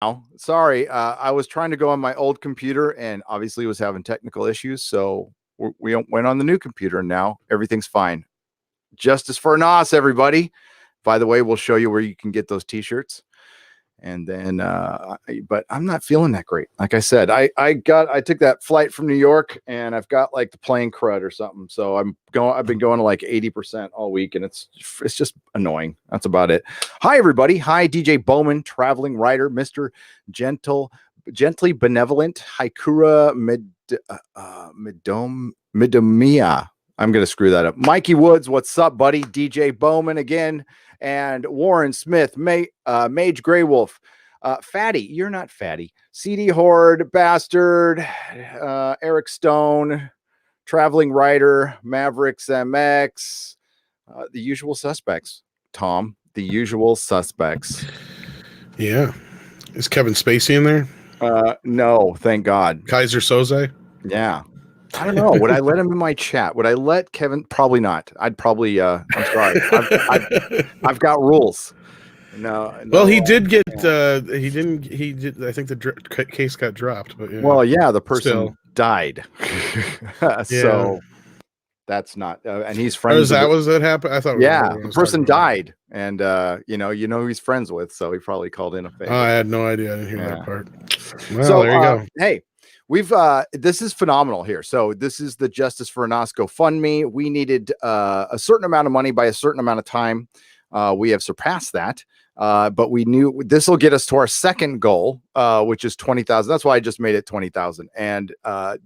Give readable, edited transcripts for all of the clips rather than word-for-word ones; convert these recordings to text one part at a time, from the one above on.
now. Sorry, I was trying to go on my old computer and obviously was having technical issues. So we went on the new computer and now everything's fine. Justice for Anas, everybody. By the way, we'll show you where you can get those t-shirts. And then, but I'm not feeling that great. Like I said, I took that flight from New York and I've got like the plane crud or something. So I've been going to like 80% all week and it's just annoying. That's about it. Hi, everybody. Hi, DJ Bowman, traveling writer, Mr. Gently Benevolent, Haikura Midomia. I'm going to screw that up. Mikey Woods, what's up, buddy? DJ Bowman again. And Warren Smith, Mage Grey Wolf, Fatty, you're not Fatty, CD Horde, Bastard, Eric Stone, Traveling Writer, Mavericks MX, the usual suspects. Tom, the usual suspects. Yeah. Is Kevin Spacey in there? No, thank God. Kaiser Soze? Yeah. I don't know. Would I let him in my chat? Would I let Kevin? Probably not. I'd probably. I'm sorry. I've got rules. No. Well, he did get. He didn't. He did. I think the case got dropped. But yeah. Well, yeah, the person died. So that's not. And he's friends. Is that was that happened? I thought. Yeah, the person died, and you know who he's friends with, so he probably called in a favor. Oh, I had no idea. I didn't hear that part. Well, so there you go. Hey. We've this is phenomenal here. So this is the Justice for Anas GoFundMe. We needed a certain amount of money by a certain amount of time. We have surpassed that, but we knew this will get us to our second goal, which is 20,000. That's why I just made it 20,000, and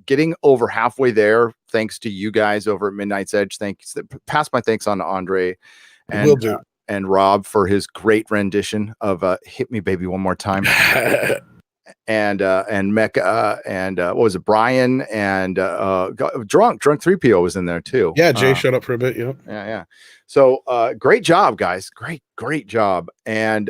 getting over halfway there. Thanks to you guys over at Midnight's Edge. Thanks. Pass my thanks on to Andre and Rob for his great rendition of "Hit Me, Baby, One More Time." and Mecca and what was it, Brian and drunk 3PO was in there too. Yeah, Jay showed up for a bit. Yeah. So great job, guys. Great job. And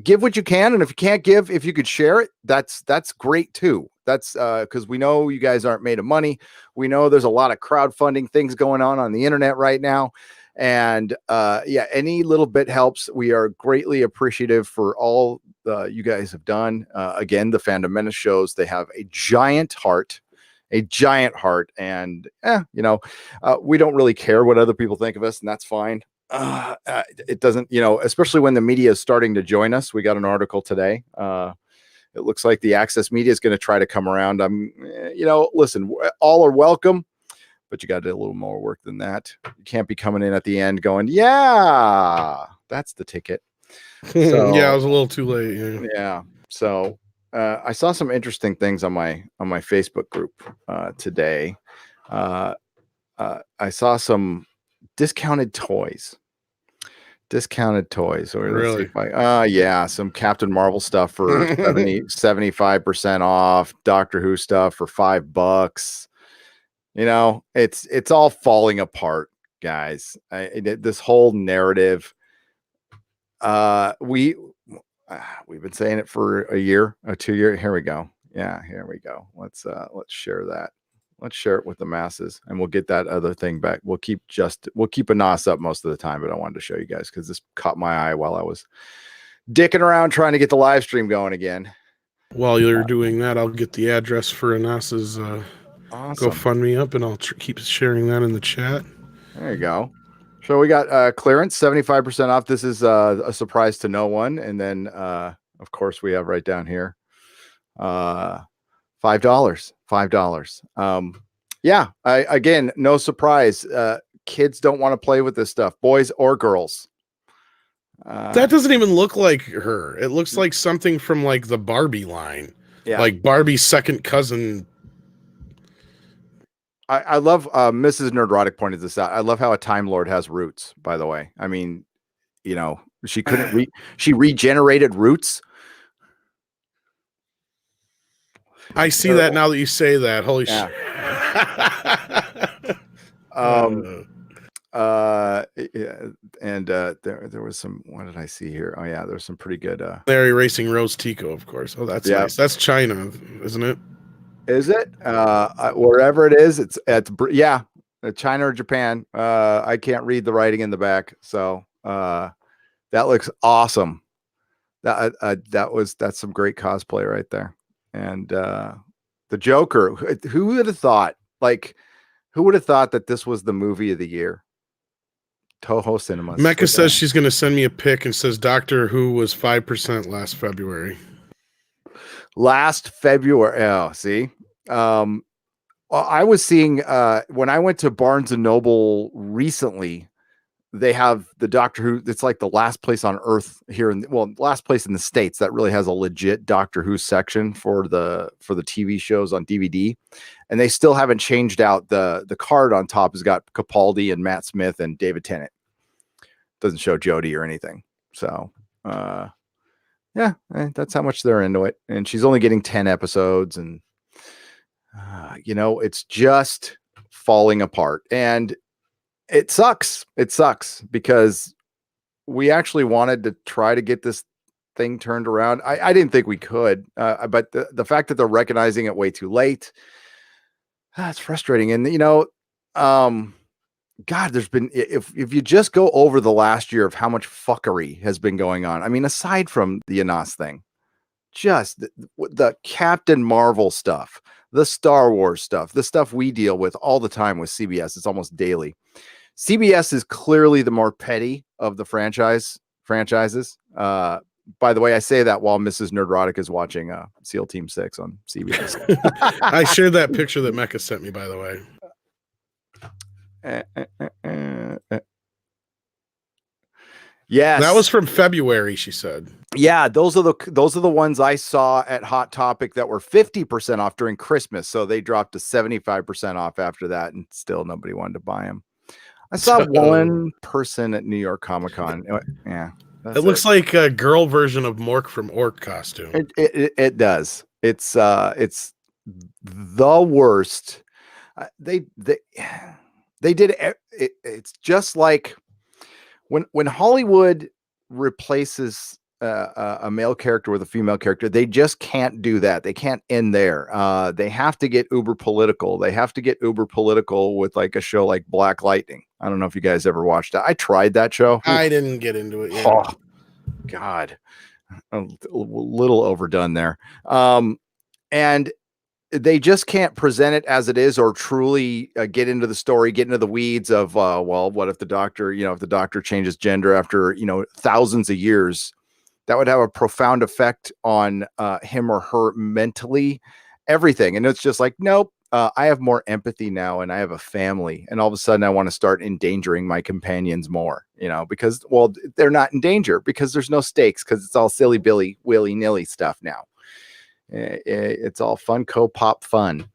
give what you can, and if you can't give, if you could share it, that's great too. That's because we know you guys aren't made of money. We know there's a lot of crowdfunding things going on the internet right now. And any little bit helps. We are greatly appreciative for all you guys have done. Again, the Fandom Menace shows, they have a giant heart, and we don't really care what other people think of us, and that's fine. It doesn't, especially when the media is starting to join us. We got an article today. It looks like the Access media is going to try to come around. Listen, all are welcome. But you got to do a little more work than that. You can't be coming in at the end going, yeah, that's the ticket. So, yeah, I was a little too late. Yeah. So I saw some interesting things on my Facebook group today. I saw some discounted toys. Really? Some Captain Marvel stuff for 75% off. Doctor Who stuff for $5. It's all falling apart, guys. This whole narrative. We've been saying it for a year, 2 years. Here we go. Yeah, here we go. Let's share that. Let's share it with the masses, and we'll get that other thing back. We'll keep Anas up most of the time, but I wanted to show you guys because this caught my eye while I was dicking around trying to get the live stream going again. While you're doing that, I'll get the address for Anas's awesome. GoFundMe up, and I'll keep sharing that in the chat. There you go. So we got clearance, 75% off. This is a surprise to no one. And then, of course, we have right down here, $5. Again, no surprise. Kids don't want to play with this stuff, boys or girls. That doesn't even look like her. It looks like something from like the Barbie line. Yeah. Like Barbie's second cousin. I love Mrs. Nerdrotic pointed this out. I love how a Time Lord has roots, by the way. I mean, she couldn't she regenerated roots. I see that now that you say that. Holy shit. There was some, what did I see here? Oh yeah, there's some pretty good they're erasing Rose Tico, of course. Oh, that's nice. That's China, isn't it? Is it? Wherever it is, it's China or Japan. I can't read the writing in the back, so that looks awesome. That's some great cosplay right there. And the Joker, who would have thought? Like, who would have thought that this was the movie of the year? Toho Cinemas. Mecca says she's going to send me a pic and says Doctor Who was 5% last February. Last February. Oh, see. I was seeing when I went to Barnes and Noble recently, they have the Doctor Who. It's like the last place on Earth here last place in the States that really has a legit Doctor Who section for the TV shows on DVD. And they still haven't changed out the card on top has got Capaldi and Matt Smith and David Tennant. Doesn't show Jodie or anything. So that's how much they're into it. And she's only getting 10 episodes, and it's just falling apart. And it sucks. It sucks because we actually wanted to try to get this thing turned around. I didn't think we could, but the fact that they're recognizing it way too late, it's frustrating. And, God, there's been, if you just go over the last year of how much fuckery has been going on. I mean, aside from the Anas thing, just the Captain Marvel stuff, the Star Wars stuff, the stuff we deal with all the time with CBS. It's almost daily. CBS is clearly the more petty of the franchises. By the way, I say that while Mrs. Nerdrotic is watching SEAL Team 6 on CBS. I shared that picture that Mecca sent me, by the way. Yes, that was from February, she said. Yeah, those are the ones I saw at Hot Topic that were 50% off during Christmas. So they dropped to 75% off after that, and still nobody wanted to buy them. I saw one person at New York Comic Con. Yeah, it looks like a girl version of Mork from Orc costume. It does. It's the worst. They did it. It's just like when Hollywood replaces a male character with a female character, they just can't do that. They can't end there. They have to get uber political. They have to get uber political with like a show like Black Lightning. I don't know if you guys ever watched that. I tried that show. I didn't get into it yet. Oh, God, a little overdone there. And they just can't present it as it is, or truly get into the story, get into the weeds of, what if the doctor changes gender after, thousands of years? That would have a profound effect on him or her mentally, everything. And it's just like, nope, I have more empathy now, and I have a family. And all of a sudden I want to start endangering my companions more, because, they're not in danger because there's no stakes, because it's all silly Billy, willy-nilly stuff now. It's all Funko Pop fun.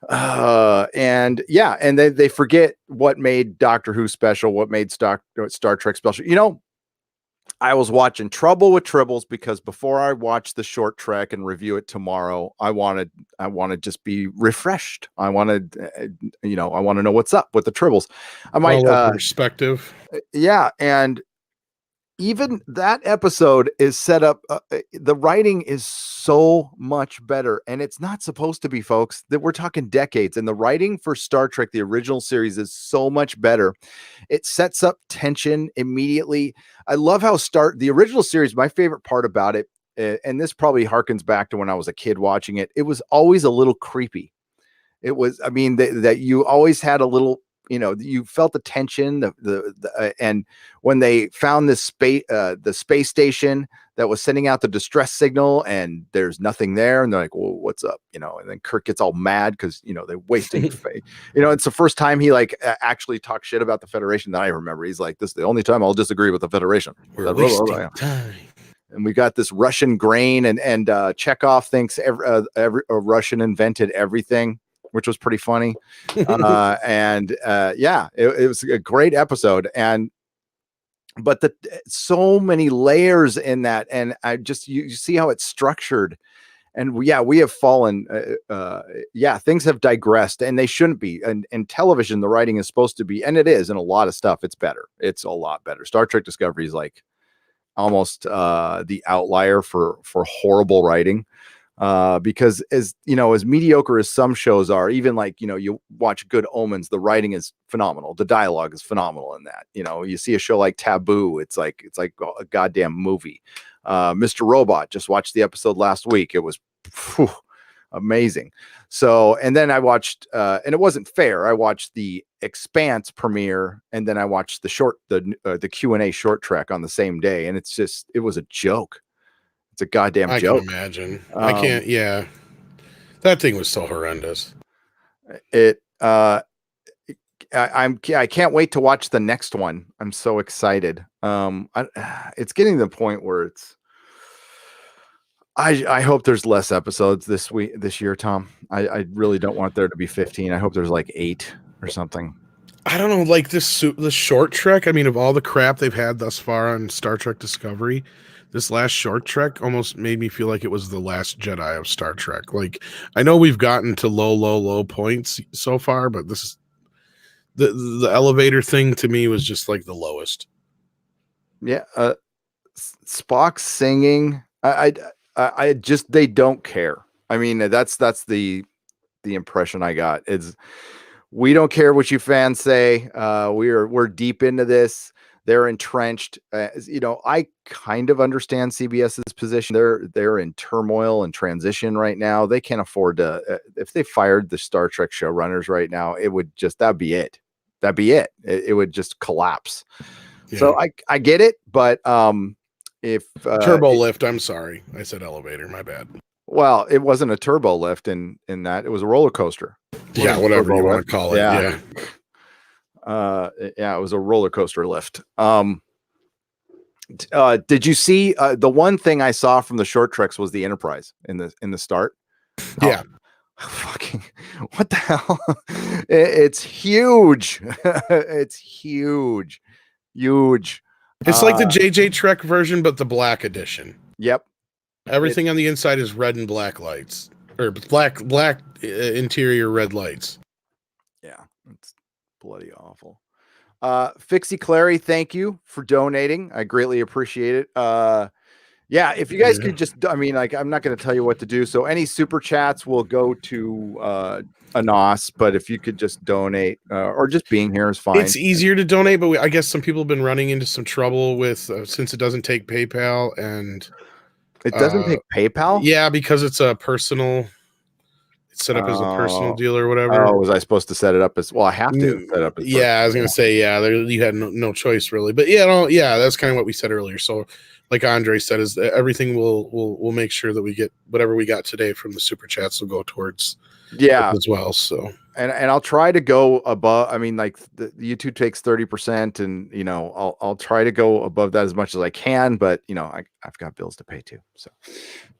And they forget what made Doctor Who special, what made Star Trek special. I was watching Trouble with Tribbles because before I watch the short trek and review it tomorrow, I want to just be refreshed. I want to know what's up with the Tribbles. I might perspective. Yeah. And even that episode is set up. The writing is so much better, and it's not supposed to be, folks. That we're talking decades, and the writing for Star Trek, the original series, is so much better. It sets up tension immediately. I love how the original series. My favorite part about it, and this probably harkens back to when I was a kid watching it. It was always a little creepy. It was. I mean, that you always had a little. You felt the tension, and when they found this the space station that was sending out the distress signal, and there's nothing there, and they're like, "Well, what's up?" And then Kirk gets all mad because they're wasting. It's the first time he actually talked shit about the Federation that I remember. He's like, "This is the only time I'll disagree with the Federation." We're wasting time. And we got this Russian grain, and Chekhov thinks every Russian invented everything, which was pretty funny. It was a great episode. But so many layers in that. And you see how it's structured. And we have fallen. Things have digressed, and they shouldn't be. And television, the writing is supposed to be, and it is in a lot of stuff. It's better. It's a lot better. Star Trek Discovery is like almost the outlier for horrible writing. Because as mediocre as some shows are, even like, you watch Good Omens, the writing is phenomenal. The dialogue is phenomenal in that. You see a show like Taboo, it's like a goddamn movie. Mr. Robot, just watched the episode last week. It was amazing. So, and then I watched, and it wasn't fair. I watched the Expanse premiere, and then I watched the Q&A short trek on the same day, and it was a joke. It's a goddamn joke. I can imagine. I can't. Yeah, that thing was so horrendous. I can't wait to watch the next one. I'm so excited. It's getting to the point where I hope there's less episodes this year, Tom. I really don't want there to be 15. I hope there's like 8 or something. I don't know, like this short trek. I mean, of all the crap they've had thus far on Star Trek Discovery, this last short trek almost made me feel like it was the last Jedi of Star Trek. Like, I know we've gotten to low points so far, but this is the elevator thing to me was just like the lowest. Yeah, Spock singing. I just, they don't care. I mean, that's the impression I got. It's, we don't care what you fans say. We're deep into this. They're entrenched. I kind of understand CBS's position. They're in turmoil and transition right now. They can't afford to. If they fired the Star Trek showrunners right now, that'd be it. That'd be it. It would just collapse. Yeah. So I get it, but if turbo lift, I'm sorry, I said elevator. My bad. Well, it wasn't a turbo lift in that. It was a roller coaster. Yeah, whatever you want to call it. Yeah. It was a roller coaster lift. Did you see the one thing I saw from the short treks was the Enterprise in the start? Yeah. Fucking what the hell? It's huge. It's huge. It's like the JJ Trek version, but the black edition. Yep. Everything on the inside is red and black lights, or black interior red lights. Yeah, it's bloody awful. Fixie Clary, thank you for donating. I greatly appreciate it. If you guys could just, I mean, like, I'm not going to tell you what to do. So any super chats will go to Anas, but if you could just donate or just being here is fine. It's easier to donate, but I guess some people have been running into some trouble with since it doesn't take PayPal and it doesn't take PayPal. Yeah, because it's a personal. It's set up as a personal deal or whatever. Oh, was I supposed to set it up as? Well, I have to set it up as. Yeah, I was gonna say you had no choice really, but that's kind of what we said earlier. So, like Andre said, is everything we'll make sure that we get whatever we got today from the super chats will go towards as well. So and I'll try to go above. I mean, like the YouTube takes 30%, and I'll try to go above that as much as I can. But I've got bills to pay too. So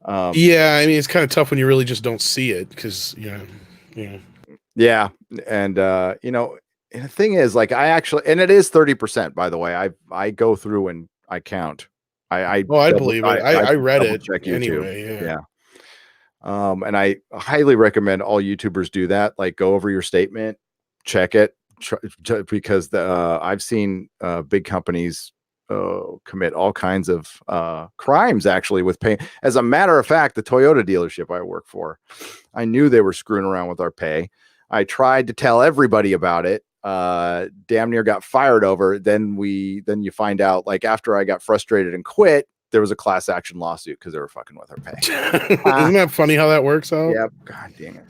I mean, it's kind of tough when you really just don't see it because yeah, and and the thing is, like, I actually, and it is 30%, by the way. I go through and I count. I believe it. I read it anyway. Yeah. And I highly recommend all YouTubers do that. Like, go over your statement, check it, because I've seen big companies commit all kinds of crimes actually with pay. As a matter of fact, the Toyota dealership I work for, I knew they were screwing around with our pay. I tried to tell everybody about it. Damn near got fired over it. Then you find out, like, after I got frustrated and quit, there was a class action lawsuit because they were fucking with our pay. Isn't that funny how that works out? Yep. God dang it.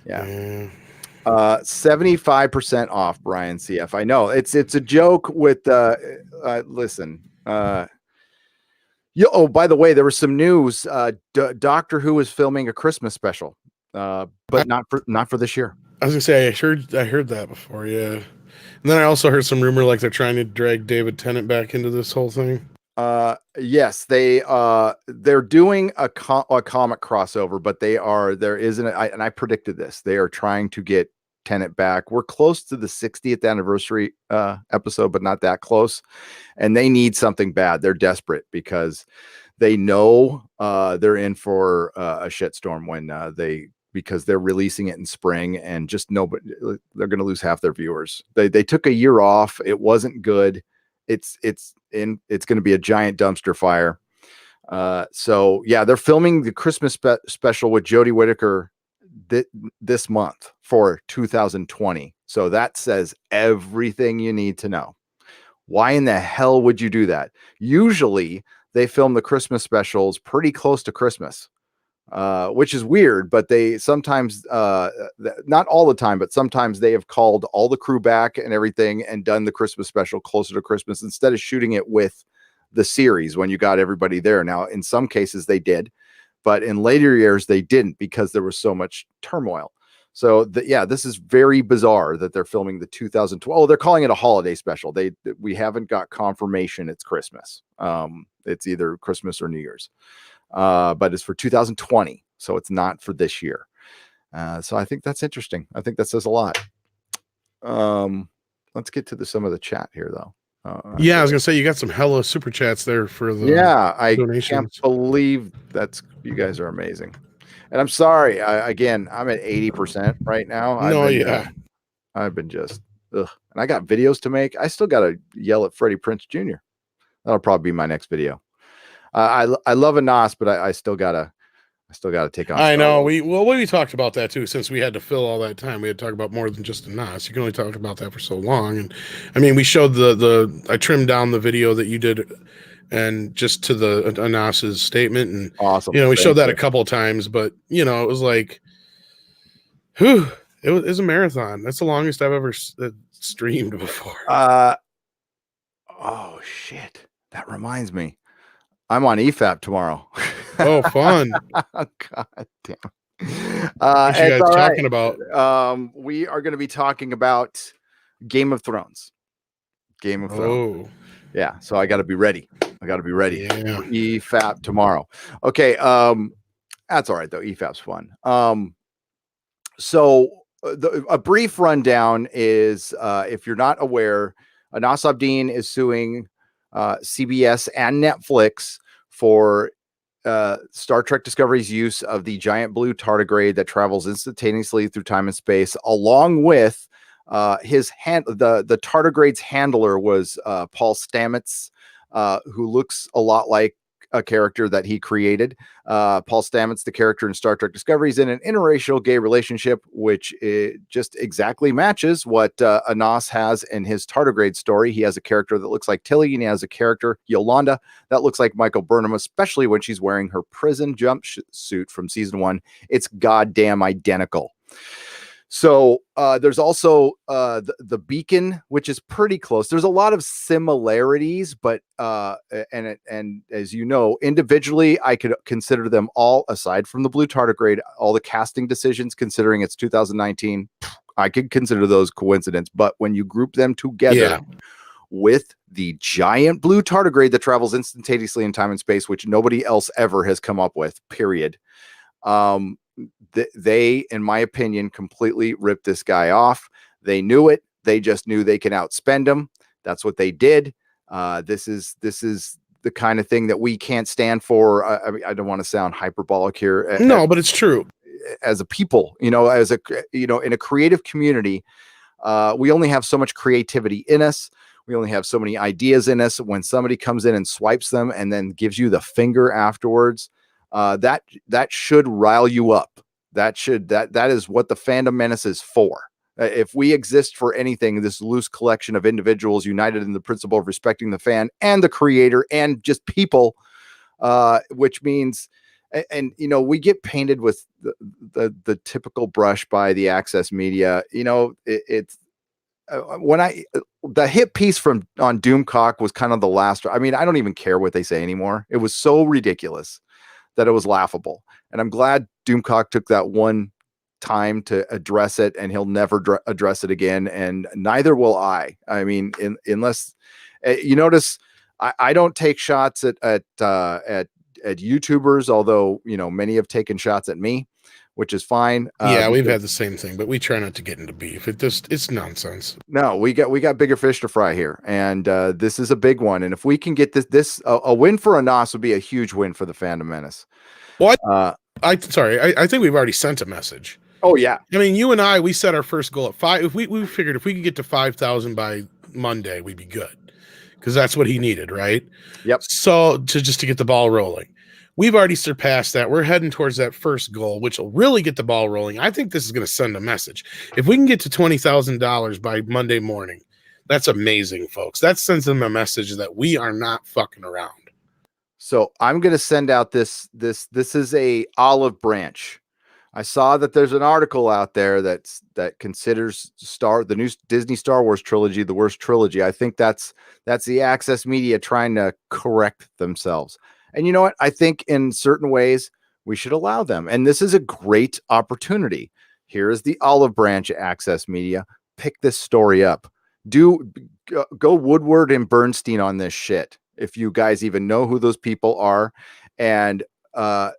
Yeah. 75% off, Brian CF. I know it's a joke with listen. By the way, there was some news. Doctor Who is filming a Christmas special, but not for this year. I was gonna say I heard that before, yeah. And then I also heard some rumor like they're trying to drag David Tennant back into this whole thing. Yes, they're doing a comic crossover, but there isn't, and I predicted this. They are trying to get Tennant back. We're close to the 60th anniversary episode, but not that close. And they need something bad. They're desperate because they know they're in for a shitstorm because they're releasing it in spring, and just nobody, they're going to lose half their viewers. They took a year off. It wasn't good. It's going to be a giant dumpster fire. So yeah, they're filming the Christmas special with Jodie Whittaker this month for 2020. So that says everything you need to know. Why in the hell would you do that? Usually they film the Christmas specials pretty close to Christmas, which is weird, but they sometimes, not all the time, but sometimes they have called all the crew back and everything and done the Christmas special closer to Christmas instead of shooting it with the series when you got everybody there. Now, in some cases they did, but in later years they didn't because there was so much turmoil. So this is very bizarre that they're filming the 2012. They're calling it a holiday special. We haven't got confirmation it's Christmas. It's either Christmas or New Year's, but it's for 2020. So it's not for this year. So I think that's interesting. I think that says a lot. Let's get to some of the chat here though. I was gonna say you got some hella super chats there for the I donations. can't believe you guys are amazing. And I'm sorry, I'm at 80% right now. I've been just, ugh. And I got videos to make. I still got to yell at Freddie Prinze Jr. That'll probably be my next video. I love Anas, but I still gotta take on. I know. We talked about that too. Since we had to fill all that time, we had to talk about more than just Anas. You can only talk about that for so long. And I mean, we showed I trimmed down the video that you did, and just to the Anas's statement, and awesome. We showed that a couple of times, but it was like, whew, it was a marathon. That's the longest I've ever streamed before. Oh shit! That reminds me, I'm on EFAP tomorrow. Oh, fun! God damn. What you guys talking about? We are going to be talking about Game of Thrones. Oh. Yeah, so I got to be ready. Yeah. For EFAP tomorrow. Okay, that's all right though. EFAP's fun. So a brief rundown is, if you're not aware, Anas Abdin is suing CBS and Netflix for Star Trek Discovery's use of the giant blue tardigrade that travels instantaneously through time and space, along with the tardigrade's handler was Paul Stamets, who looks a lot like a character that he created. Paul Stamets, the character in Star Trek Discovery, is in an interracial gay relationship, which just exactly matches what Anas has in his tardigrade story. He has a character that looks like Tilly, and he has a character, Yolanda, that looks like Michael Burnham, especially when she's wearing her prison jumpsuit from season 1. It's goddamn identical. So there's also the beacon, which is pretty close. There's a lot of similarities, but and as you know, individually, I could consider them all, aside from the blue tardigrade, all the casting decisions, considering it's 2019, I could consider those coincidence. But when you group them together with the giant blue tardigrade that travels instantaneously in time and space, which nobody else ever has come up with, period. They, in my opinion, completely ripped this guy off. They knew it. They just knew they can outspend him. That's what they did. This is the kind of thing that we can't stand for. I mean, I don't want to sound hyperbolic here. No, but it's true. As a people, in a creative community, we only have so much creativity in us. We only have so many ideas in us. When somebody comes in and swipes them and then gives you the finger afterwards, that should rile you up. That is what the fandom menace is for. If we exist for anything, this loose collection of individuals united in the principle of respecting the fan and the creator and just people, which means, and we get painted with the typical brush by the access media. It's the hit piece on Doomcock was kind of the last. I mean, I don't even care what they say anymore. It was so ridiculous that it was laughable. And I'm glad Doomcock took that one time to address it, and he'll never address it again. And neither will I. I mean, unless you notice, I don't take shots at YouTubers, although, many have taken shots at me, which is fine. We've had the same thing, but we try not to get into beef. It's nonsense. No, we got bigger fish to fry here, and this is a big one. And if we can get this a win for Anas would be a huge win for the Fandom Menace. Well, I think we've already sent a message. Oh yeah. I mean, you and I, we set our first goal at 5. If we figured if we could get to 5,000 by Monday, we'd be good, because that's what he needed, right? Yep. So to get the ball rolling. We've already surpassed that. We're heading towards that first goal, which will really get the ball rolling. I think this is going to send a message. If we can get to $20,000 by Monday morning, that's amazing, folks. That sends them a message that we are not fucking around. So I'm going to send out this is a olive branch. I saw that there's an article out there that considers the new Disney Star Wars trilogy the worst trilogy. I think that's the Access Media trying to correct themselves. And you know what? I think in certain ways we should allow them. And this is a great opportunity. Here is the olive branch Access Media. Pick this story up. Go Woodward and Bernstein on this shit. If you guys even know who those people are, and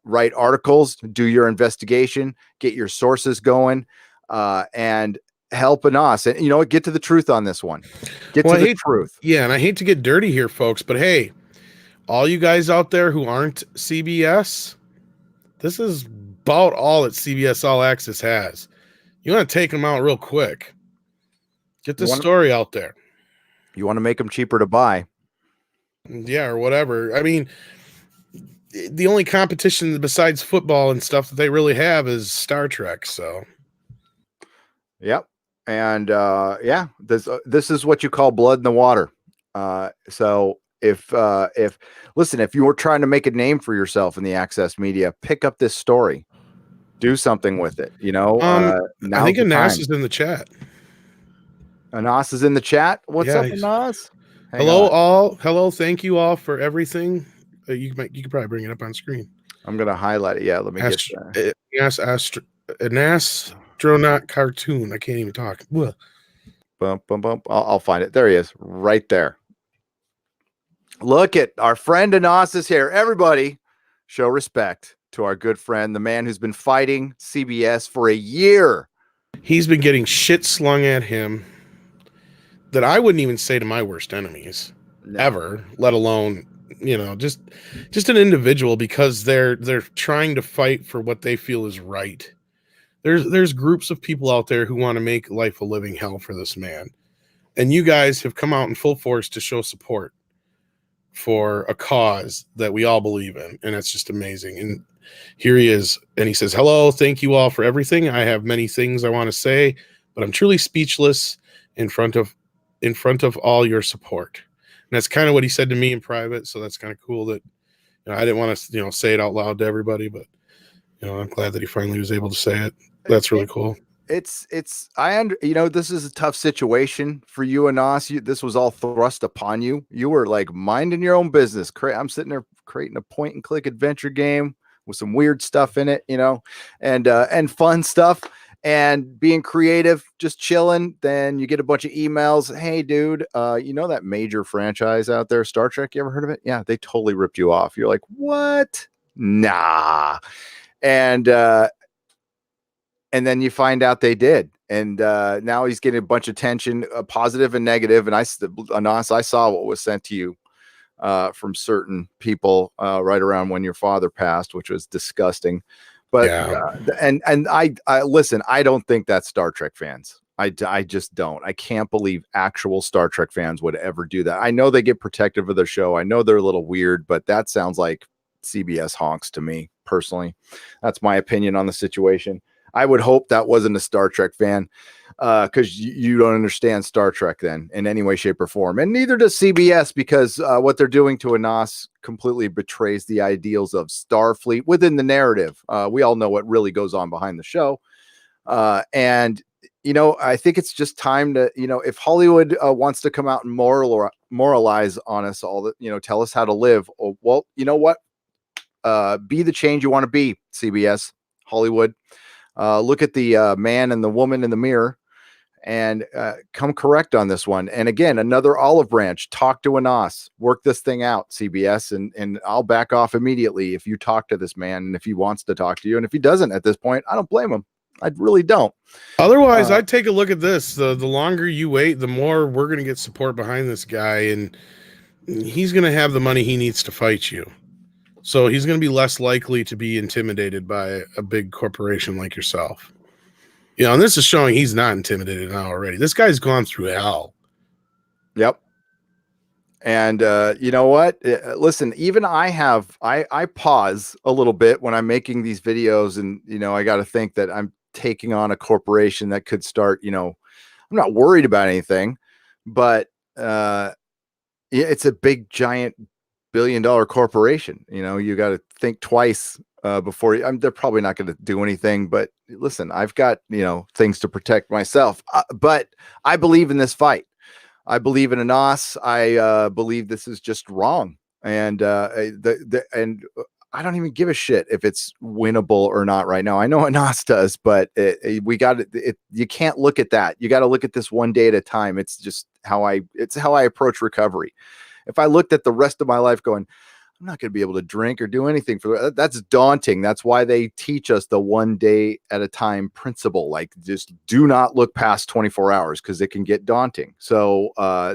write articles, do your investigation, get your sources going, and help Anas. And you know what? Get to the truth on this one. Get to the truth. Yeah, and I hate to get dirty here, folks, but hey, all you guys out there who aren't CBS, this is about all that CBS All Access has. You want to take them out real quick. Get this story out there. You want to make them cheaper to buy. Yeah, or whatever. I mean, the only competition besides football and stuff that they really have is Star Trek. So, yep. And this is what you call blood in the water. So if you were trying to make a name for yourself in the Access Media, pick up this story, do something with it. You know, I think Anas is in the chat. Anas is in the chat. What's up, Anas? Hello, all. Hello, thank you all for everything. You could probably bring it up on screen. I'm gonna highlight it. Yeah, let me get that. An astronaut cartoon. I can't even talk. Bump, bump, bump. I'll find it. There he is, right there. Look at our friend Anas is here. Everybody, show respect to our good friend, the man who's been fighting CBS for a year. He's been getting shit slung at him that I wouldn't even say to my worst enemies ever, let alone, you know, just an individual, because they're trying to fight for what they feel is right. There's groups of people out there who want to make life a living hell for this man. And you guys have come out in full force to show support for a cause that we all believe in. And it's just amazing. And here he is. And he says, hello, thank you all for everything. I have many things I want to say, but I'm truly speechless in front of all your support. And that's kind of what he said to me in private. So that's kind of cool that, you know, I didn't want to, you know, say it out loud to everybody, but, you know, I'm glad that he finally was able to say it. That's really cool. This is a tough situation for you, Anas. This was all thrust upon you. You were like minding your own business. I'm sitting there creating a point and click adventure game with some weird stuff in it, you know, and fun stuff, and being creative, just chilling. Then you get a bunch of emails. Hey, dude, you know that major franchise out there, Star Trek? You ever heard of it? Yeah, they totally ripped you off. You're like, what? Nah. And then you find out they did. And now he's getting a bunch of tension, positive and negative. And Anas, I saw what was sent to you from certain people right around when your father passed, which was disgusting. But and I listen, I don't think that's Star Trek fans. I just don't. I can't believe actual Star Trek fans would ever do that. I know they get protective of their show. I know they're a little weird, but that sounds like CBS honks to me personally. That's my opinion on the situation. I would hope that wasn't a Star Trek fan, because you don't understand Star Trek then in any way, shape, or form. And neither does CBS, because what they're doing to Anas completely betrays the ideals of Starfleet within the narrative. We all know what really goes on behind the show. And, you know, I think it's just time to, you know, if Hollywood wants to come out and moralize on us all, that, you know, tell us how to live. Well, you know what? Be the change you want to be, CBS, Hollywood. Look at the man and the woman in the mirror and come correct on this one. And again, another olive branch. Talk to Anas. Work this thing out, CBS, and I'll back off immediately if you talk to this man and if he wants to talk to you. And if he doesn't at this point, I don't blame him. I really don't. Otherwise, I'd take a look at this. The longer you wait, the more we're going to get support behind this guy, and he's going to have the money he needs to fight you. So he's going to be less likely to be intimidated by a big corporation like yourself. You know, and this is showing he's not intimidated now already. This guy's gone through hell. Yep. And you know what? Listen, even I pause a little bit when I'm making these videos, and, you know, I got to think that I'm taking on a corporation that could start, you know, I'm not worried about anything, but it's a big, giant billion-dollar corporation. You got to think twice before you. They're probably not going to do anything, but listen, I've got things to protect myself. But I believe in this fight. I believe in Anas. I believe this is just wrong, and and I don't even give a shit if it's winnable or not right now. I know Anas does, but we got it. You can't look at that. You got to look at this one day at a time. It's just how I approach recovery. If I looked at the rest of my life going, I'm not going to be able to drink or do anything that's daunting. That's why they teach us the one day at a time principle. Like, just do not look past 24 hours because it can get daunting. So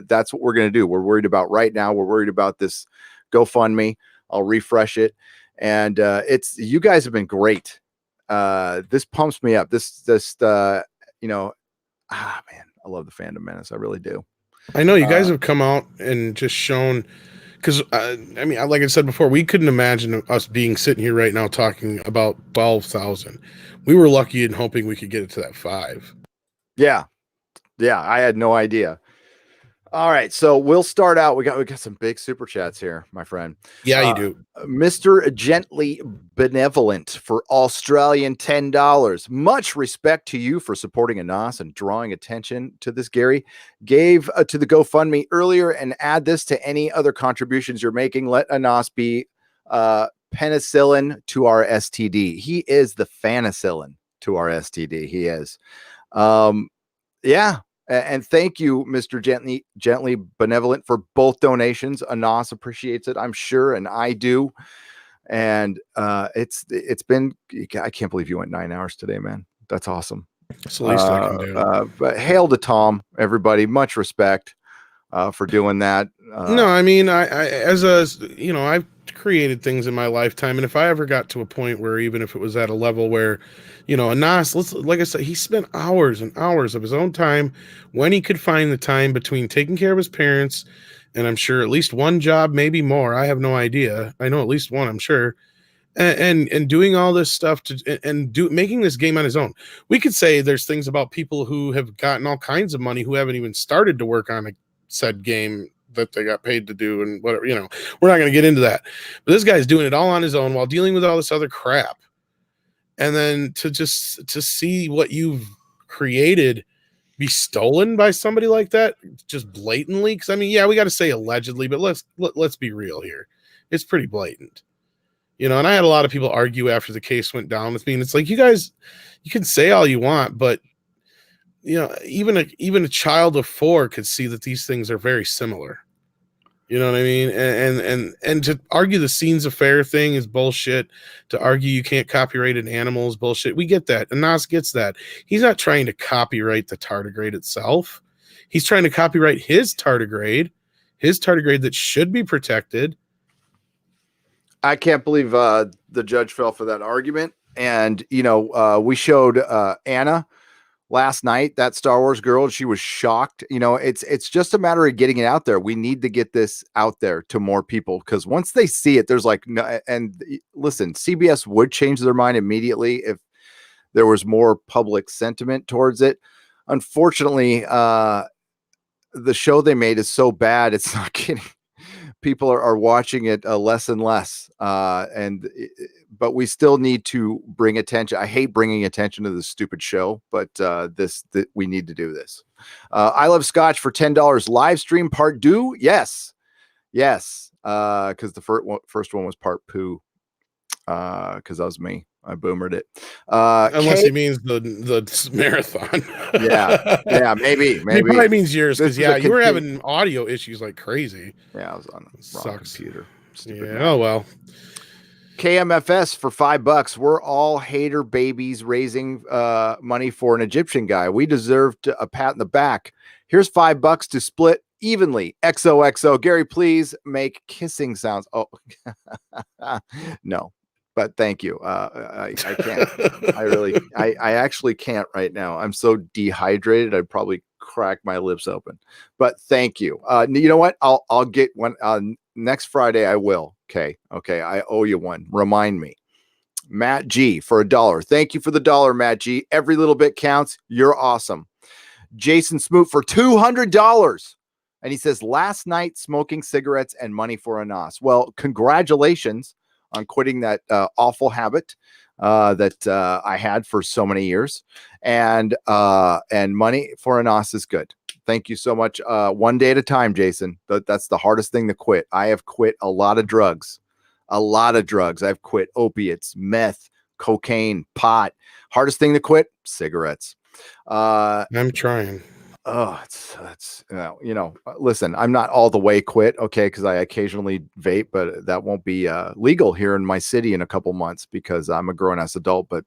that's what we're going to do. We're worried about right now. We're worried about this GoFundMe. I'll refresh it. And you guys have been great. This pumps me up. Man, I love the Fandom Menace. I really do. I know you guys have come out and just shown, because like I said before, we couldn't imagine us being sitting here right now talking about 12,000. We were lucky and hoping we could get it to that 5. Yeah, I had no idea. All right, so we'll start out. We got some big super chats here, my friend. Yeah, you do. Mr. Gently Benevolent for Australian $10. Much respect to you for supporting Anas and drawing attention to this. Gary gave to the GoFundMe earlier, and add this to any other contributions you're making. Let Anas be penicillin to our STD. He is the fanicillin to our STD. He is. Yeah. And thank you, Mr. Gently Benevolent, for both donations. Anas appreciates it, I'm sure, and I do. And it's been, I can't believe you went 9 hours today, man. That's awesome. It's the least I can do. But hail to Tom, everybody. Much respect for doing that. No, I mean, I've created things in my lifetime, and if I ever got to a point where, even if it was at a level where, Anas, like I said, he spent hours and hours of his own time when he could find the time between taking care of his parents, and I'm sure at least one job, maybe more. I have no idea. I know at least one, I'm sure. And doing all this stuff making this game on his own. We could say there's things about people who have gotten all kinds of money who haven't even started to work on a said game that they got paid to do, and whatever, we're not going to get into that. But this guy's doing it all on his own while dealing with all this other crap. And then to see what you've created be stolen by somebody like that, just blatantly. Because we got to say allegedly, but let's be real here. It's pretty blatant, and I had a lot of people argue after the case went down with me, and it's like, you guys, you can say all you want, but even a child of 4 could see that these things are very similar. You know what I mean? And to argue the Scenes Affair thing is bullshit. To argue you can't copyright an animal is bullshit. We get that. And Nas gets that. He's not trying to copyright the tardigrade itself. He's trying to copyright his tardigrade that should be protected. I can't believe the judge fell for that argument. And, we showed Anna last night, that Star Wars girl. She was shocked. It's just a matter of getting it out there. We need to get this out there to more people, because once they see it, there's like no. And listen, CBS would change their mind immediately if there was more public sentiment towards it. Unfortunately, the show they made is so bad, it's not getting. People are watching it less and less, but we still need to bring attention. I hate bringing attention to this stupid show, but we need to do this. I Love Scotch for $10. Live stream part due? Yes. Because the first one was part poo. Because that was me. I boomered it. Unless he means the marathon. yeah, maybe. He probably means yours, because you were having audio issues like crazy. Yeah, I was on the wrong computer. Stupid. Oh well. KMFS for $5. We're all hater babies raising money for an Egyptian guy. We deserved a pat in the back. Here's $5 to split evenly. XOXO. Gary, please make kissing sounds. Oh, no. But thank you. I can't. I actually can't right now. I'm so dehydrated. I'd probably crack my lips open. But thank you. You know what? I'll get one next Friday. I will. Okay. I owe you one. Remind me. Matt G for $1. Thank you for the $1, Matt G. Every little bit counts. You're awesome. Jason Smoot for $200. And he says, last night smoking cigarettes and money for a nos. Well, congratulations on quitting that awful habit that I had for so many years. And money for a nos is good. Thank you so much. One day at a time, Jason. That's the hardest thing to quit. I have quit a lot of drugs. I've quit opiates, meth, cocaine, pot. Hardest thing to quit, cigarettes. I'm trying. Oh, listen, I'm not all the way quit, okay, because I occasionally vape, but that won't be legal here in my city in a couple months because I'm a grown-ass adult. But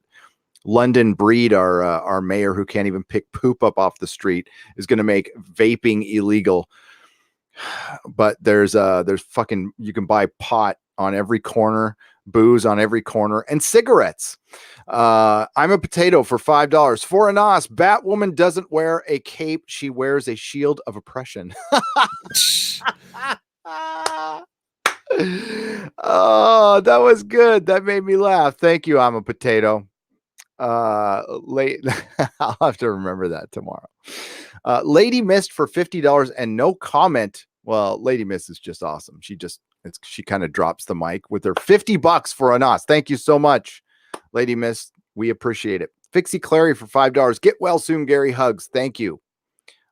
London Breed, our mayor, who can't even pick poop up off the street, is going to make vaping illegal. But there's fucking, you can buy pot on every corner, booze on every corner, and cigarettes. I'm a potato for $5. For a nos, Batwoman doesn't wear a cape. She wears a shield of oppression. Oh, that was good. That made me laugh. Thank you. I'm a potato. Late. I'll have to remember that tomorrow. Lady Mist for $50 and no comment. Well, Lady Mist is just awesome. She kind of drops the mic with her $50 for a nos. Thank you so much, Lady Mist. We appreciate it. Fixie Clary for $5. Get well soon, Gary. Hugs. Thank you.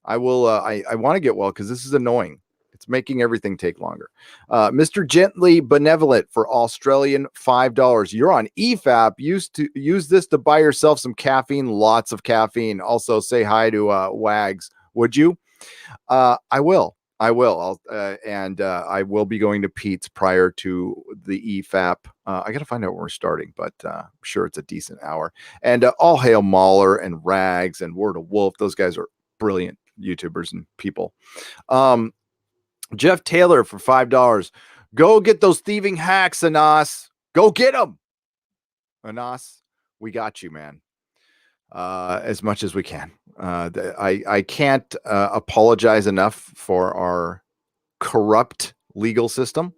I will. I want to get well because this is annoying. It's making everything take longer. Mr. Gently Benevolent for Australian $5. You're on EFAP. Use this to buy yourself some caffeine. Lots of caffeine. Also, say hi to Wags. Would you? I will. I will be going to Pete's prior to the EFAP. I got to find out where we're starting, but I'm sure it's a decent hour. And all hail Mahler and Rags and Word of Wolf. Those guys are brilliant YouTubers and people. Jeff Taylor for $5. Go get those thieving hacks, Anas. Go get them. Anas, we got you, man. As much as we can. I can't apologize enough for our corrupt legal system.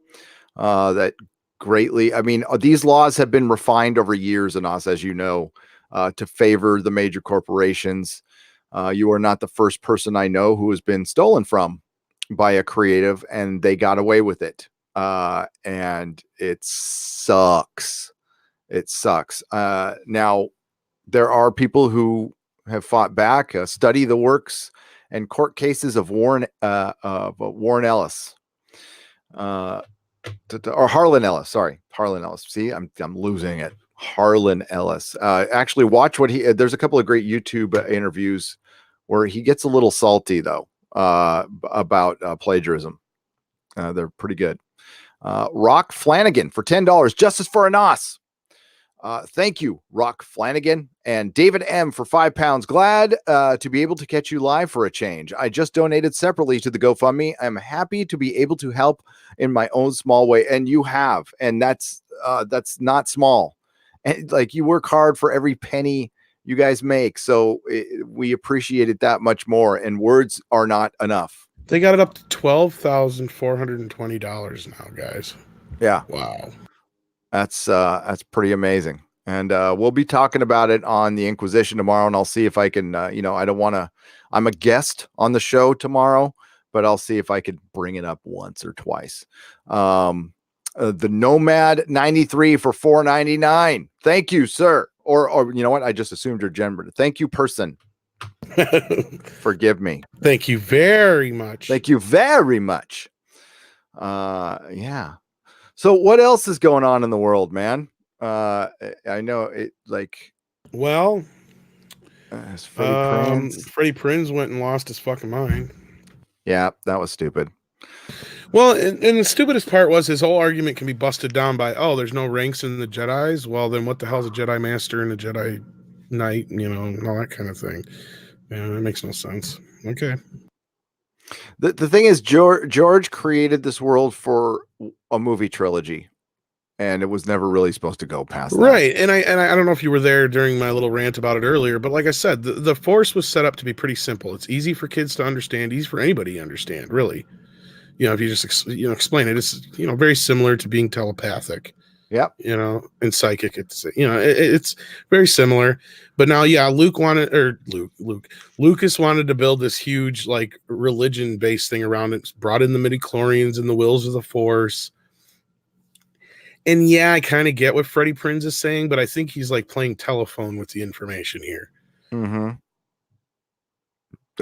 That greatly, I mean, these laws have been refined over years, Anas, as you know, to favor the major corporations. You are not the first person I know who has been stolen from by a creative and they got away with it. And it sucks. It sucks. Now, there are people who have fought back. Study the works and court cases of Warren Ellis, or Harlan Ellis. Sorry, Harlan Ellis. See, I'm losing it. Harlan Ellis. Actually, watch what there's a couple of great YouTube interviews where he gets a little salty though about plagiarism. They're pretty good. Rock Flanagan for $10. Justice for Anas. Thank you, Rock Flanagan. And David M for £5. Glad to be able to catch you live for a change. I just donated separately to the GoFundMe. I'm happy to be able to help in my own small way. And you have, and that's not small. And like, you work hard for every penny you guys make. So we appreciate it that much more. And words are not enough. They got it up to $12,420 now, guys. Yeah. Wow. That's pretty amazing. And we'll be talking about it on the Inquisition tomorrow. And I'll see if I can, I don't want to, I'm a guest on the show tomorrow, but I'll see if I could bring it up once or twice. The Nomad 93 for $4.99. Thank you, sir. Or you know what? I just assumed your gender. Thank you, person. Forgive me. Thank you very much. Thank you very much. Yeah. So what else is going on in the world, man? I know it like. Well, Freddie Prinze went and lost his fucking mind. Yeah, that was stupid. Well, and the stupidest part was his whole argument can be busted down by, there's no ranks in the Jedis. Well, then what the hell's a Jedi Master and a Jedi Knight, and all that kind of thing. Yeah, that makes no sense. Okay. The thing is, George created this world for a movie trilogy, and it was never really supposed to go past that. Right. And I don't know if you were there during my little rant about it earlier, but like I said, the Force was set up to be pretty simple. It's easy for kids to understand, easy for anybody to understand, really. If you just explain it, it's very similar to being telepathic. Yep. You know, and Psychic, it's it's very similar. But now, yeah, Lucas wanted to build this huge like religion based thing around it. Brought in the midichlorians and the wills of the Force. And yeah, I kind of get what Freddie Prinze is saying, but I think he's like playing telephone with the information here. Mm-hmm.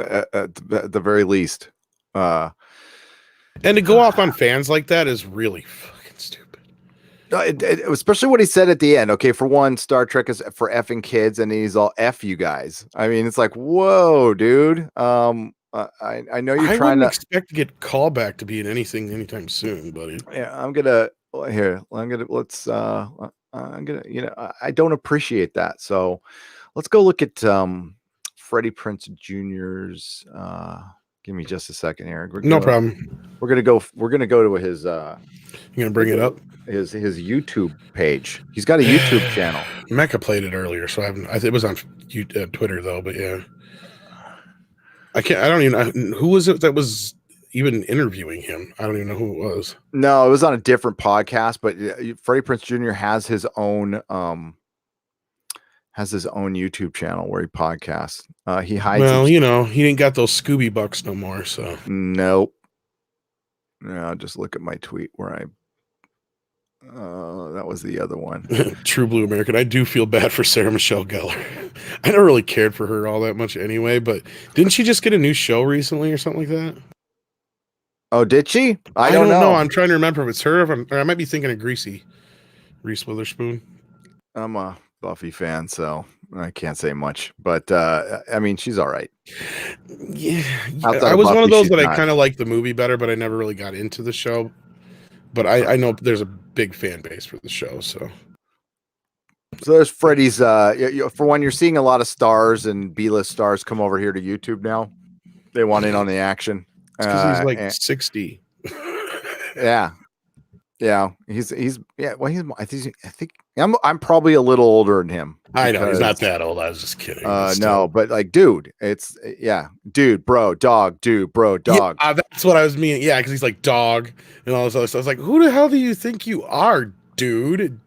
At the very least. And to go off on fans like that is really fucking stupid. Especially what he said at the end. Okay, for one, Star Trek is for effing kids, and he's all F you guys. I mean, it's like, whoa, dude. I know you're I trying wouldn't to expect to get callback to be in anything anytime soon, buddy. Yeah, I'm gonna let's I'm gonna I don't appreciate that. So let's go look at Freddie Prinze Jr.'s give me just a second here. No problem. We're gonna go to his You gonna bring it up? His YouTube page. He's got a YouTube channel. Mecca played it earlier, so it was on Twitter though, but yeah. I don't even know who was it that was even interviewing him. I don't even know who it was. No, it was on a different podcast, but Freddie Prinze Jr. has his own YouTube channel where he podcasts. He hides. Well, he ain't got those Scooby bucks no more. So nope. No, just look at my tweet where that was the other one. True Blue American. I do feel bad for Sarah Michelle Gellar. I never really cared for her all that much anyway, but didn't she just get a new show recently or something like that? Oh, did she? I don't know. I'm trying to remember if it's her or I might be thinking of Reese Witherspoon. I'm a Buffy fan, so I can't say much, but I mean, she's all right. Yeah, I was one of those that I kind of liked the movie better, but I never really got into the show. But I know there's a big fan base for the show, so there's Freddie's. For one, you're seeing a lot of stars and B-list stars come over here to YouTube now. They want in on the action. Because he's like 60. Yeah. He's I think I'm probably a little older than him. I know he's not that old. I was just kidding. No, but like, dude, dude, bro, dog, dude, bro, dog. Yeah, that's what I was meaning. Yeah, because he's like dog and all this other stuff. I was like, who the hell do you think you are, dude?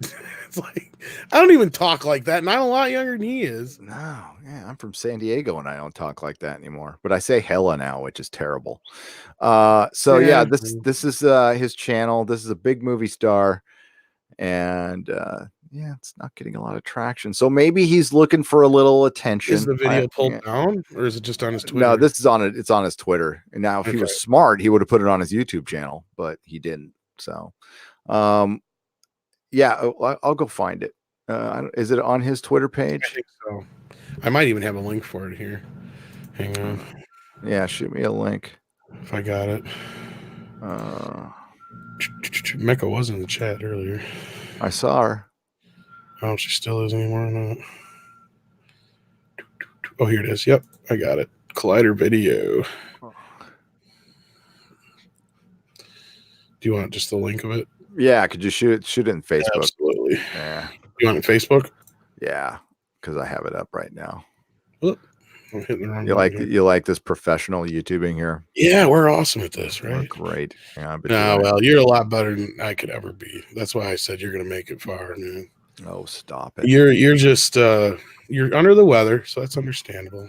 It's like I don't even talk like that, and I'm a lot younger than he is. No, yeah, I'm from San Diego, and I don't talk like that anymore. But I say hella now, which is terrible. This is his channel. This is a big movie star, and it's not getting a lot of traction. So maybe he's looking for a little attention. Is the video pulled down, or is it just on his Twitter? No, this is on it. It's on his Twitter. And now, if he was smart, he would have put it on his YouTube channel, but he didn't. So, I'll go find it. Is it on his Twitter page? I think so. I might even have a link for it here. Hang on. Yeah, shoot me a link if I got it. Mecca was in the chat earlier. I saw her. I don't know if she still is anymore or not. Oh, here it is. Yep, I got it. Collider video. Do you want just the link of it? Yeah, could you shoot it in Facebook? Absolutely. Yeah. You want it in Facebook? Yeah, because I have it up right now. Oop, I'm hitting the wrong you like this professional YouTubing here? Yeah, we're awesome at this, right? We're great. Yeah, well, you're a lot better than I could ever be. That's why I said you're gonna make it far, man. Oh, stop it. You're just you're under the weather, so that's understandable.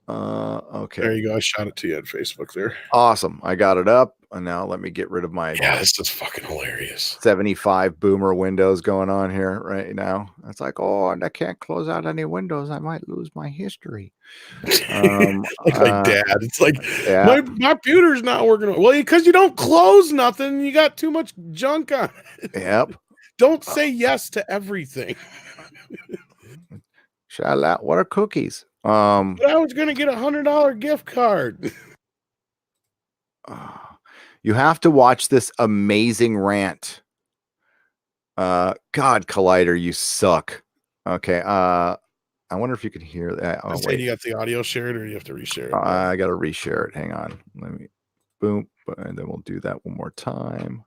Okay. There you go. I shot it to you on Facebook there. Awesome. I got it up. And now let me get rid of my this is fucking hilarious. 75 boomer windows going on here right now. It's like, and I can't close out any windows. I might lose my history. Like dad. It's like my computer's not working. Well, because you don't close nothing. You got too much junk on it. Yep. Don't say yes to everything. Shout out. What are cookies? But I was gonna get $100 gift card. You have to watch this amazing rant. God, Collider, you suck. Okay. I wonder if you can hear that. Oh, wait. You got the audio shared, or you have to reshare it? I got to reshare it. Hang on. Let me boom, and then we'll do that one more time.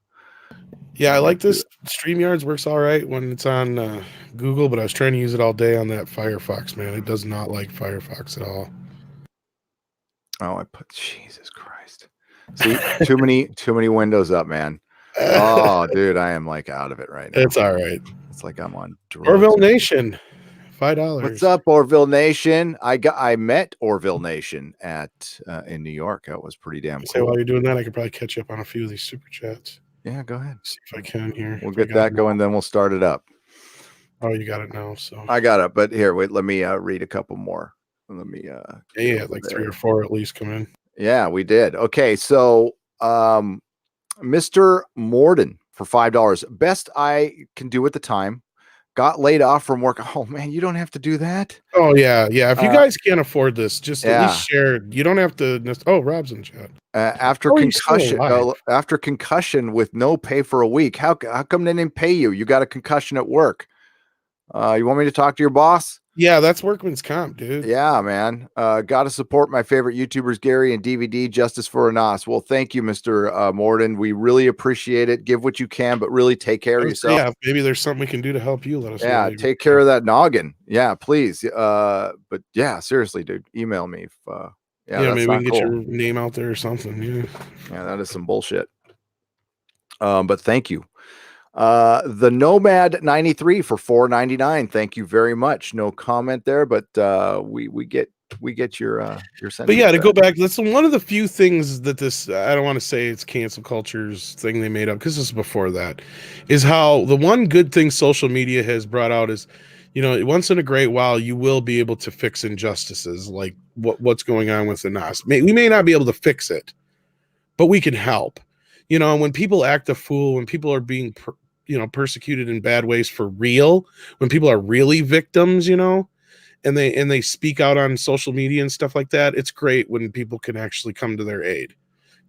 Yeah, I like this. StreamYards works all right when it's on Google, but I was trying to use it all day on that Firefox, man. It does not like Firefox at all. Oh, Jesus Christ. See, too many windows up, man. Oh, dude, I am like out of it right now. It's all right. It's like I'm on drugs. Orville Nation, $5. What's up, Orville Nation? I met Orville Nation at in New York. That was pretty damn Say cool. while you're doing that, I could probably catch up on a few of these super chats. Yeah, go ahead. See if I can here. We'll get that going, then we'll start it up. Oh, you got it now. So I got it, but here, wait. Let me read a couple more. Let me. yeah, like 3 or 4 at least come in. Yeah, we did. Okay, so Mr. Morden for $5. Best I can do at the time. Got laid off from work. Oh man, you don't have to do that. Oh yeah. If you guys can't afford this, just at least share. You don't have to. Oh, Rob's in the chat. After concussion with no pay for a week. How come they didn't pay you? You got a concussion at work. You want me to talk to your boss? Yeah, that's workman's comp, dude. Yeah, man. Got to support my favorite YouTubers, Gary and DVD, Justice for Anas. Well, thank you, Mr. Morden. We really appreciate it. Give what you can, but really take care of yourself. Yeah, maybe there's something we can do to help you. Let us know. Yeah, take care of that noggin. Yeah, please. But yeah, seriously, dude, email me. Maybe we can get your name out there or something. Yeah, that is some bullshit. But thank you. The Nomad 93 for $4.99. Thank you very much. No comment there, but we get your sentiment. But yeah, to go back, that's one of the few things that this, I don't want to say it's cancel culture's thing they made up, because this is before that, is how the one good thing social media has brought out is, once in a great while you will be able to fix injustices like what's going on with the NAS. We may not be able to fix it, but we can help. When people act a fool, when people are being persecuted in bad ways for real, when people are really victims, and they speak out on social media and stuff like that, it's great when people can actually come to their aid.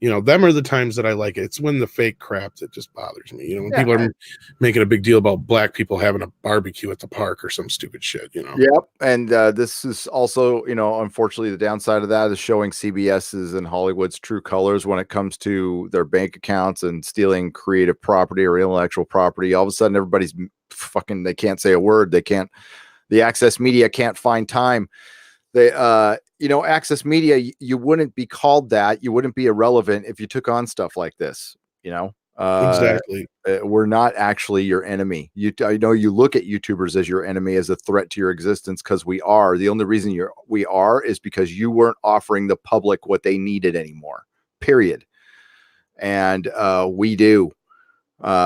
Them are the times that I like it. It's when the fake crap that just bothers me. When people are making a big deal about black people having a barbecue at the park or some stupid shit. Yep. And this is also, unfortunately, the downside of that is showing CBS's and Hollywood's true colors when it comes to their bank accounts and stealing creative property or intellectual property. All of a sudden, everybody's fucking. They can't say a word. They can't. The access media can't find time. They, access media, you wouldn't be called that. You wouldn't be irrelevant if you took on stuff like this. Exactly. We're not actually your enemy. I know you look at YouTubers as your enemy, as a threat to your existence, because we are. The only reason we are is because you weren't offering the public what they needed anymore. Period. And we do.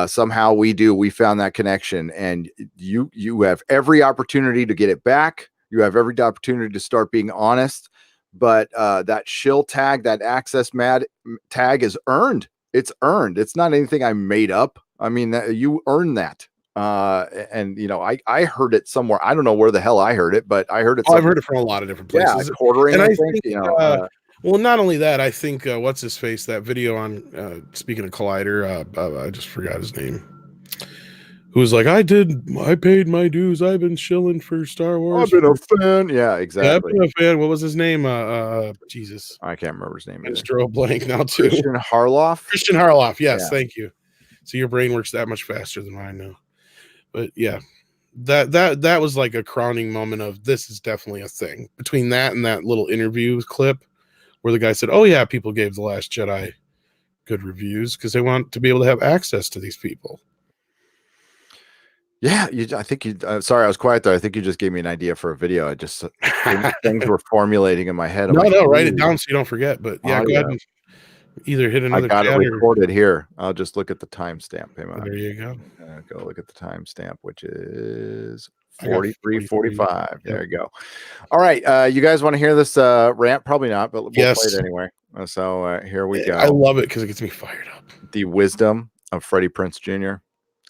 Somehow we do. We found that connection, and you have every opportunity to get it back. You have every opportunity to start being honest, but that shill tag, that access mad tag is earned. It's earned. It's not anything I made up. I mean, you earn that. And I heard it somewhere. I don't know where the hell I heard it, but I heard it. I've heard it from a lot of different places. Yeah, quartering. And I think, well, not only that, I think what's his face, that video on speaking of Collider, I just forgot his name. Who was like, I paid my dues. I've been shilling for Star Wars. I've been a fan. Yeah, exactly. Yeah, I've been a fan. What was his name? Jesus. I can't remember his name. I just drew a blank now too. Christian Harloff. Christian Harloff. Yes, yeah. Thank you. So your brain works that much faster than mine now. But yeah, that was like a crowning moment of this is definitely a thing. Between that and that little interview clip where the guy said, "Oh yeah, people gave The Last Jedi good reviews because they want to be able to have access to these people." Yeah, I think you. Sorry, I was quiet there. I think you just gave me an idea for a video. I just things were formulating in my head. No, write it down so you don't forget. But yeah, go ahead and either hit another. I got it recorded here. I'll just look at the timestamp. There you go. Go look at the timestamp, which is 43:45. There you go. All right, you guys want to hear this rant? Probably not, but we'll play it anyway. So here we go. I love it because it gets me fired up. The wisdom of Freddie Prinze Jr.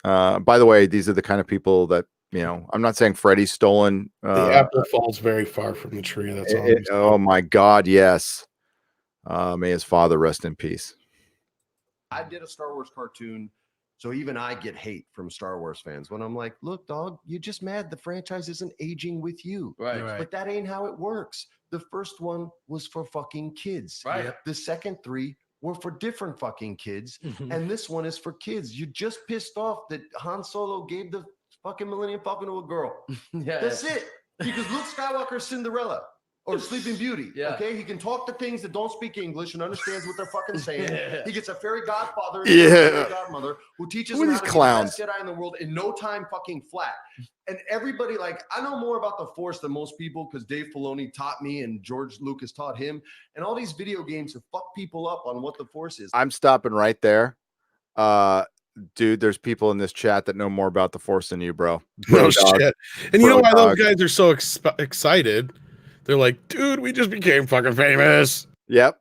By the way, these are the kind of people that, I'm not saying Freddie's stolen. The apple falls very far from the tree. That's all. Oh my God. Yes. May his father rest in peace. I did a Star Wars cartoon. So even I get hate from Star Wars fans when I'm like, look, dog, you're just mad the franchise isn't aging with you. Right. But that ain't how it works. The first one was for fucking kids. Right. The second 3 were for different fucking kids. Mm-hmm. And this one is for kids. You just pissed off that Han Solo gave the fucking Millennium Falcon to a girl. Yeah. That's it. Because Luke Skywalker's Cinderella. or Sleeping Beauty. Yeah. Okay, he can talk to things that don't speak English and understands what they're fucking saying. Yeah. He gets a fairy godfather, and Yeah. a fairy godmother who teaches Who are him these how to clowns? be the best Jedi in the world in no time, fucking flat. And everybody, like, I know more about the Force than most people because Dave Filoni taught me and George Lucas taught him. And all these video games have fucked people up on what the Force is. I'm stopping right there. Dude, there's people in this chat that know more about the Force than you, bro. No dog. shit. And you know why dog. those guys are so excited? They're like, dude, we just became fucking famous. Yep.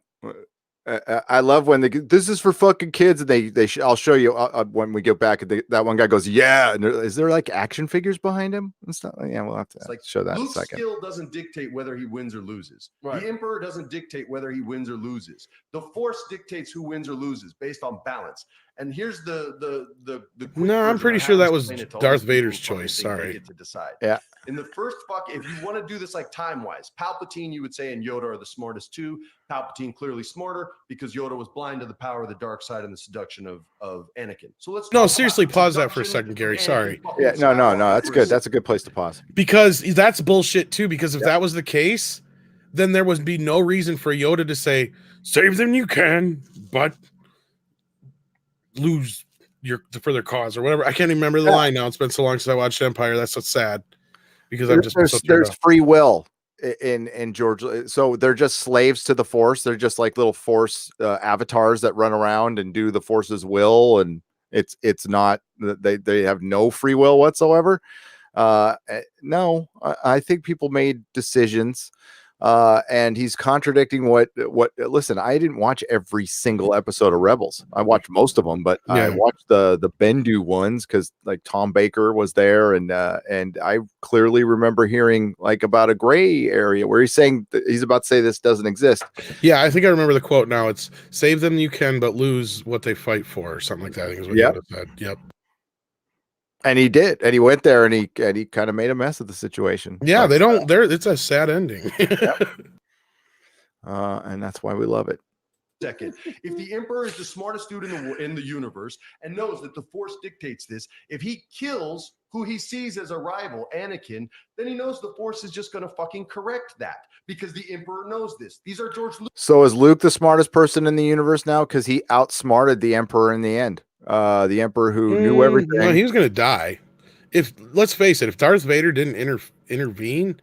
I love when this is for fucking kids, and I'll show you when we get back. That one guy goes, yeah. And is there like action figures behind him and stuff? Yeah, we'll have to show that in a Luke's second. skill doesn't dictate whether he wins or loses. Right. The Emperor doesn't dictate whether he wins or loses. The Force dictates who wins or loses based on balance. And here's the quick No, I'm version pretty of sure how to that was explain it to all Darth these people Vader's who fucking choice. think they Sorry. get to decide. Yeah. In the first if you want to do this like time-wise, Palpatine, you would say, and Yoda are the smartest too. Palpatine clearly smarter because Yoda was blind to the power of the dark side and the seduction of Anakin. So let's No, talk seriously, about pause that for a seduction second, Gary. of Anakin Sorry. fucking Yeah, no, Skywalker that's for a good. second. That's a good place to pause. Because that's bullshit too. Because if that was the case, then there would be no reason for Yoda to say, save them you can, but lose for their cause or whatever. I can't even remember the line now. It's been so long since I watched Empire. That's what's sad. Because I've just been so There's free will in George. So they're just slaves to the Force. They're just like little Force avatars that run around and do the Force's will, and it's not they have no free will whatsoever. No, I think people made decisions, and he's contradicting what. Listen, I didn't watch every single episode of Rebels. I watched most of them, but I Yeah. watched the Bendu ones because like Tom Baker was there, and I clearly remember hearing like about a gray area where he's saying he's about to say this doesn't exist. Yeah, I think I remember the quote now. It's save them you can, but lose what they fight for, or something like that. I think is what Yoda said. Yep. And he did, and he went there, and he kind of made a mess of the situation. Yeah, But, they don't. It's a sad ending. and that's why we love it. Second, if the Emperor is the smartest dude in the universe and knows that the Force dictates this, if he kills who he sees as a rival, Anakin, then he knows the Force is just going to fucking correct that because the Emperor knows this. These are George Lucas. So is Luke the smartest person in the universe now because he outsmarted the Emperor in the end? The Emperor who knew everything. No, he was going to die. Let's face it, if Darth Vader didn't intervene,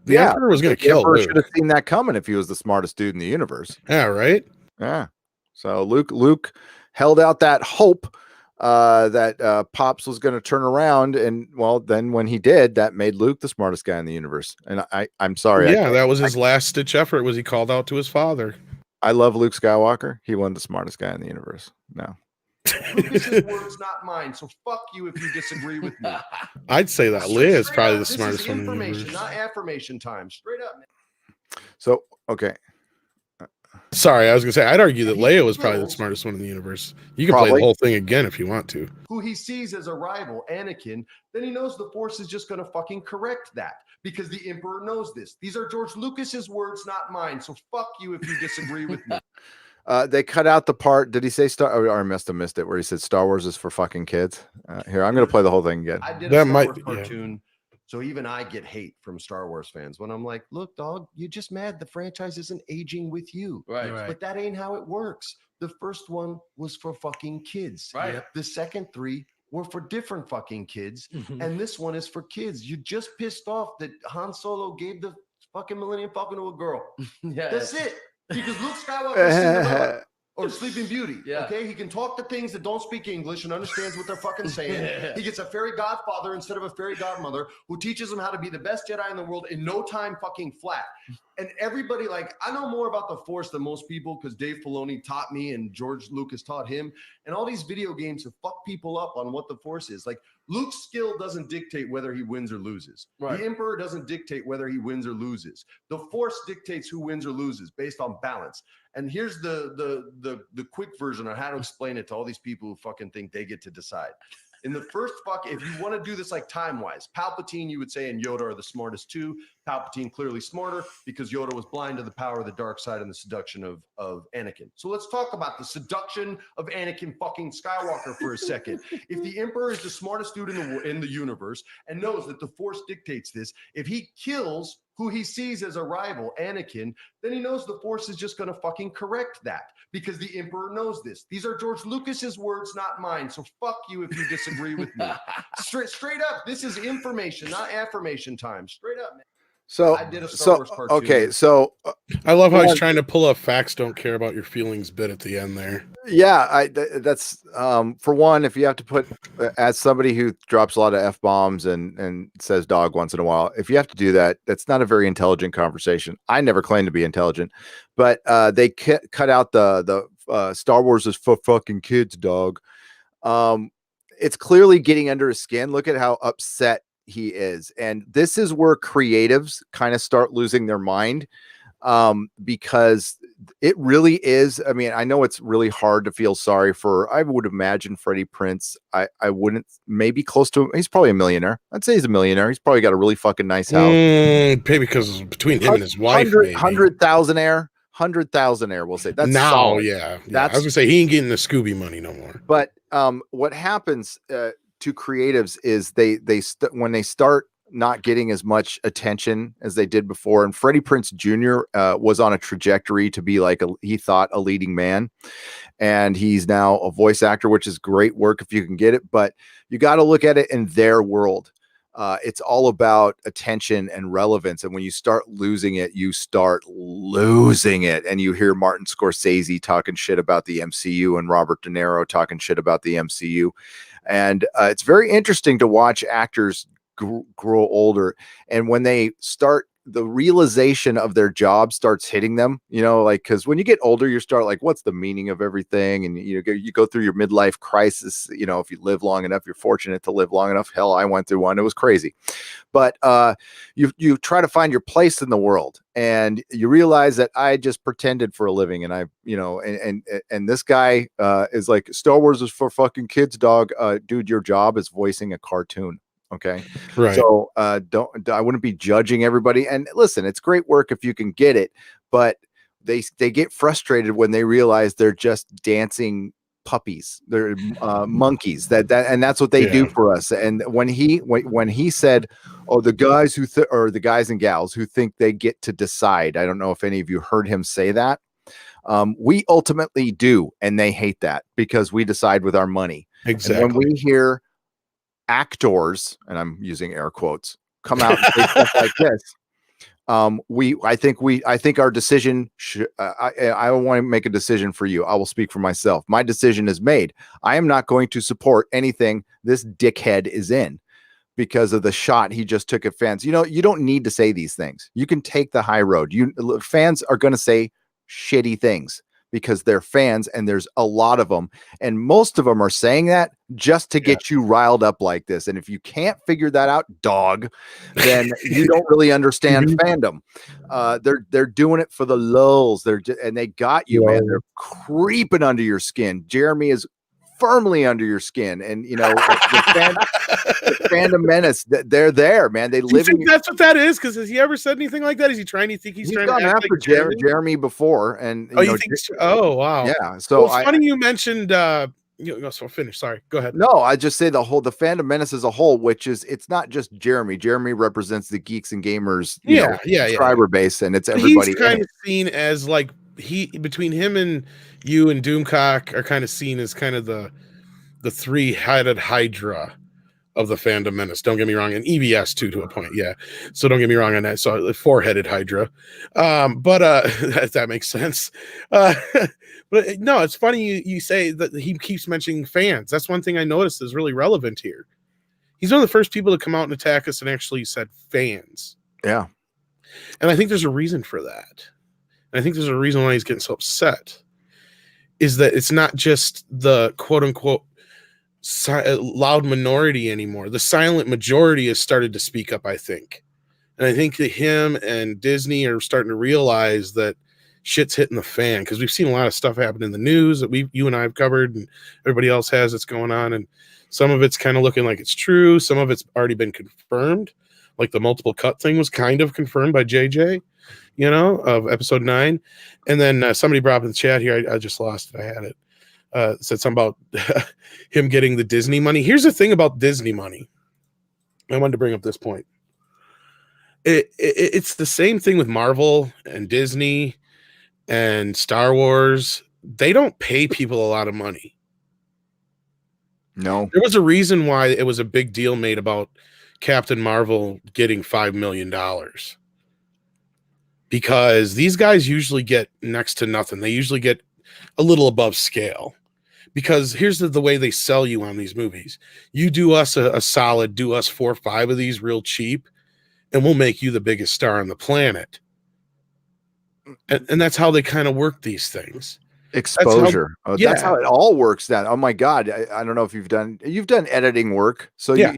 the Emperor was going to kill Emperor Luke. should have seen that coming if he was the smartest dude in the universe. Yeah, right. Yeah. So Luke held out that hope that Pops was going to turn around, and well, then when he did, that made Luke the smartest guy in the universe. And I'm sorry. Yeah, that was his last stitch effort. Was he called out to his father? I love Luke Skywalker. He wasn't the smartest guy in the universe. No. Lucas's words, not mine. So fuck you if you disagree with me. I'd say that Leia is Straight probably up, the smartest this is one in the information, universe. not affirmation time. Straight up, man. So okay. Sorry, I was gonna say I'd argue that He Leia was probably the kills- smartest one in the universe. You can play Probably. the whole thing again if you want to. Who he sees as a rival, Anakin, then he knows the Force is just going to fucking correct that because the Emperor knows this. These are George Lucas's words, not mine. So fuck you if you disagree with me. They cut out the part. Did he say or I must have missed it where he said Star Wars is for fucking kids? Here, I'm going to play the whole thing again. I did That a Star might Wars be- yeah. cartoon. So even I get hate from Star Wars fans when I'm like, look, dog, you're just mad the franchise isn't aging with you. Right. But that ain't how it works. The first one was for fucking kids. Right. Yep. The second three were for different fucking kids. Mhm. And this one is for kids. You just pissed off that Han Solo gave the fucking Millennium Falcon to a girl. Yeah. That's it. Because Luke Skywalker is Cinderella or Sleeping Beauty. Yeah. Okay. He can talk to things that don't speak English and understands what they're fucking saying. Yeah. He gets a fairy godfather instead of a fairy godmother who teaches him how to be the best Jedi in the world in no time fucking flat. And everybody, like, I know more about the Force than most people because Dave Filoni taught me and George Lucas taught him. And all these video games have fucked people up on what the Force is. Like, Luke's skill doesn't dictate whether he wins or loses. Right. The Emperor doesn't dictate whether he wins or loses. The Force dictates who wins or loses based on balance. And here's the quick version on how to explain it to all these people who fucking think they get to decide. In the first if you want to do this like time-wise, Palpatine, you would say, and Yoda are the smartest too. Palpatine clearly smarter because Yoda was blind to the power of the dark side and the seduction of Anakin. So let's talk about the seduction of Anakin fucking Skywalker for a second. If the Emperor is the smartest dude in the universe and knows that the Force dictates this, if he kills who he sees as a rival, Anakin, then he knows the Force is just going to fucking correct that because the Emperor knows this. These are George Lucas's words, not mine. So fuck you if you disagree with me. Straight up, this is information, not affirmation time. Straight up, man. So I did a Star Wars cartoon. Okay, so I love how he's trying to pull a facts don't care about your feelings bit at the end there. yeah, that's for one, if you have to put as somebody who drops a lot of F-bombs and says dog once in a while, if you have to do that, that's not a very intelligent conversation. I never claimed to be intelligent, but they cut out the Star Wars is for fucking kids, dog. It's clearly getting under his skin. Look at how upset he is, and this is where creatives kind of start losing their mind, because it really is. I mean, I know it's really hard to feel sorry for, I would imagine, Freddie Prinze. I wouldn't, maybe close to, he's probably a millionaire. I'd say he's a millionaire. He's probably got a really fucking nice house. Maybe because between him and his wife, 100,000 air, we'll say. That's now, solid. yeah. That's, I was gonna say he ain't getting the Scooby money no more. But what happens to creatives is when they start not getting as much attention as they did before, and Freddie Prinze Jr. Was on a trajectory to be like he thought a leading man, and he's now a voice actor, which is great work if you can get it, but you got to look at it in their world. It's all about attention and relevance, and when you start losing it, you start losing it. And you hear Martin Scorsese talking shit about the MCU and Robert De Niro talking shit about the MCU, and it's very interesting to watch actors grow older, and when they start, the realization of their job starts hitting them, like, because when you get older, you start like, what's the meaning of everything? And you go through your midlife crisis. If you live long enough, you're fortunate to live long enough. Hell, I went through one. It was crazy. But you try to find your place in the world, and you realize that I just pretended for a living, and and this guy is like, Star Wars is for fucking kids, dog. Dude, your job is voicing a cartoon. Okay. Right. So I wouldn't be judging everybody. And listen, it's great work if you can get it, but they get frustrated when they realize they're just dancing puppies. They're monkeys and that's what they do for us. And when he said, oh, the guys or the guys and gals who think they get to decide, I don't know if any of you heard him say that. We ultimately do. And they hate that because we decide with our money. Exactly. And when we hear actors, and I'm using air quotes, come out and say stuff like this, I think our decision I want to make a decision for you. I will speak for myself. My decision is made. I am not going to support anything this dickhead is in because of the shot he just took at fans. You don't need to say these things. You can take the high road. Fans are going to say shitty things because they're fans, and there's a lot of them, and most of them are saying that just to get you riled up like this. And if you can't figure that out, dog, then you don't really understand fandom. They're doing it for the lulz. And they got you, man. They're creeping under your skin. Jeremy is firmly under your skin, and the fandom menace, they're there, man. They live. That's what that is. Because has he ever said anything like that? Is he trying? You think he's trying gone to act after like Jeremy before? And you think? Oh, wow. Yeah. So it's funny you mentioned. So finish. Sorry, go ahead. No, I just say the fandom menace as a whole, which is, it's not just Jeremy. Jeremy represents the geeks and gamers, subscriber base, and it's everybody. He's kind of seen as like between him and you and Doomcock are kind of seen as kind of the three-headed hydra of the fandom menace. Don't get me wrong, and EBS too, to a point. Yeah. So don't get me wrong on that. So the four-headed hydra. But that makes sense. But no, it's funny you say that he keeps mentioning fans. That's one thing I noticed is really relevant here. He's one of the first people to come out and attack us and actually said fans. Yeah. And I think there's a reason for that. And I think there's a reason why he's getting so upset. Is that it's not just the quote unquote loud minority anymore. The silent majority has started to speak up, I think. And I think that him and Disney are starting to realize that shit's hitting the fan, because we've seen a lot of stuff happen in the news that you and I have covered and everybody else has that's going on. And some of it's kind of looking like it's true. Some of it's already been confirmed. Like the multiple cut thing was kind of confirmed by JJ, of episode 9. And then somebody brought up in the chat here, I just lost it. I had it. Said something about him getting the Disney money. Here's the thing about Disney money. I wanted to bring up this point. It's the same thing with Marvel and Disney and Star Wars. They don't pay people a lot of money. No. There was a reason why it was a big deal made about Captain Marvel getting $5 million. Because these guys usually get next to nothing. They usually get a little above scale. Because here's the way they sell you on these movies. You do us a solid, do us 4 or 5 of these real cheap, and we'll make you the biggest star on the planet. And that's how they kind of work these things. Exposure. That's how yeah. it all works then. Oh my God. I don't know if you've done editing work. So Yeah.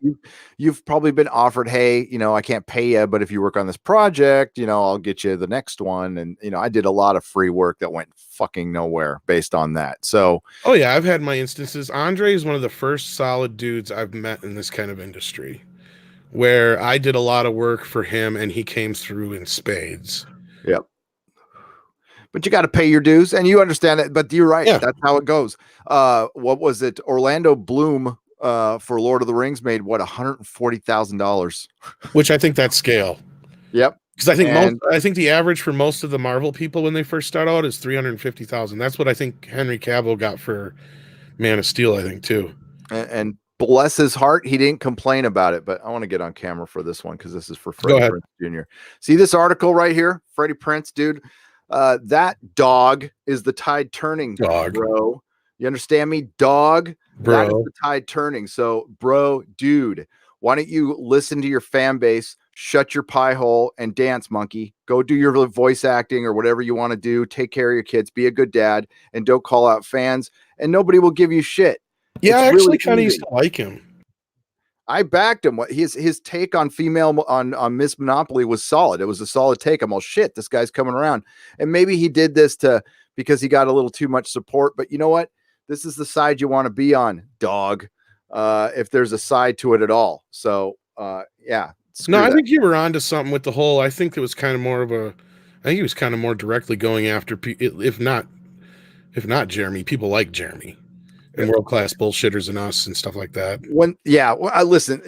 you've probably been offered, hey, I can't pay you, but if you work on this project, I'll get you the next one. And, I did a lot of free work that went fucking nowhere based on that. So, oh yeah, I've had my instances. Andre is one of the first solid dudes I've met in this kind of industry where I did a lot of work for him and he came through in spades. Yep. But you got to pay your dues, and you understand it. But you're right. Yeah. That's how it goes. What was it? Orlando Bloom for Lord of the Rings made what, $140,000, which I think that's scale. Yep. Because I think the average for most of the Marvel people when they first start out is $350,000. That's what I think Henry Cavill got for Man of Steel. I think too. And bless his heart, he didn't complain about it. But I want to get on camera for this one because this is for Freddie Prinze Jr. See this article right here, Freddie Prinze, dude. That dog is the tide turning, dog, bro. You understand me, dog? Bro. That is the tide turning. So, bro, dude, why don't you listen to your fan base, shut your pie hole, and dance, monkey? Go do your voice acting or whatever you want to do. Take care of your kids. Be a good dad, and don't call out fans. And nobody will give you shit. Yeah, I actually kind of used to like him. I backed him. His take on on Miss Monopoly was solid. It was a solid take. I'm all shit. This guy's coming around, and maybe he did this because he got a little too much support. But you know what? This is the side you want to be on, dog. If there's a side to it at all. So yeah. No, I think you were onto something with the whole. I think it was kind of more of a. I think he was kind of more directly going after, if not Jeremy, people like Jeremy. And world class bullshitters and us and stuff like that. I listen.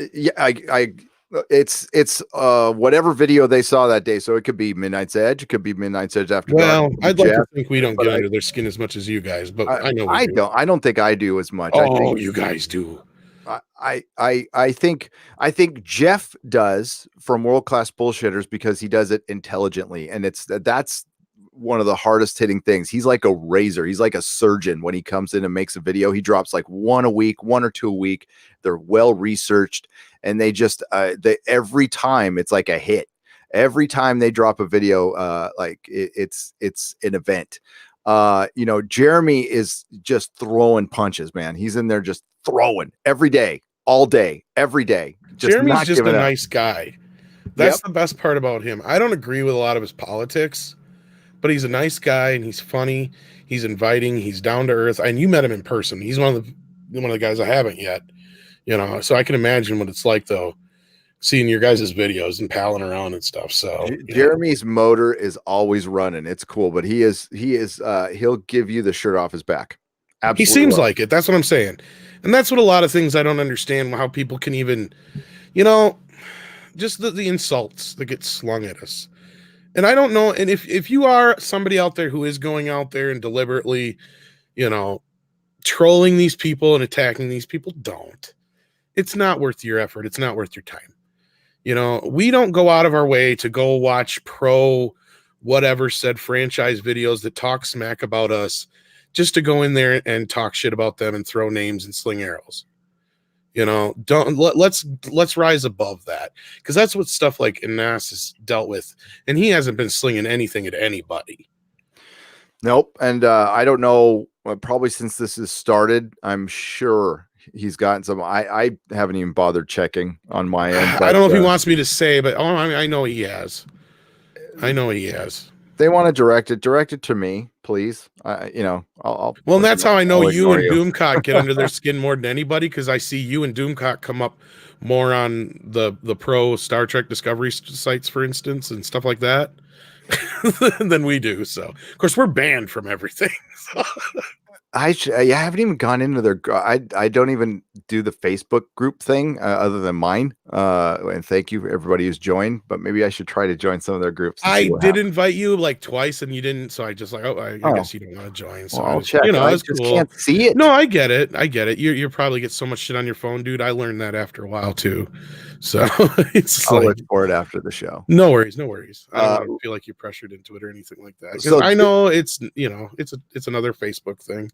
It's whatever video they saw that day. So it could be Midnight's Edge. It could be Midnight's Edge After Well, Dark. I'd like to think we don't get under their skin as much as you guys, but I know I don't. I don't think I do as much. Oh, I think you guys do. I think Jeff does from World Class Bullshitters because he does it intelligently, and that's one of the hardest hitting things. He's like a razor. He's like a surgeon. When he comes in and makes a video, he drops like 1 a week, 1 or 2 a week. They're well researched, and they just every time it's like a hit. Every time they drop a video, it's an event. Jeremy is just throwing punches, man. He's in there just throwing every day, all day, every day. Jeremy's just a nice guy. That's the best part about him. I don't agree with a lot of his politics, but he's a nice guy and he's funny. He's inviting. He's down to earth. And you met him in person. He's one of the guys I haven't yet. So I can imagine what it's like though, seeing your guys' videos and palling around and stuff. So Jeremy's motor is always running. It's cool, but he'll give you the shirt off his back. Absolutely. He seems like it. That's what I'm saying. And that's what a lot of things I don't understand, how people can even, just the insults that get slung at us. And I don't know. And if you are somebody out there who is going out there and deliberately, trolling these people and attacking these people, don't. It's not worth your effort. It's not worth your time. We don't go out of our way to go watch pro whatever said franchise videos that talk smack about us just to go in there and talk shit about them and throw names and sling arrows. Let's rise above that, because that's what stuff like Anas has dealt with, and he hasn't been slinging anything at anybody. Nope. And I don't know, probably since this has started, I'm sure he's gotten some. I haven't even bothered checking on my end. But, I don't know if he wants me to say, but I know he has. They want to direct it to me, please. I'll well, and that's how I know you and Doomcock get under their skin more than anybody, because I see you and Doomcock come up more on the pro Star Trek Discovery sites, for instance, and stuff like that than we do. So, of course, we're banned from everything. I haven't even gone into their. I don't even do the Facebook group thing other than mine. And thank you for everybody who's joined. But maybe I should try to join some of their groups. And see I what did happens. invite you like twice and you didn't, so I just like, I Oh. guess you don't want to join. So Well, I I'll was, check. you know, I it's just cool. can't see it. No, I get it. I get it. You probably get so much shit on your phone, dude. I learned that after a while too. So it's just I'll like, look for it after the show. no worries, no worries. I don't want Uh, to feel like you're pressured into it or anything like that. 'Cause so I know it's, you know, it's another Facebook thing.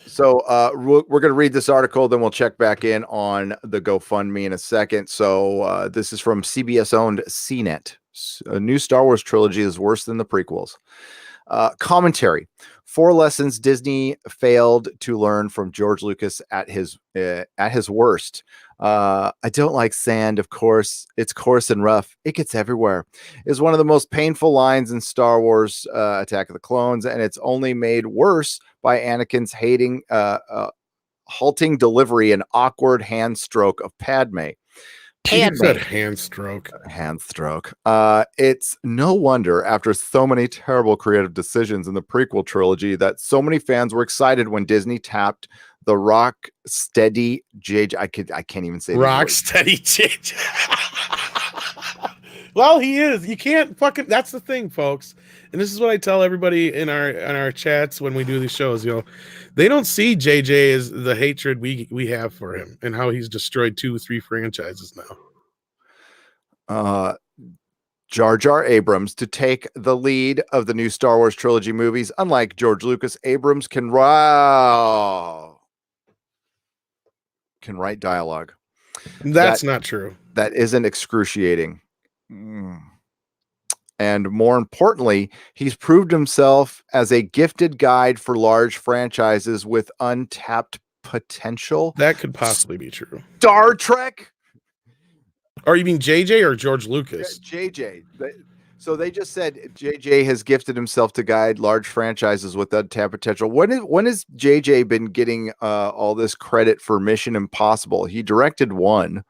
So we're going to read this article, then we'll check back in on the GoFundMe in a second. So this is from CBS-owned CNET. A new Star Wars trilogy is worse than the prequels. Commentary: 4 lessons Disney failed to learn from George Lucas at his worst. I don't like sand, of course. It's coarse and rough. It gets everywhere. Is one of the most painful lines in Star Wars Attack of the Clones, and it's only made worse by Anakin's halting delivery and awkward hand stroke of Padme. He said hand stroke. It's no wonder after so many terrible creative decisions in the prequel trilogy that so many fans were excited when Disney tapped the rock steady JJ. I can't even say rock steady JJ. Well, he is. You can't fucking. That's the thing, folks. And this is what I tell everybody in our chats when we do these shows. You know, they don't see JJ as the hatred we have for him and how he's destroyed 2-3 franchises now. Jar Jar Abrams to take the lead of the new Star Wars trilogy movies. Unlike George Lucas, Abrams can write dialogue. That's not true. That isn't excruciating. And more importantly, he's proved himself as a gifted guide for large franchises with untapped potential. That could possibly be true. Star Trek? Or you mean JJ or George Lucas? JJ. So they just said JJ has gifted himself to guide large franchises with untapped potential. When has JJ been getting all this credit for Mission Impossible? He directed one,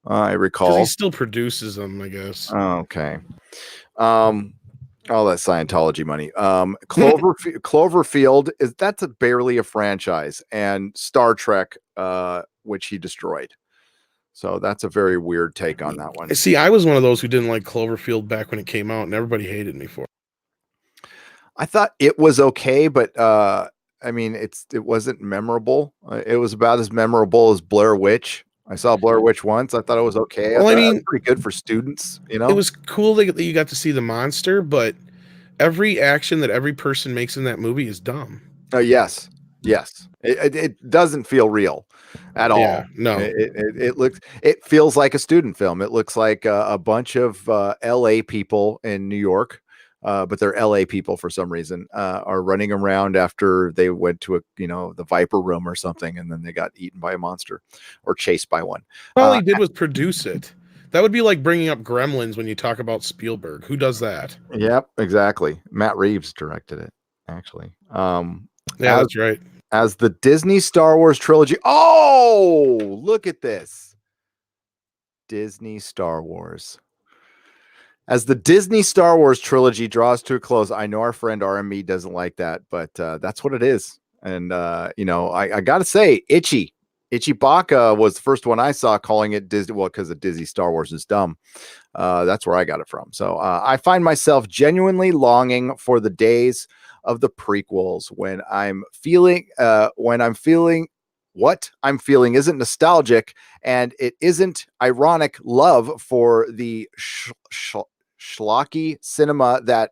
I recall. He still produces them, I guess. Oh, okay. All that Scientology money. Cloverfield that's barely a franchise, and Star Trek, which he destroyed. So that's a very weird take on that one. See, I was one of those who didn't like Cloverfield back when it came out, and everybody hated me for it. I thought it was okay, but I mean, it wasn't memorable. It was about as memorable as Blair Witch. I saw Blair Witch once. I thought it was okay. Well, I mean, it was pretty good for students. You know, it was cool that you got to see the monster, but every action that every person makes in that movie is dumb. Yes. It doesn't feel real at all. Yeah, no, it feels like a student film. It looks like a bunch of LA people in New York, but they're LA people for some reason, are running around after they went to the Viper Room or something, and then they got eaten by a monster or chased by one. All he did was produce it. That would be like bringing up Gremlins when you talk about Spielberg. Who does that? Yep, exactly. Matt Reeves directed it, actually. Yeah, that's right. As the Disney Star Wars trilogy. Oh, look at this. Disney Star Wars. As the Disney Star Wars trilogy draws to a close, I know our friend RME doesn't like that, but that's what it is. And, I got to say, Itchy Baka was the first one I saw calling it Disney. Well, because the Disney Star Wars is dumb. That's where I got it from. So I find myself genuinely longing for the days of the prequels when I'm feeling what I'm feeling isn't nostalgic, and it isn't ironic love for the schlocky cinema that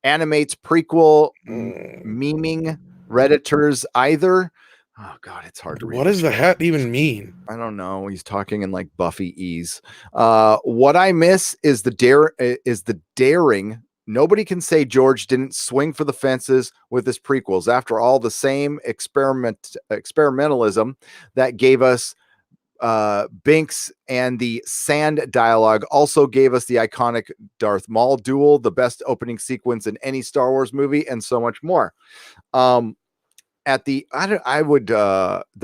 animates prequel memeing Redditors either. Oh God, it's hard to read. What does the hat even mean? I don't know. He's talking in like Buffy ease. What I miss is the daring. Nobody can say George didn't swing for the fences with his prequels. After all, the same experimentalism that gave us Binks and the sand dialogue also gave us the iconic Darth Maul duel, the best opening sequence in any Star Wars movie, and so much more. The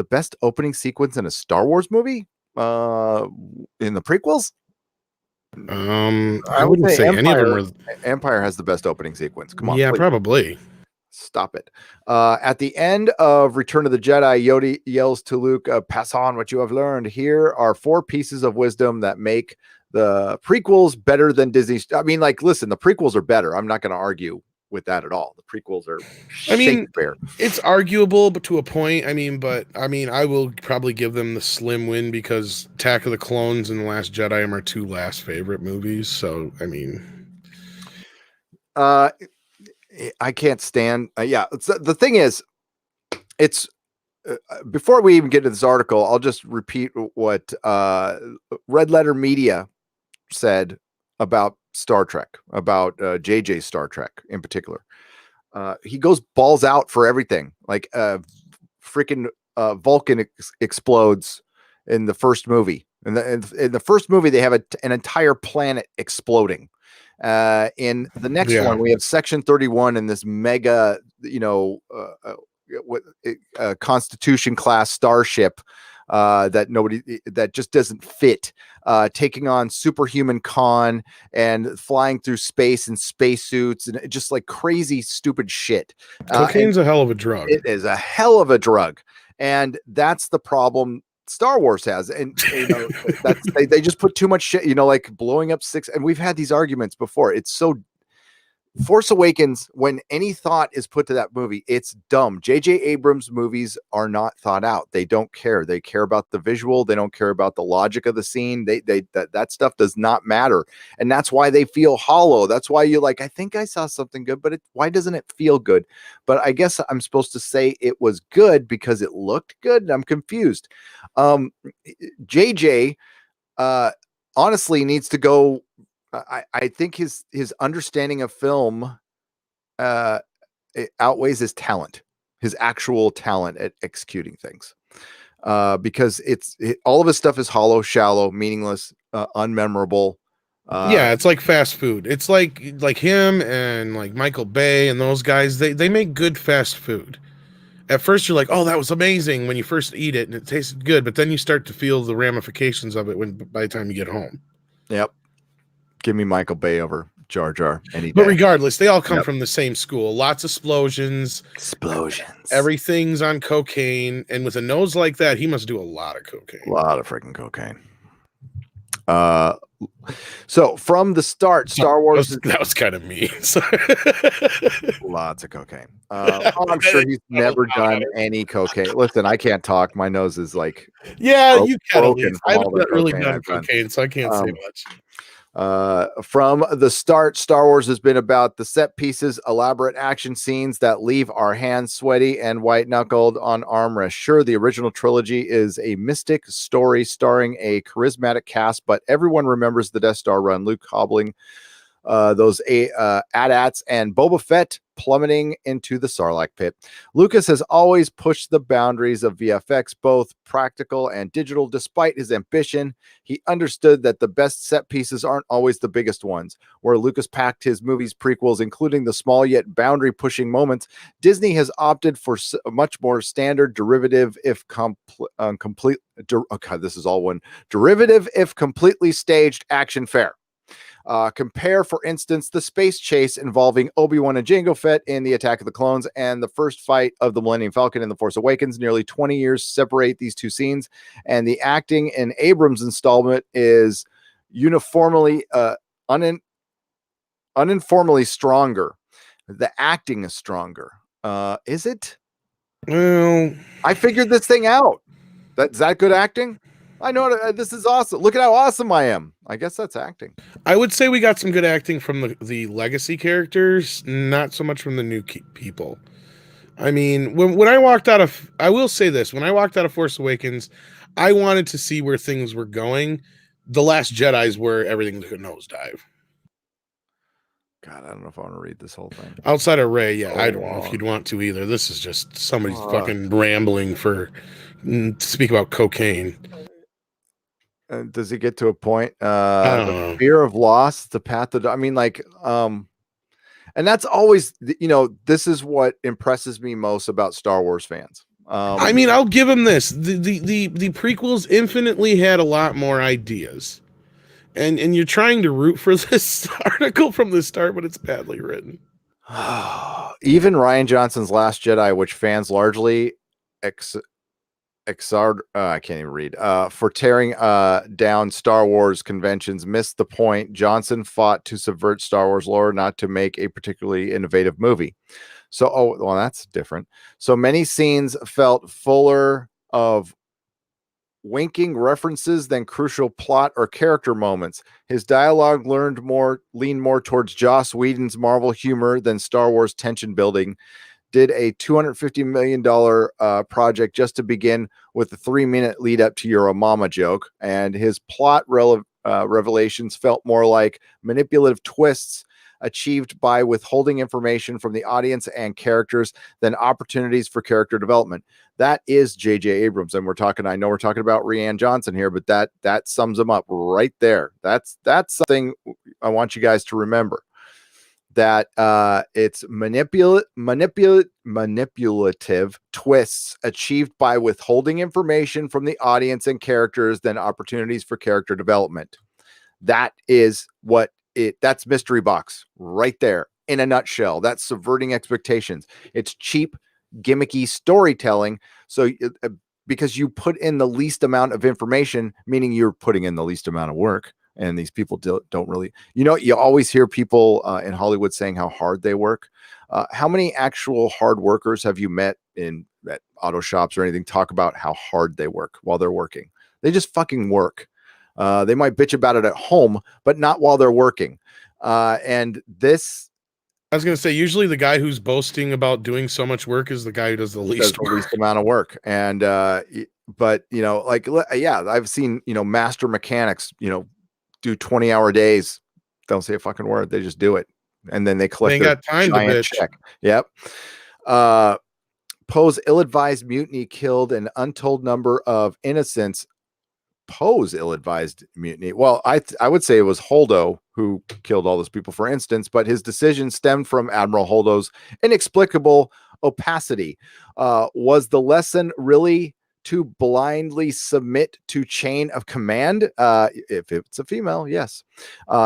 best opening sequence in a Star Wars movie in the prequels. I wouldn't say any of them were. Empire has the best opening sequence. Come on, yeah, please. probably. Stop it. At the end of Return of the Jedi, Yoda yells to Luke, pass on what you have learned. Here are 4 pieces of wisdom that make the prequels better than Disney's. I mean, like, listen, the prequels are better. I'm not going to argue with that at all. The prequels are Shakespeare. It's arguable, but to a point. I will probably give them the slim win because Attack of the Clones and The Last Jedi are my 2 last favorite movies. So, I mean, I can't stand. The thing is, it's before we even get to this article, I'll just repeat what Red Letter Media said about Star Trek, about JJ Star Trek in particular. He goes balls out for everything. Like freaking Vulcan explodes in the first movie. In the first movie, they have an entire planet exploding. In the next one, we have Section 31 in this mega, Constitution class starship that just doesn't fit, taking on superhuman Khan and flying through space in spacesuits and just like crazy stupid shit. Cocaine's a hell of a drug. It is a hell of a drug, and that's the problem Star Wars has. And they just put too much shit, like blowing up 6. And we've had these arguments before. It's so Force Awakens, when any thought is put to that movie, it's dumb. J.J. Abrams movies are not thought out. They don't care. They care about the visual. They don't care about the logic of the scene. That stuff does not matter. And that's why they feel hollow. That's why you're like, I think I saw something good, but why doesn't it feel good? But I guess I'm supposed to say it was good because it looked good. I'm confused. JJ honestly needs to go. I think his understanding of film it outweighs his talent, his actual talent at executing things. Because all of his stuff is hollow, shallow, meaningless, unmemorable. It's like fast food. It's like him and like Michael Bay and those guys. They make good fast food. At first, you're like, "Oh, that was amazing" when you first eat it and it tasted good, but then you start to feel the ramifications of it by the time you get home. Yep. Give me Michael Bay over Jar Jar any day. But regardless, they all come from the same school. Lots of explosions. Everything's on cocaine. And with a nose like that, he must do a lot of cocaine. A lot of freaking cocaine. So from the start, Star Wars... That was kind of mean. Lots of cocaine. I'm sure he's never done any cocaine. Listen, I can't talk. My nose is like... Yeah, you can. I haven't really done cocaine, so I can't say much. From the start, Star Wars has been about the set pieces, elaborate action scenes that leave our hands sweaty and white-knuckled on armrests. Sure, the original trilogy is a mystic story starring a charismatic cast, but everyone remembers the Death Star run, Luke hobbling those AT-ATs and Boba Fett plummeting into the Sarlacc pit. Lucas has always pushed the boundaries of VFX, both practical and digital. Despite his ambition, he understood that the best set pieces aren't always the biggest ones. Where Lucas packed his movies' prequels, including the small yet boundary-pushing moments, Disney has opted for much more standard derivative, if derivative, if completely staged action fare. Compare, for instance, the space chase involving Obi-Wan and Jango Fett in the Attack of the Clones and the first fight of the Millennium Falcon in The Force Awakens. Nearly 20 years separate these two scenes, and the acting in Abrams' installment is uniformly uninformally stronger. The acting is stronger. Is it? Well, I figured this thing out. Is that good acting? I know this is awesome. Look at how awesome I am. I guess that's acting. I would say we got some good acting from the legacy characters, not so much from the new people. I mean, when I walked out of, I will say this, when I walked out of Force Awakens, I wanted to see where things were going. The Last Jedi is where everything took a nosedive. God, I don't know if I want to read this whole thing. Outside of Rey, I don't know if you'd want to either. This is just somebody fucking rambling to speak about cocaine. Does it get to a point? The fear of loss, the path of, and that's always, this is what impresses me most about Star Wars fans. I'll give them this. The prequels infinitely had a lot more ideas. And you're trying to root for this article from the start, but it's badly written. Even Ryan Johnson's Last Jedi, which fans largely I can't even read for tearing down Star Wars conventions, missed the point. Johnson fought to subvert Star Wars lore, not to make a particularly innovative movie. So, oh, well, that's different. So many scenes felt fuller of winking references than crucial plot or character moments. His dialogue leaned more towards Joss Whedon's Marvel humor than Star Wars tension building. Did a $250 million project just to begin with a 3-minute lead up to your mama joke, and his plot revelations felt more like manipulative twists achieved by withholding information from the audience and characters than opportunities for character development. That is J.J. Abrams, and I know we're talking about Rian Johnson here, but that sums him up right there. That's something I want you guys to remember. That it's manipulative twists achieved by withholding information from the audience and characters than opportunities for character development. That is that's Mystery Box right there in a nutshell. That's subverting expectations. It's cheap, gimmicky storytelling. So because you put in the least amount of information, meaning you're putting in the least amount of work. And these people don't really, you always hear people in Hollywood saying how hard they work. How many actual hard workers have you met at auto shops or anything talk about how hard they work while they're working? They just fucking work. They might bitch about it at home, but not while they're working. And this, I was going to say, usually the guy who's boasting about doing so much work is the guy who does the least amount of work. And, but I've seen, master mechanics, do 20-hour days. Don't say a fucking word. They just do it. And then they collect their giant check. Yep. Poe's ill-advised mutiny killed an untold number of innocents. Poe's ill-advised mutiny. Well, I would say it was Holdo who killed all those people, for instance, but his decision stemmed from Admiral Holdo's inexplicable opacity. Was the lesson really to blindly submit to chain of command? If it's a female, yes.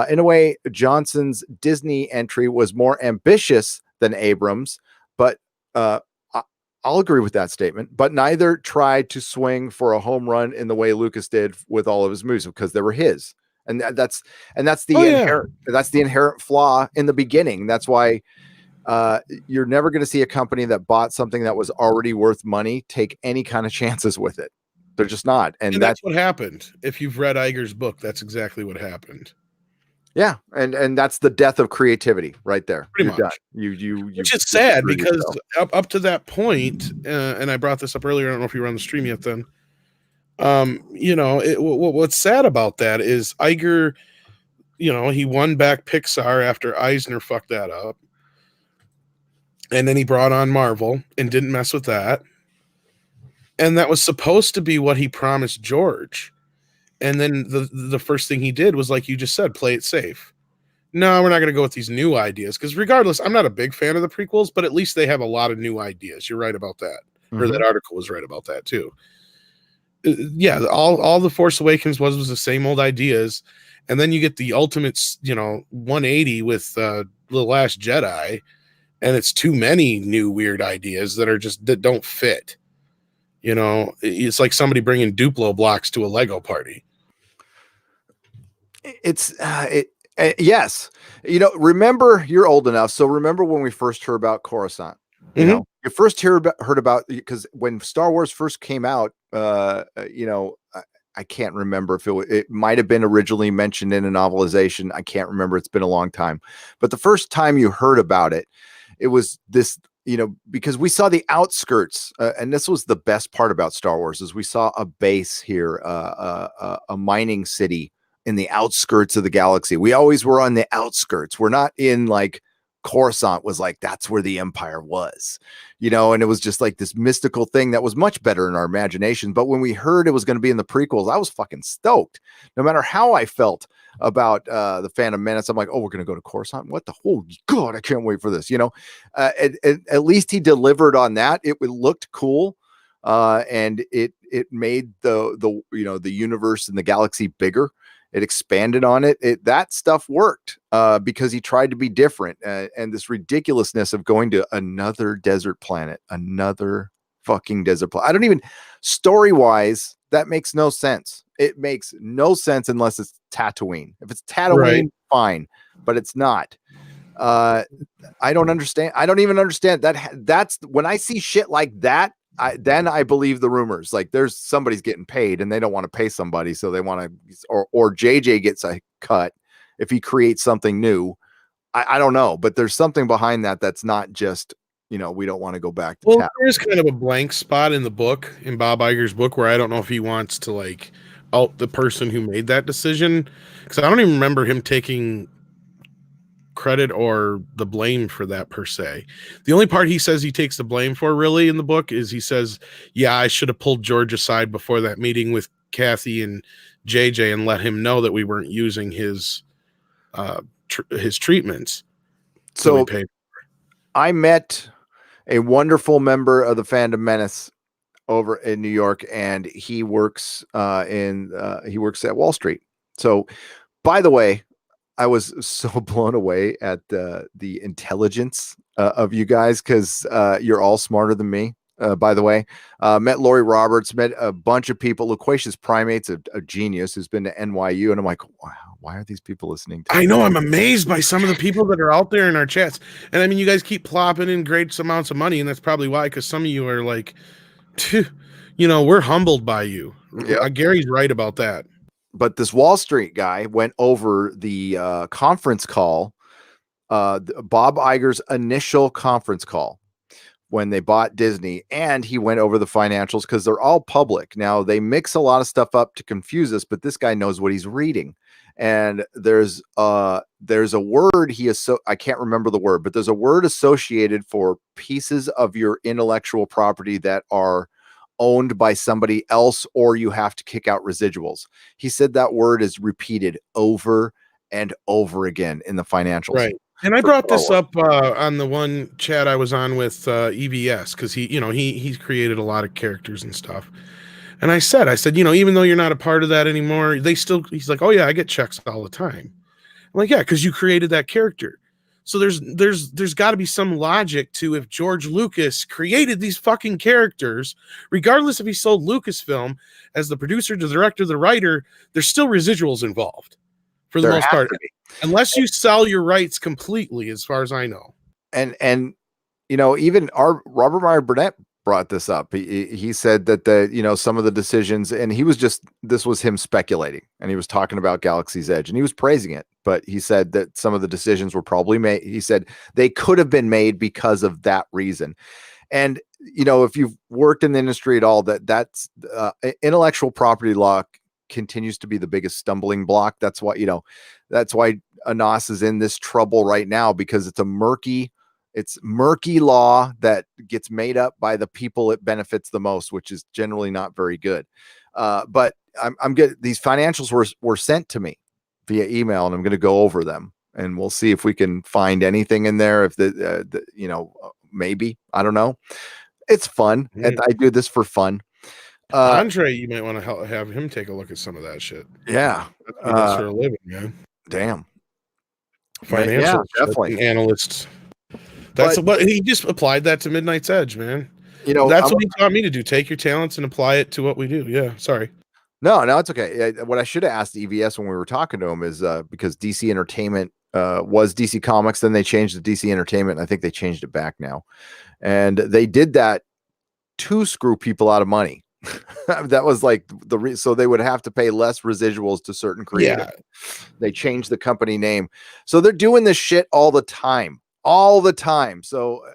In a way, Johnson's Disney entry was more ambitious than Abrams, but I'll agree with that statement. But neither tried to swing for a home run in the way Lucas did with all of his movies, because they were his, and that's the inherent flaw in the beginning. That's why you're never going to see a company that bought something that was already worth money take any kind of chances with it. They're just not. And that's what happened. If you've read Iger's book, that's exactly what happened. Yeah. And that's the death of creativity right there. Pretty much. Done. You which is sad, because up to that point, and I brought this up earlier, I don't know if you were on the stream yet then. What's sad about that is Iger, he won back Pixar after Eisner fucked that up. And then he brought on Marvel and didn't mess with that. And that was supposed to be what he promised George. And then the first thing he did was, like you just said, play it safe. No, we're not going to go with these new ideas. Because regardless, I'm not a big fan of the prequels, but at least they have a lot of new ideas. You're right about that. Mm-hmm. Or that article was right about that too. Yeah, all The Force Awakens was the same old ideas. And then you get the ultimate, 180 with The Last Jedi. And it's too many new weird ideas that don't fit. It's like somebody bringing Duplo blocks to a Lego party. It's yes. Remember, you're old enough, so remember when we first heard about Coruscant. You first heard about, because when Star Wars first came out, I can't remember if it might have been originally mentioned in a novelization. I can't remember. It's been a long time. But the first time you heard about it, it was this, because we saw the outskirts, and this was the best part about Star Wars, is we saw a base here, a mining city in the outskirts of the galaxy. We always were on the outskirts. We're not in, like, Coruscant was like, that's where the Empire was, and it was just like this mystical thing that was much better in our imagination. But when we heard it was going to be in the prequels, I was fucking stoked. No matter how I felt about the Phantom Menace, I'm like, oh, we're going to go to Coruscant. What the holy God, I can't wait for this. At least he delivered on that. It looked cool, and it made the universe and the galaxy bigger. It expanded on it. That stuff worked because he tried to be different. And this ridiculousness of going to another desert planet, another fucking desert planet. I don't even, story-wise, that makes no sense. It makes no sense unless it's Tatooine. If it's Tatooine, Right. fine, but it's not. I don't understand. I don't even understand that. That's when I see shit like that. Then I believe the rumors. Like there's somebody's getting paid and they don't want to pay somebody, so they want to, or JJ gets a cut if he creates something new. I don't know, but there's something behind that that's not just, we don't want to go back to Well, there's kind of a blank spot in the book, in Bob Iger's book, where I don't know if he wants to like out the person who made that decision, because I don't even remember him taking credit or the blame for that per se. The only part he says he takes the blame for really in the book is he says, yeah, I should have pulled George aside before that meeting with Kathy and JJ and let him know that we weren't using his treatments. So I met a wonderful member of the Fandom Menace over in New York, and he works he works at Wall Street. So by the way, I was so blown away at the intelligence of you guys, because you're all smarter than me. By the way, met Lori Roberts, met a bunch of people. Loquacious Primate's a genius who's been to NYU, and I'm like, wow, why are these people listening to I know, I'm amazed by some of the people that are out there in our chats. And I mean, you guys keep plopping in great amounts of money, and that's probably why, because some of you are like, we're humbled by you. Yep. Gary's right about that. But this Wall Street guy went over the conference call, Bob Iger's initial conference call when they bought Disney, and he went over the financials because they're all public. Now, they mix a lot of stuff up to confuse us, but this guy knows what he's reading. And there's a word I can't remember the word, but there's a word associated for pieces of your intellectual property that are owned by somebody else, or you have to kick out residuals. He said that word is repeated over and over again in the financials. Right. And I brought this up on the one chat I was on with EVS, because he's created a lot of characters and stuff. And I said, even though you're not a part of that anymore, he's like, oh yeah, I get checks all the time. I'm like, yeah, because you created that character. So there's got to be some logic to, if George Lucas created these fucking characters, regardless if he sold Lucasfilm as the producer, the director, the writer, there's still residuals involved for the most part, unless you sell your rights completely, as far as I know. And even our Robert Meyer Burnett brought this up. He said that some of the decisions, and this was him speculating, and he was talking about Galaxy's Edge, and he was praising it, but he said that some of the decisions were probably made. He said they could have been made because of that reason. And if you've worked in the industry at all, that's intellectual property law continues to be the biggest stumbling block. That's why Anas is in this trouble right now, because it's murky law that gets made up by the people it benefits the most, which is generally not very good. But I'm good. These financials were sent to me via email, and I'm going to go over them, and we'll see if we can find anything in there. If maybe, I don't know. It's fun. And I do this for fun. Andre, you might want to have him take a look at some of that shit. Yeah. That's for a living, man. Damn. Financial definitely. Analysts. That's what he just applied that to Midnight's Edge, man. That's what he taught me to do. Take your talents and apply it to what we do. Yeah. Sorry. No, it's okay. What I should have asked EVS when we were talking to him is because DC Entertainment was DC Comics, then they changed to DC Entertainment, and I think they changed it back now. And they did that to screw people out of money. That was like so they would have to pay less residuals to certain creators. Yeah. They changed the company name. So they're doing this shit all the time. So,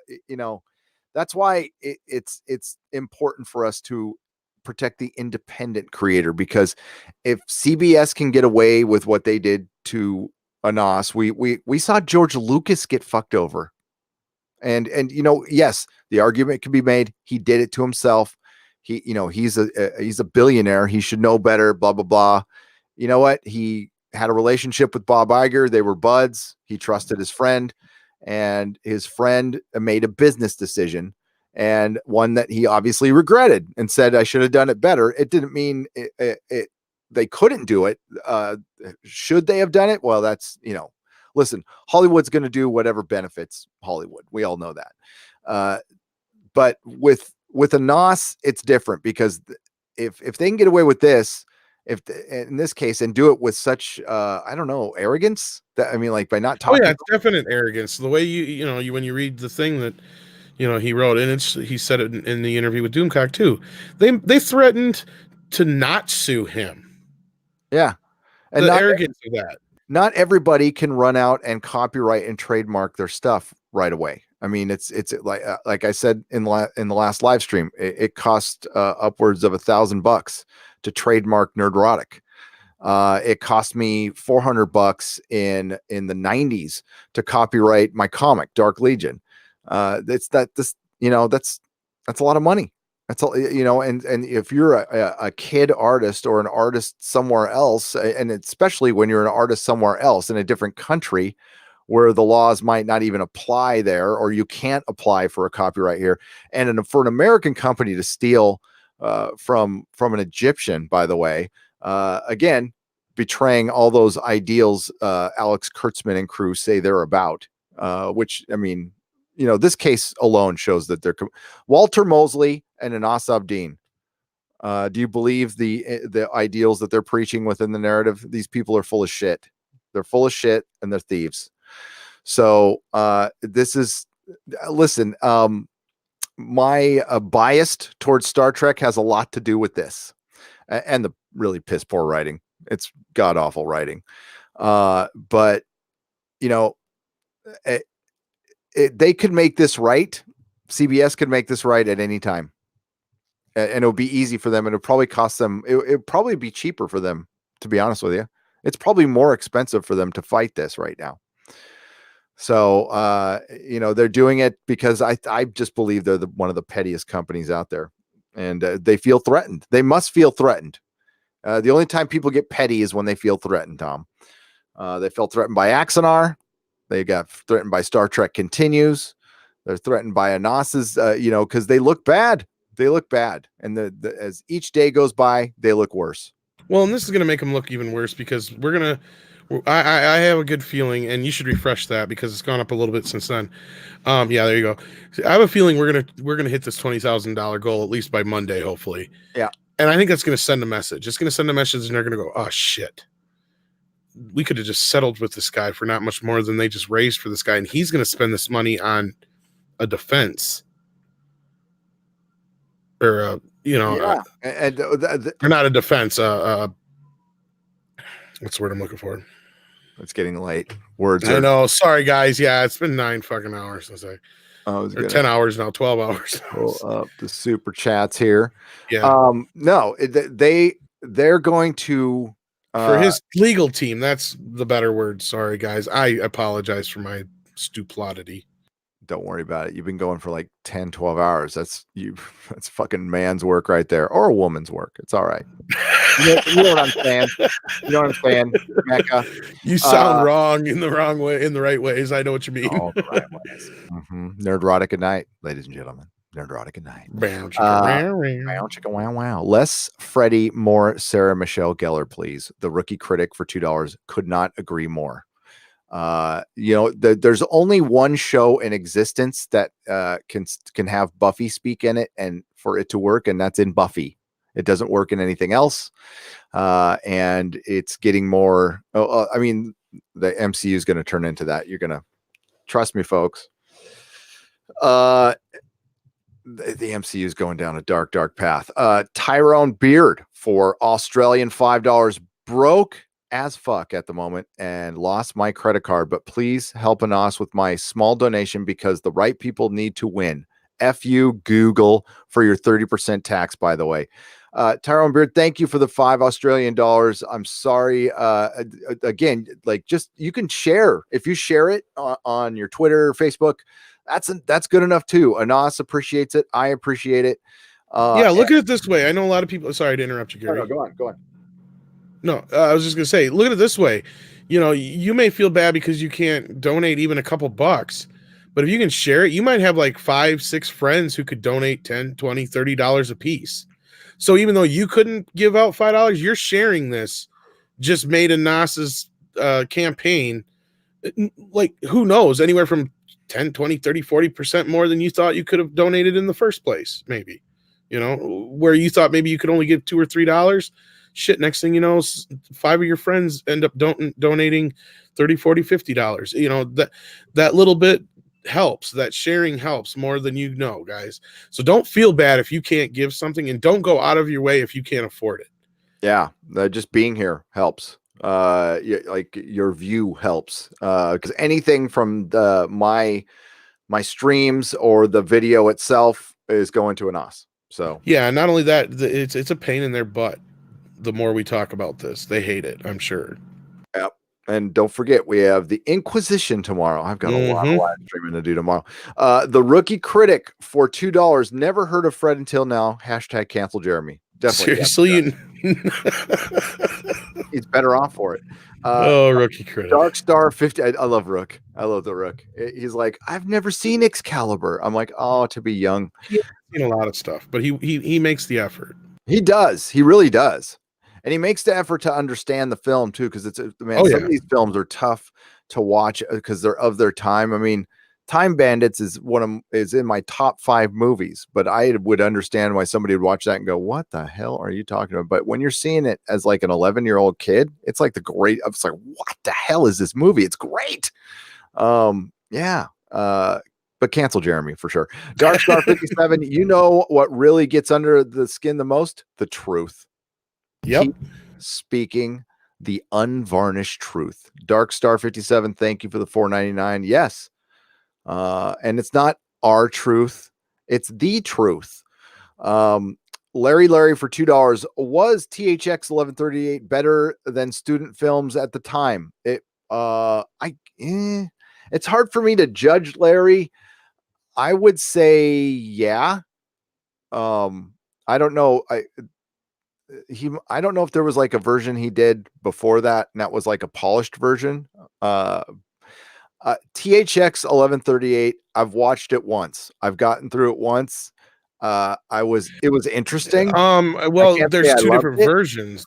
that's why it's important for us to protect the independent creator, because if CBS can get away with what they did to Anas, we saw George Lucas get fucked over. And yes, the argument can be made. He did it to himself. He's a billionaire. He should know better, blah, blah, blah. You know what? He had a relationship with Bob Iger. They were buds. He trusted his friend, and his friend made a business decision, and one that he obviously regretted and said, I should have done it better. It didn't mean it they couldn't do it. Should they have done it? Well, that's, listen, Hollywood's going to do whatever benefits Hollywood. We all know that. But with Anas, it's different, because if they can get away with this, in this case, and do it with such I don't know, arrogance, that, I mean, like, by not talking. Oh yeah, it's definite arrogance. The way you when you read the thing that he wrote, and he said it in the interview with Doomcock too. They threatened to not sue him. Yeah, and the arrogance of that. Not everybody can run out and copyright and trademark their stuff right away. I mean, it's like I said in the last live stream, it cost upwards of $1,000 to trademark Nerdrotic. It cost me $400 in the 90s to copyright my comic Dark Legion. That's a lot of money. That's all, and if you're a kid artist or an artist somewhere else, and especially when you're an artist somewhere else in a different country where the laws might not even apply there, or you can't apply for a copyright here, and for an American company to steal from an Egyptian, by the way, again, betraying all those ideals Alex Kurtzman and crew say they're about, which, I mean, this case alone shows that they're Walter Mosley and Anas Abdin. Do you believe the ideals that they're preaching within the narrative? These people are full of shit. They're full of shit, and they're thieves. So this is, listen, my bias towards Star Trek has a lot to do with this, and the really piss poor writing. It's god awful writing. But they could make this right. CBS could make this right at any time, and it would be easy for them. And it would probably cost them. It would probably be cheaper for them, to be honest with you. It's probably more expensive for them to fight this right now. So, they're doing it because I just believe they're one of the pettiest companies out there, and they feel threatened. They must feel threatened. The only time people get petty is when they feel threatened, Tom. They felt threatened by Axonar. They got threatened by Star Trek Continues. They're threatened by Anas's, because they look bad. They look bad. And as each day goes by, they look worse. Well, and this is going to make them look even worse, because I have a good feeling, and you should refresh that because it's gone up a little bit since then. Yeah, there you go. I have a feeling we're gonna hit this $20,000 goal at least by Monday, hopefully. Yeah. And I think that's going to send a message. It's going to send a message, and they're going to go, oh, shit. We could have just settled with this guy for not much more than they just raised for this guy, and he's going to spend this money on a defense. Or, or not a defense. What's the word I'm looking for? It's getting late. Words. I know. Sorry, guys. Yeah, it's been 9 fucking hours since or 10 hours now, 12 hours. Pull up the super chats here. Yeah. No, they're going to for his legal team. That's the better word. Sorry, guys. I apologize for my stupidity. Don't worry about it. You've been going for like 10, 12 hours. That's fucking man's work right there, or a woman's work. It's all right. You know what I'm saying? You know what I'm saying, Mecca? You sound wrong in the wrong way, in the right ways. I know what you mean. All the right ways. Nerdrotic at night, ladies and gentlemen. Nerdrotic at night. Bow, chicka, Wow, wow. Less Freddie, more Sarah Michelle Gellar, please. The rookie critic for $2. Could not agree more. There's only one show in existence that can have Buffy speak in it, and for it to work, and that's in Buffy. It doesn't work in anything else, and it's getting more. I mean, the MCU is going to turn into that. You're going to trust me, folks. The MCU is going down a dark, dark path. Tyrone Beard for Australian $5 broke as fuck at the moment and lost my credit card, but please help Anas with my small donation because the right people need to win. F you, Google, for your 30% tax, by the way. Tyrone Beard, thank you for the $5 Australian. I'm sorry. Again, like, just, you can share. If you share it on your Twitter or Facebook, that's good enough too. Anas appreciates it. I appreciate it. Look at it this way. I know a lot of people. Sorry to interrupt you, Gary. No, go on. No, I was just going to say, look at it this way. You may feel bad because you can't donate even a couple bucks, but if you can share it, you might have like 5-6 friends who could donate $10, $20, $30 a piece. So even though you couldn't give out $5, you're sharing this. Just made a NASA's campaign. Like, who knows? Anywhere from 10, 20, 30, 40% more than you thought you could have donated in the first place, maybe. You know, where you thought maybe you could only give $2 or $3. Shit, next thing you know, 5 of your friends end up donating $30, $40, $50. You know, that little bit helps. That sharing helps more than you know, guys. So don't feel bad if you can't give something, and don't go out of your way if you can't afford it. Yeah, just being here helps. Like your view helps, because anything from my streams or the video itself is going to Anas. So yeah, not only that, it's a pain in their butt. The more we talk about this, they hate it, I'm sure. Yep. And don't forget, we have the Inquisition tomorrow. I've got a lot of Mhm. live streaming to do tomorrow. The Rookie Critic for $2. Never heard of Fred until now. Hashtag cancel Jeremy. Definitely. Seriously, He's better off for it. oh, Rookie Critic. Dark Star 50. I love Rook. I love the Rook. He's like, I've never seen Excalibur. I'm like, oh, to be young. He's seen a lot of stuff, but he makes the effort. He does. He really does. And he makes the effort to understand the film too, because it's man, some of these films are tough to watch because they're of their time. I mean, Time Bandits is is in my top 5 movies, but I would understand why somebody would watch that and go, "What the hell are you talking about?" But when you're seeing it as like an 11-year-old kid, it's like it's like, what the hell is this movie? It's great. Yeah. But cancel Jeremy for sure. Dark Star 57. You know what really gets under the skin the most? The truth. Yep. Keep speaking the unvarnished truth. Dark Star 57, thank you for the $4.99. Yes. And it's not our truth, it's the truth. Larry for $2. Was THX 1138 better than student films at the time? It's hard for me to judge, Larry. I would say yeah. I don't know. I don't know if there was like a version he did before that, and that was like a polished version. THX 1138. I've watched it once. I've gotten through it once. It was interesting. Well, there's 2 different versions.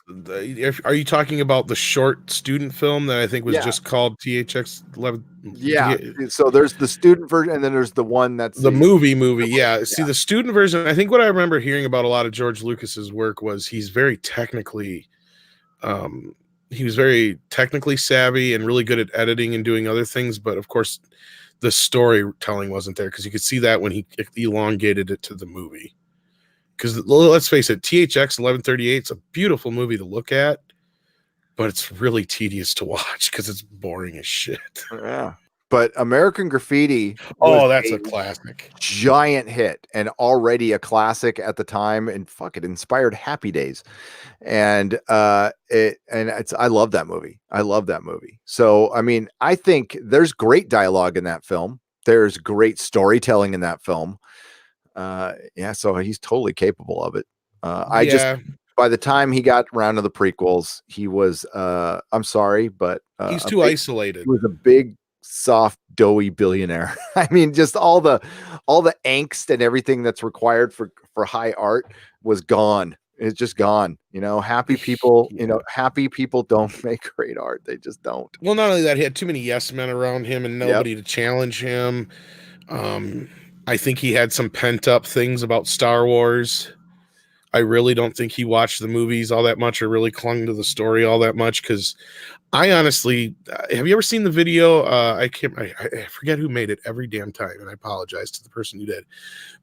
Are you talking about the short student film that I think was just called THX 11? Yeah. So there's the student version, and then there's the one that's the movie. Yeah. See, the student version, I think what I remember hearing about a lot of George Lucas's work was he's very technically, he was very technically savvy and really good at editing and doing other things. But of course, the storytelling wasn't there because you could see that when he elongated it to the movie. Because let's face it, THX 1138 is a beautiful movie to look at, but it's really tedious to watch because it's boring as shit. Yeah. But American Graffiti. Oh, that's a classic. Giant hit, and already a classic at the time, and fuck, it inspired Happy Days. And I love that movie. I love that movie. So, I mean, I think there's great dialogue in that film. There's great storytelling in that film. So he's totally capable of it. By the time he got around to the prequels, he was I'm sorry, but he's too isolated. He was a big, soft, doughy billionaire. I mean, just all the angst and everything that's required for high art was gone. It's just gone. You know, happy people don't make great art. They just don't. Well, not only that, he had too many yes men around him and nobody to challenge him. I think he had some pent up things about Star Wars. I really don't think he watched the movies all that much or really clung to the story all that much. Because I honestly, have you ever seen the video? I forget who made it every damn time, and I apologize to the person who did.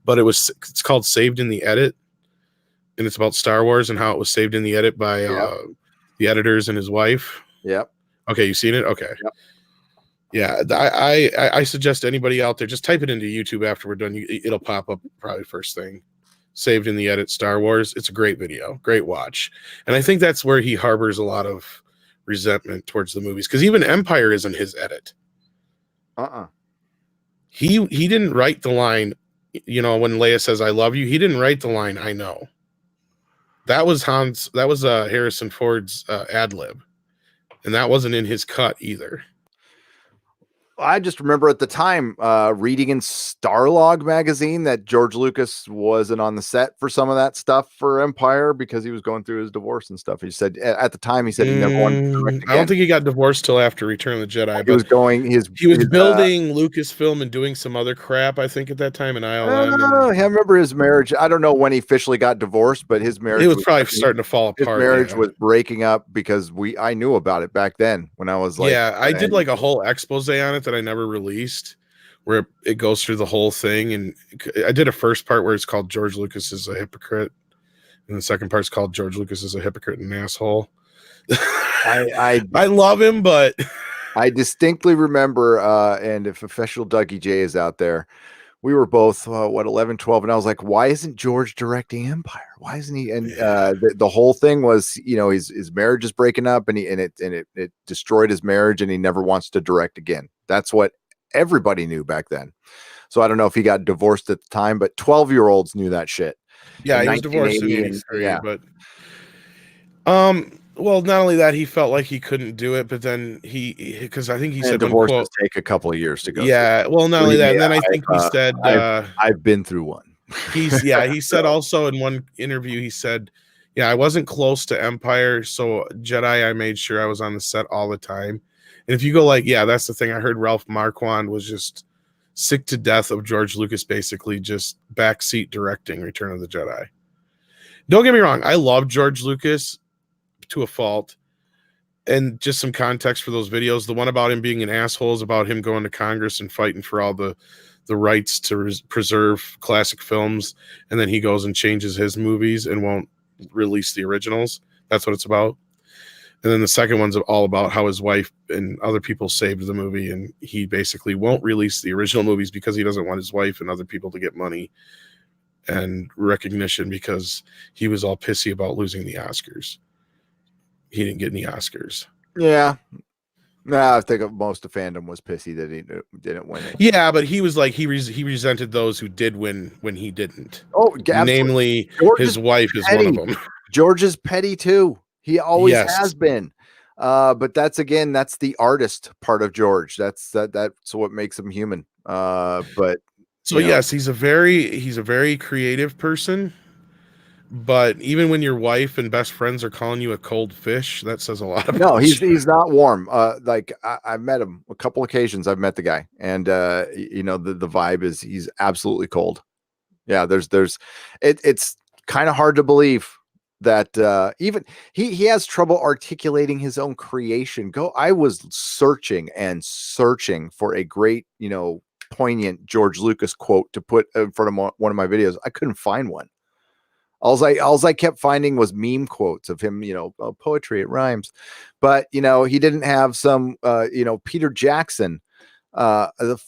But it's called Saved in the Edit, and it's about Star Wars and how it was saved in the edit by the editors and his wife. Yep. Okay, you seen it? Okay. Yep. Yeah, I suggest anybody out there just type it into YouTube after we're done. It'll pop up probably first thing. Saved in the Edit Star Wars. It's a great video, great watch, and I think that's where he harbors a lot of resentment towards the movies because even Empire isn't his edit. He didn't write the line. You know, when Leia says "I love you," he didn't write the line "I know." That was Harrison Ford's ad lib, and that wasn't in his cut either. I just remember at the time reading in Starlog magazine that George Lucas wasn't on the set for some of that stuff for Empire because he was going through his divorce and stuff. He said at the time he said he never wanted to direct I don't again. think he got divorced till after Return of the Jedi. He was going he was building Lucasfilm and doing some other crap, I think, at that time in ILM. I remember his marriage. I don't know when he officially got divorced, but his marriage It was probably starting to fall his apart. marriage was breaking up because I knew about it back then when I was like, I did like a whole expose on it that I never released, where it goes through the whole thing. And I did a first part where it's called George Lucas is a hypocrite, and the second part's called George Lucas is a hypocrite and an asshole. I love him, but I distinctly remember, and if official Dougie J is out there, we were both 11, 12, and I was like, why isn't George directing Empire? Why isn't he? And the whole thing was, his marriage is breaking up, and it destroyed his marriage, and he never wants to direct again. That's what everybody knew back then. So I don't know if he got divorced at the time, but 12-year-olds knew that shit. Yeah, he was divorced in 83, but well, not only that, he felt like he couldn't do it, but then because I think he said divorces take a couple of years to go. Yeah, through. Well, not only that, and then I think he said I've been through one. He said also in one interview, he said, I wasn't close to Empire, so Jedi, I made sure I was on the set all the time. And if you go that's the thing. I heard Ralph Marquand was just sick to death of George Lucas basically just backseat directing Return of the Jedi. Don't get me wrong, I love George Lucas to a fault. And just some context for those videos. The one about him being an asshole is about him going to Congress and fighting for all the rights to preserve classic films. And then he goes and changes his movies and won't release the originals. That's what it's about. And then the second one's all about how his wife and other people saved the movie. And he basically won't release the original movies because he doesn't want his wife and other people to get money and recognition because he was all pissy about losing the Oscars. He didn't get any Oscars. Yeah. No, I think most of fandom was pissy that he didn't win it. Yeah, but he was like, he resented those who did win when he didn't. Oh, absolutely. Namely, his wife is one of them. George is petty too. He always has been. But that's the artist part of George. That's what makes him human. Yes, he's a very creative person. But even when your wife and best friends are calling you a cold fish, that says a lot about No, he's not warm. I've met him a couple occasions. I've met the guy, and the vibe is he's absolutely cold. Yeah, it's kind of hard to believe that even he has trouble articulating his own creation. I was searching for a great, poignant George Lucas quote to put in front of one of my videos. I couldn't find one. All I kept finding was meme quotes of him, poetry, it rhymes. But, he didn't have some, Peter Jackson. The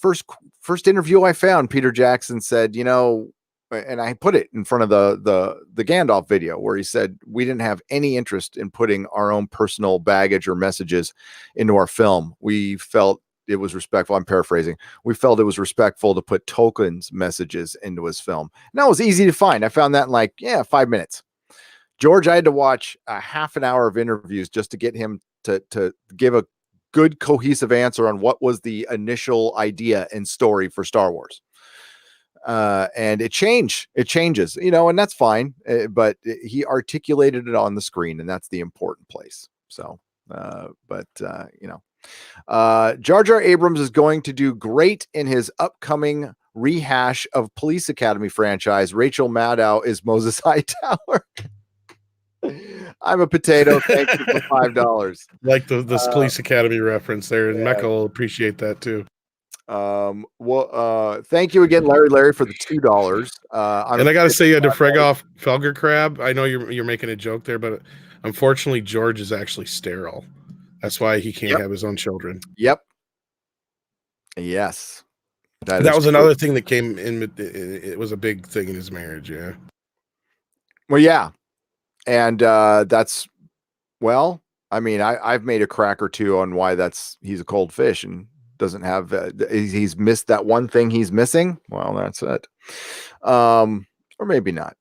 first interview I found, Peter Jackson said, and I put it in front of the Gandalf video where he said, we didn't have any interest in putting our own personal baggage or messages into our film. We felt it was respectful. I'm paraphrasing. We felt it was respectful to put Tolkien's messages into his film. And that was easy to find. I found that in 5 minutes. George, I had to watch a half an hour of interviews just to get him to give a good cohesive answer on what was the initial idea and story for Star Wars. And it changes, and that's fine. But he articulated it on the screen, and that's the important place. So, Jar Jar Abrams is going to do great in his upcoming rehash of Police Academy franchise. Rachel Maddow is Moses Hightower. I'm a potato. Thank you for $5. Like this Police Academy reference there, and Mecca will appreciate that too. Thank you again, Larry, for the $2. And I gotta say, you had to frag off Felger Crab. I know you're making a joke there, but unfortunately, George is actually sterile. That's why he can't have his own children. Yep. Yes. That was another thing that came in. It was a big thing in his marriage. Yeah. Well, yeah. And I've made a crack or two on why he's a cold fish and doesn't have, he's missed that one thing he's missing. Well, that's it. Or maybe not.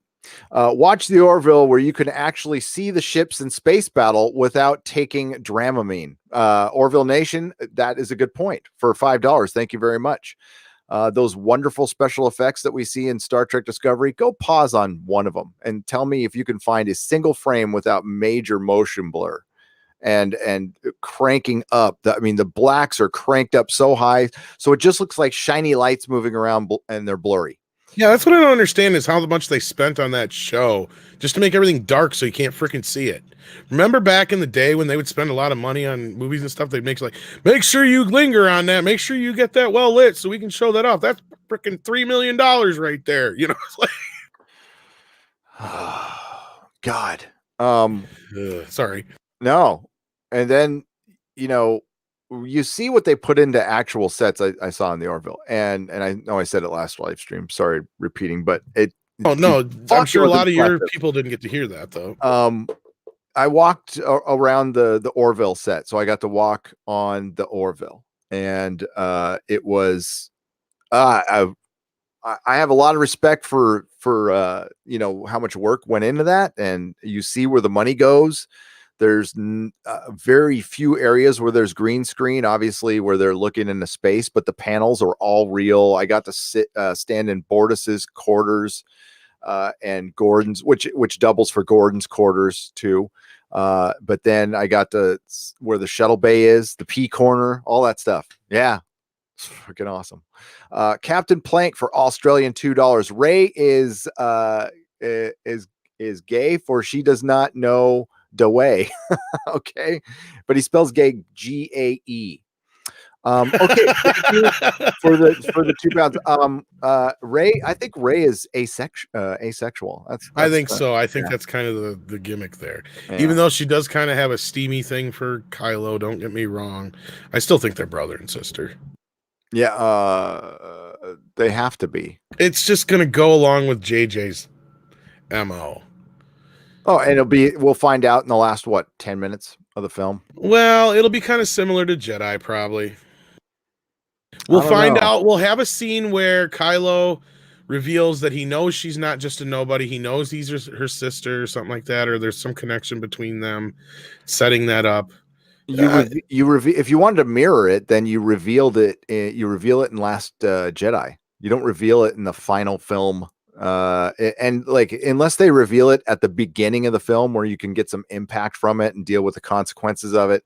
Watch the Orville where you can actually see the ships in space battle without taking Dramamine. Orville Nation, that is a good point. For $5, thank you very much. Those wonderful special effects that we see in Star Trek Discovery, go pause on one of them and tell me if you can find a single frame without major motion blur and cranking up. The blacks are cranked up so high, so it just looks like shiny lights moving around and they're blurry. Yeah, that's what I don't understand is how much they spent on that show just to make everything dark so you can't freaking see it. Remember back in the day when they would spend a lot of money on movies and stuff, they'd make make sure you linger on that, make sure you get that well lit so we can show that off. That's freaking $3 million right there. You know, it's like God. Sorry. No. And then, you see what they put into actual sets. I saw in the Orville, and I know I said it last live stream. Sorry, repeating, but Oh no, I'm sure a lot of your people didn't get to hear that though. I walked around the Orville set, so I got to walk on the Orville, and it was I have a lot of respect for how much work went into that, and you see where the money goes. There's very few areas where there's green screen, obviously, where they're looking into space, but the panels are all real. I got to stand in Bortus's quarters and Gordon's, which doubles for Gordon's quarters too. But then I got to where the shuttle bay is, the P corner, all that stuff. Yeah, it's freaking awesome. Captain Plank for Australian $2. Ray is gay, for she does not know the way. Okay, but he spells gay Gae. Okay, for the £2. Ray, I think Ray is asexual. I think so. I think that's kind of the gimmick there. Yeah. Even though she does kind of have a steamy thing for Kylo, don't get me wrong. I still think they're brother and sister. Yeah, they have to be. It's just gonna go along with JJ's MO. Oh, and we'll find out in the last 10 minutes of the film. Well, it'll be kind of similar to Jedi, probably. We'll find out. We'll have a scene where Kylo reveals that he knows she's not just a nobody. He knows he's her sister or something like that, or there's some connection between them, setting that up. If you wanted to mirror it, then you revealed it. You reveal it in Last Jedi. You don't reveal it in the final film. And unless they reveal it at the beginning of the film where you can get some impact from it and deal with the consequences of it.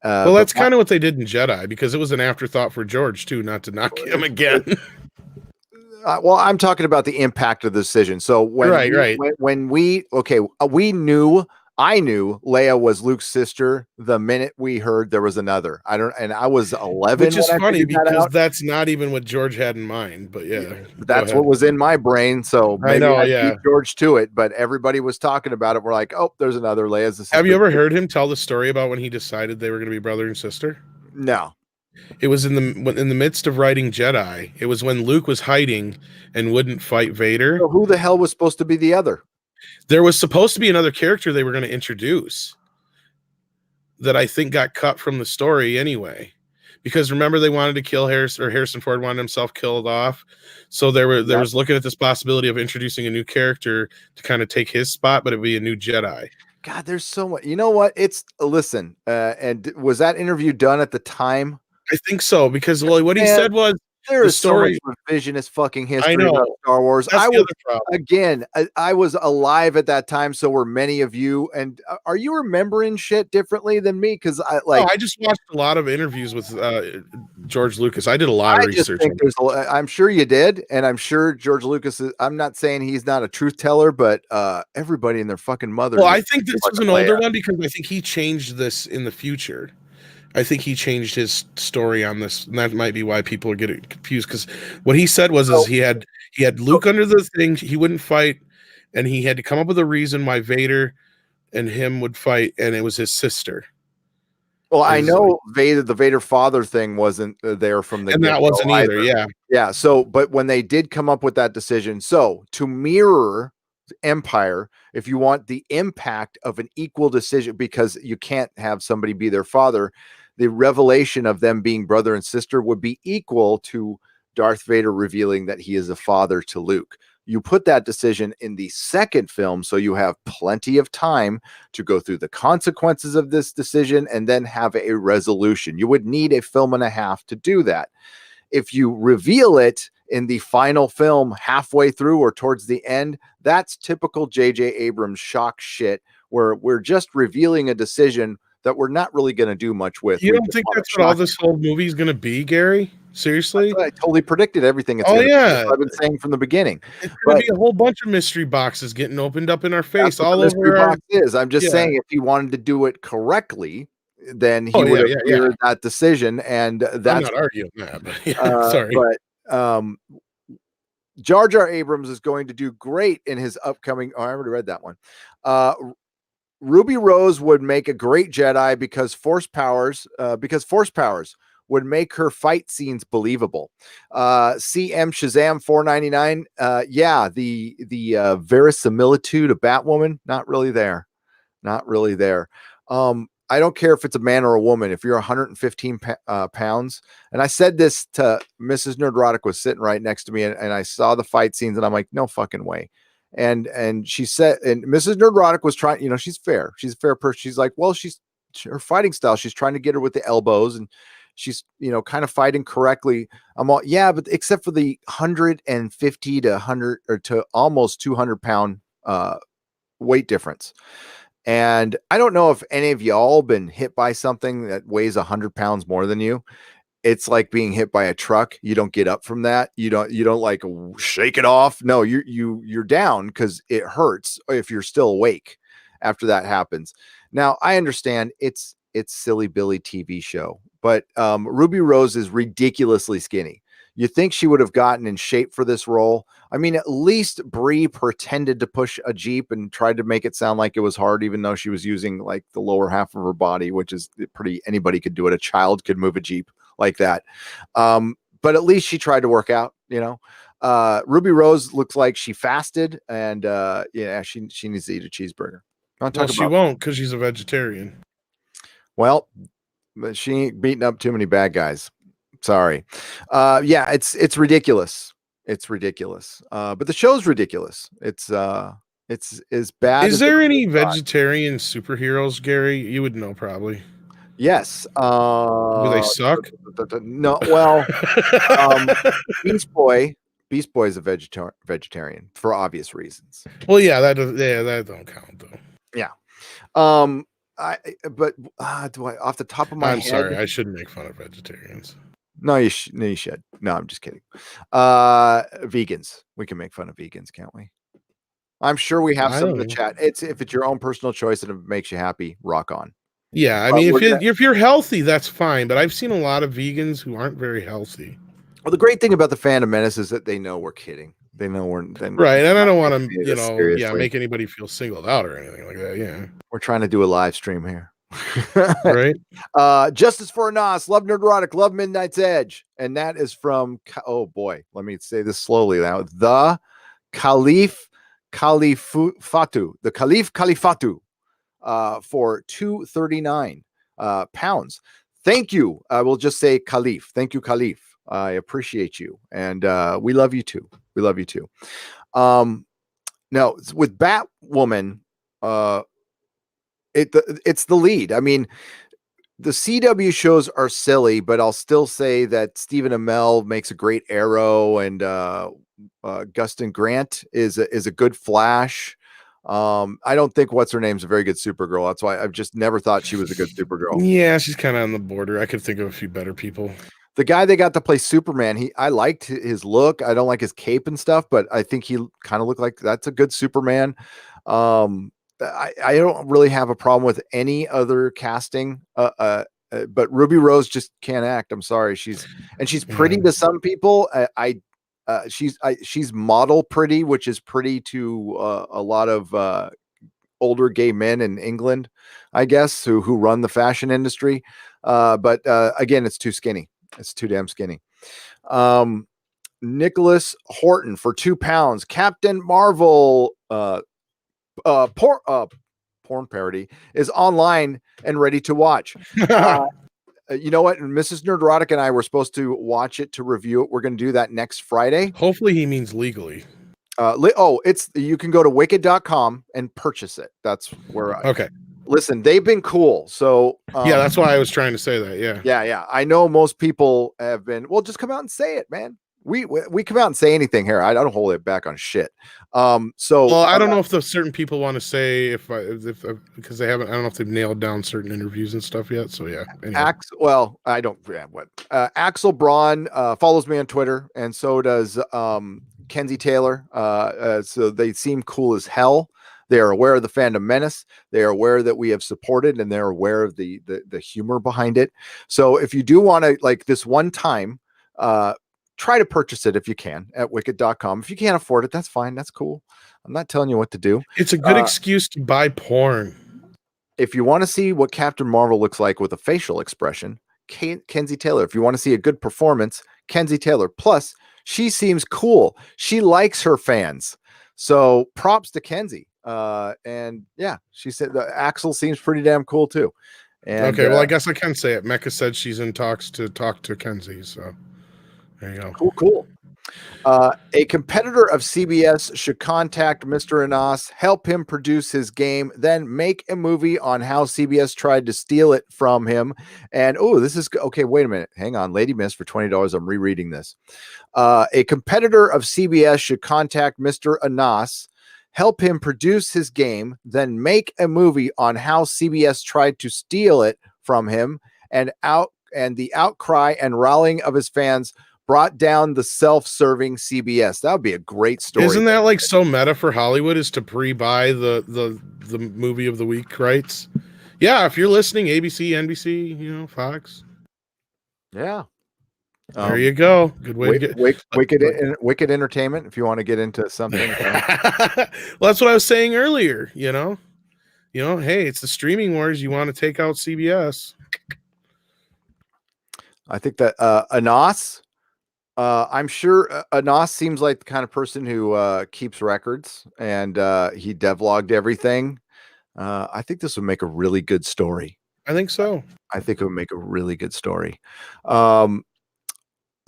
Well, that's kind of what they did in Jedi, because it was an afterthought for George too, not to knock him again. Well, I'm talking about the impact of the decision. So I knew Leia was Luke's sister the minute we heard there was another. I was 11. Which is funny because that's not even what George had in mind. But yeah, that's what was in my brain. So maybe I beat George to it, but everybody was talking about it. We're like, oh, there's another Leia's the sister. Have you ever heard him tell the story about when he decided they were going to be brother and sister? No. It was in the midst of writing Jedi. It was when Luke was hiding and wouldn't fight Vader. So who the hell was supposed to be the other? There was supposed to be another character they were going to introduce that I think got cut from the story anyway, because remember they wanted to kill Harrison Ford wanted himself killed off. So there was looking at this possibility of introducing a new character to kind of take his spot, but it'd be a new Jedi. God, there's so much. You know what? And was that interview done at the time? I think so, because what he said was, there is so much revisionist fucking history about Star Wars. I was alive at that time, so were many of you. And are you remembering shit differently than me? Because I just watched a lot of interviews with George Lucas. I did a lot of research. I'm sure you did, and I'm sure George Lucas is. I'm not saying he's not a truth teller, but everybody and their fucking mother. Well, I think this is an older one because I think he changed this in the future. I think he changed his story on this, and that might be why people are getting confused. Because what he said was he had Luke under the thing, he wouldn't fight, and he had to come up with a reason why Vader and him would fight, and it was his sister. Well, I know the Vader father thing wasn't there from the, and that wasn't either. Yeah. So, but when they did come up with that decision, so to mirror Empire, if you want the impact of an equal decision, because you can't have somebody be their father, the revelation of them being brother and sister would be equal to Darth Vader revealing that he is a father to Luke. You put that decision in the second film, so you have plenty of time to go through the consequences of this decision and then have a resolution. You would need a film and a half to do that. If you reveal it in the final film halfway through or towards the end, that's typical J.J. Abrams shock shit, where we're just revealing a decision that we're not really going to do much with. You don't think that's what all this whole movie is going to be, Gary? Seriously? I totally predicted everything. It's Oh, gonna be. yeah. That's what I've been saying from the beginning. It's going to be a whole bunch of mystery boxes getting opened up in our face all the mystery over our... box is. I'm just Yeah. saying, if he wanted to do it correctly, then he Oh, would have yeah. cleared that decision, and I'm that's not arguing that, but yeah, sorry. But Jar Jar Abrams is going to do great in his upcoming. Oh, I already read that one. Ruby Rose would make a great Jedi because Force powers would make her fight scenes believable. CM Shazam 499. Yeah, the verisimilitude of Batwoman, not really there. Not really there. I don't care if it's a man or a woman. If you're 115 pounds, and I said this to Mrs. Nerdrotic, was sitting right next to me, and I saw the fight scenes, and I'm like, no fucking way. And she said, and Mrs. Nerdrotic was trying, she's fair. She's a fair person. She's like, well, her fighting style, she's trying to get her with the elbows, and she's, kind of fighting correctly. I'm all, yeah, but except for the 150 to 100 or to almost 200 pound weight difference. And I don't know if any of y'all been hit by something that weighs 100 pounds more than you. It's like being hit by a truck. You don't get up from that. You don't like shake it off. No, you're down because it hurts if you're still awake after that happens. Now I understand it's silly Billy TV show, but Ruby Rose is ridiculously skinny. You think she would have gotten in shape for this role? I mean, at least Brie pretended to push a Jeep and tried to make it sound like it was hard, even though she was using like the lower half of her body, which is anybody could do it. A child could move a Jeep like that. But at least she tried to work out, Ruby Rose looks like she fasted, and she needs to eat a cheeseburger. She won't, because she's a vegetarian. Well, she ain't beating up too many bad guys. Sorry. It's ridiculous. It's ridiculous. But the show's ridiculous. It's as bad. Is there any vegetarian superheroes, Gary? You would know probably. Yes. Do they suck? No. Well, Beast Boy is a vegetarian for obvious reasons. Well, yeah, that don't count though. Yeah. Do I off the top of my head? I'm sorry, I shouldn't make fun of vegetarians. No, you should. No, I'm just kidding. Vegans. We can make fun of vegans, can't we? I'm sure we have some in the chat. If it's your own personal choice and it makes you happy, rock on. Yeah, I mean, if you're healthy, that's fine. But I've seen a lot of vegans who aren't very healthy. Well, the great thing about the Phantom Menace is that they know we're kidding. They know we're right, and I don't want to, make anybody feel singled out or anything like that. Yeah, we're trying to do a live stream here. Right. Justice for Anas, love Nerdrotic, love Midnight's Edge, and that is from, oh boy, let me say this slowly now, the Caliph Califatu, the Caliph Califatu, for £239 pounds. Thank you. I will just say Caliph. Thank you, Caliph. I appreciate you, and we love you too. We love you too. Now with Batwoman, it's the lead. I mean, the CW shows are silly, but I'll still say that Stephen Amell makes a great Arrow, and Gustin Grant is a good Flash. I don't think what's her name's a very good Supergirl. That's why I've just never thought she was a good Supergirl. Yeah, she's kind of on the border. I could think of a few better people. The guy they got to play Superman, I liked his look. I don't like his cape and stuff, but I think he kind of looked like that's a good Superman. I don't really have a problem with any other casting, but Ruby Rose just can't act. I'm sorry. She's pretty to some people. She's model pretty, which is pretty to a lot of older gay men in England, I guess, who run the fashion industry. But again, it's too skinny. It's too damn skinny. Nicholas Horton for £2. Captain Marvel porn parody is online and ready to watch. You know what? Mrs. Nerdrotic and I were supposed to watch it to review it. We're going to do that next Friday. Hopefully he means legally. It's you can go to wicked.com and purchase it. That's where Okay. Listen, they've been cool. So Yeah, that's why I was trying to say that. Yeah. yeah. I know most people have been. Well, just come out and say it, man. We come out and say anything here. I don't hold it back on shit. So Well, I don't know if the certain people want to say if because they haven't. I don't know if they've nailed down certain interviews and stuff yet. So yeah. Anyway. Well, I don't. Yeah, what? Axel Braun follows me on Twitter, and so does Kenzie Taylor. So they seem cool as hell. They are aware of the fandom menace. They are aware that we have supported, and they're aware of the humor behind it. So if you do want to, like, this one time, try to purchase it if you can at wicked.com. If you can't afford it, that's fine. That's cool. I'm not telling you what to do. It's a good excuse to buy porn. If you want to see what Captain Marvel looks like with a facial expression, Kenzie Taylor. If you want to see a good performance, Kenzie Taylor. Plus, she seems cool. She likes her fans. So props to Kenzie. And yeah, she said the Axel seems pretty damn cool too. And, okay, well, I guess I can say it. Mecca said she's in talks to talk to Kenzie. So there you go. Cool. A competitor of CBS should contact Mr. Anas, help him produce his game, then make a movie on how CBS tried to steal it from him. And this is okay. Wait a minute. Hang on. Lady Miss for $20. I'm rereading this. A competitor of CBS should contact Mr. Anas, help him produce his game, then make a movie on how CBS tried to steal it from him, and the outcry and rallying of his fans brought down the self-serving CBS. That would be a great story. Isn't that like so meta for Hollywood is to pre-buy the movie of the week rights? Yeah, if you're listening, ABC, NBC, Fox. Yeah. There you go. Good way to get Wicked Entertainment. If you want to get into something, well, that's what I was saying earlier. Hey, it's the streaming wars. You want to take out CBS? I think that Anas. I'm sure Anas seems like the kind of person who keeps records, and he devlogged everything. I think this would make a really good story. I think so. I think it would make a really good story.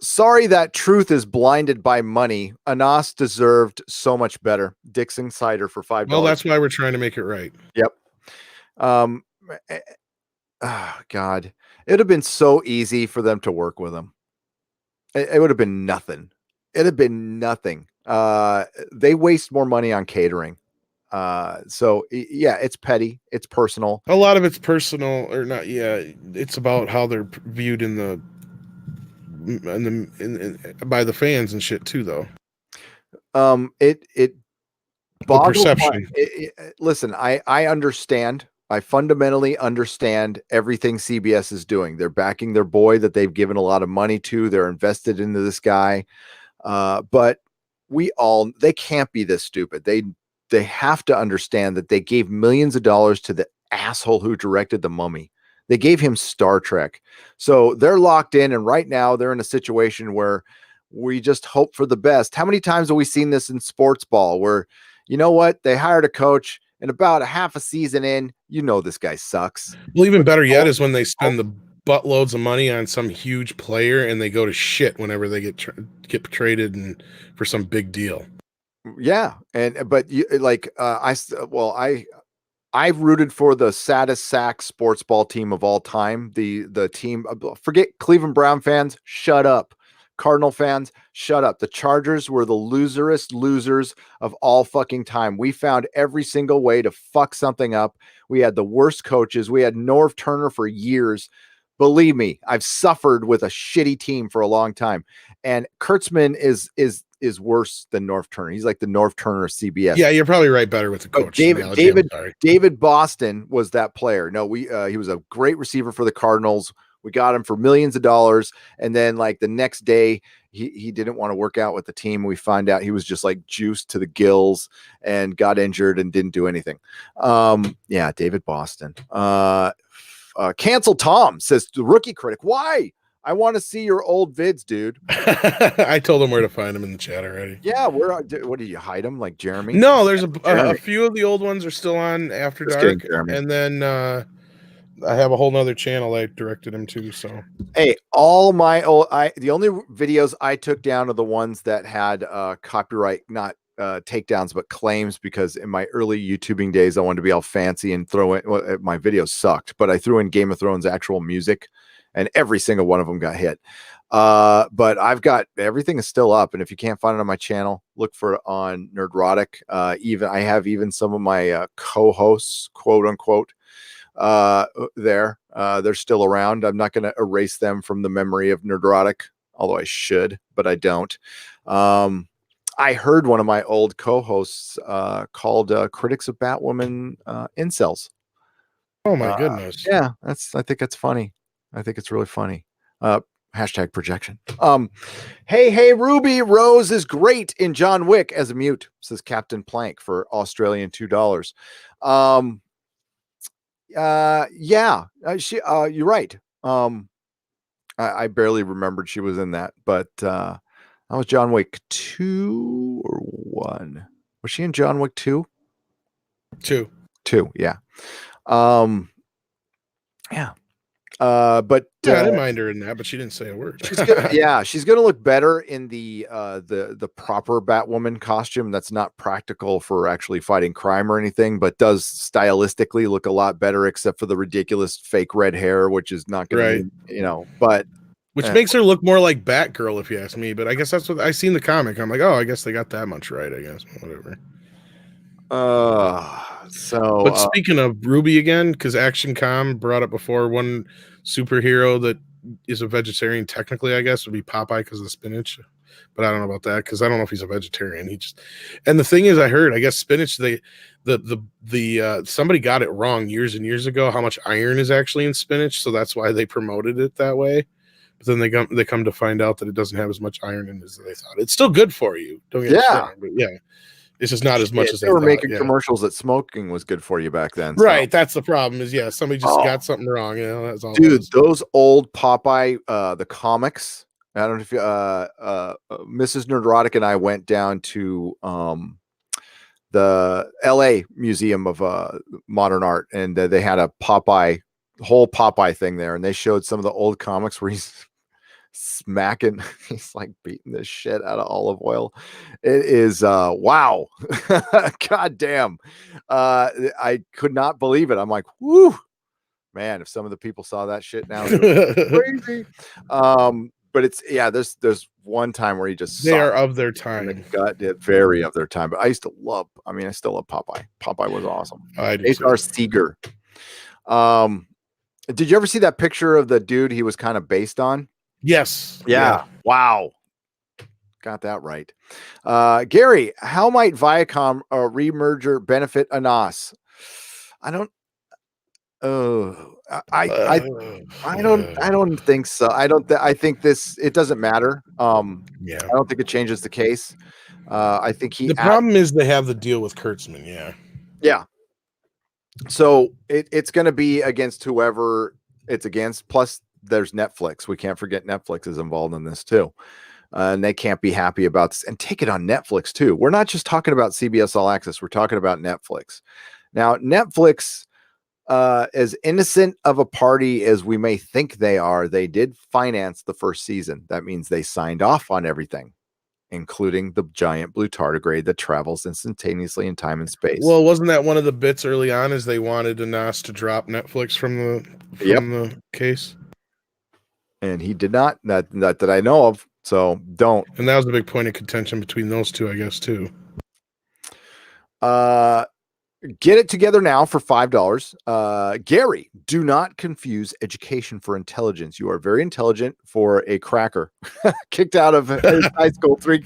Sorry that truth is blinded by money. Anas deserved so much better. Dixon cider for $5. Well, that's why we're trying to make it right. Yep. God, it'd have been so easy for them to work with him. It would have been nothing. It'd have been nothing. They waste more money on catering. So yeah, it's petty. It's personal. A lot of it's personal or not. Yeah. It's about how they're viewed by the fans and shit too, though. It boggles perception. Listen, I understand. I fundamentally understand everything CBS is doing. They're backing their boy that they've given a lot of money to. They're invested into this guy. But they can't be this stupid. They have to understand that they gave millions of dollars to the asshole who directed The Mummy. They gave him Star Trek. So they're locked in. And right now they're in a situation where we just hope for the best. How many times have we seen this in sports ball where, you know what? They hired a coach and about a half a season in, this guy sucks. Well, even better yet is when they spend the buttloads of money on some huge player and they go to shit whenever they get traded and for some big deal. Yeah. But I've rooted for the saddest sack sports ball team of all time. The team, forget Cleveland Brown fans, shut up. Cardinal fans, shut up. The Chargers were the losers of all fucking time. We found every single way to fuck something up. We had the worst coaches. We had Norv Turner for years. Believe me, I've suffered with a shitty team for a long time. And Kurtzman is worse than Norv Turner. He's like the Norv Turner of CBS. Yeah, you're probably right. Better with the coach. David Boston was that player. No, he was a great receiver for the Cardinals. We got him for millions of dollars. And then like the next day, he didn't want to work out with the team. We find out he was just like juiced to the gills and got injured and didn't do anything. Yeah, David Boston. Cancel Tom says the rookie critic. Why? I want to see your old vids, dude. I told him where to find him in the chat already. Yeah, what did you hide him like Jeremy? No, there's a few of the old ones are still on After Dark. And then I have a whole nother channel I directed him to. So hey, all my the only videos I took down are the ones that had copyright not takedowns, but claims, because in my early YouTubing days, I wanted to be all fancy and throw in, well, my videos sucked, but I threw in Game of Thrones actual music, and every single one of them got hit. But I've got, everything is still up. And if you can't find it on my channel, look for it on Nerdrotic. Even I have even some of my co-hosts, quote unquote, there. They're still around. I'm not going to erase them from the memory of Nerdrotic, although I should, but I don't. I heard one of my old co-hosts called critics of Batwoman incels. Oh my goodness. Yeah, I think that's funny. I think it's really funny. Hashtag projection. Hey, Ruby Rose is great in John Wick as a mute, says Captain Plank for Australian $2. Yeah, you're right. I barely remembered she was in that, but that was John Wick 2 or 1. Was she in John Wick 2? 2. 2, yeah. Yeah. But yeah, I didn't mind her in that, but she didn't say a word. she's gonna look better in the proper Batwoman costume. That's not practical for actually fighting crime or anything, but does stylistically look a lot better, except for the ridiculous fake red hair, which is not gonna be, but which makes her look more like Batgirl, if you ask me. But I guess that's what I seen the comic. I'm like, oh, I guess they got that much right. I guess whatever. But speaking of Ruby again, because Action Com brought up before, one superhero that is a vegetarian technically, I guess, would be Popeye because of the spinach. But I don't know about that because I don't know if he's a vegetarian. And the thing is, I heard, I guess spinach, somebody got it wrong years and years ago how much iron is actually in spinach, so that's why they promoted it that way. But then they come to find out that it doesn't have as much iron in it as they thought. It's still good for you. Don't get me wrong, but yeah. It's just not as much as they were making commercials that smoking was good for you back then. Right. So. That's the problem is, somebody just got something wrong. That's all. Dude, those old Popeye, the comics. I don't know if you, Mrs. Nerdrotic and I went down to the LA Museum of Modern Art, and they had a whole Popeye thing there. And they showed some of the old comics where he's smacking, he's like beating the shit out of olive oil. It is wow. God damn. I could not believe it. I'm like, whoo, man, if some of the people saw that shit now, crazy. But it's there's one time where he just they are of their time. Very of their time. But I still love Popeye. Popeye was awesome. H.R. Seeger. Did you ever see that picture of the dude he was kind of based on? Yes. Yeah. Wow. Got that right. Gary, how might Viacom remerger benefit Anas? I don't think so. I think it doesn't matter. I don't think it changes the case. I think the problem is they have the deal with Kurtzman. Yeah. So it's going to be against whoever it's against. Plus, there's Netflix. We can't forget Netflix is involved in this too. And they can't be happy about this. And take it on Netflix too. We're not just talking about CBS All Access. We're talking about Netflix. Now, Netflix, as innocent of a party as we may think they are, they did finance the first season. That means they signed off on everything, including the giant blue tardigrade that travels instantaneously in time and space. Well, wasn't that one of the bits early on is they wanted Anas to drop Netflix from the case? And he did not, that I know of. So don't. And that was a big point of contention between those two, I guess, too. Get it together now for $5. Gary, do not confuse education for intelligence. You are very intelligent for a cracker. Kicked out of high school three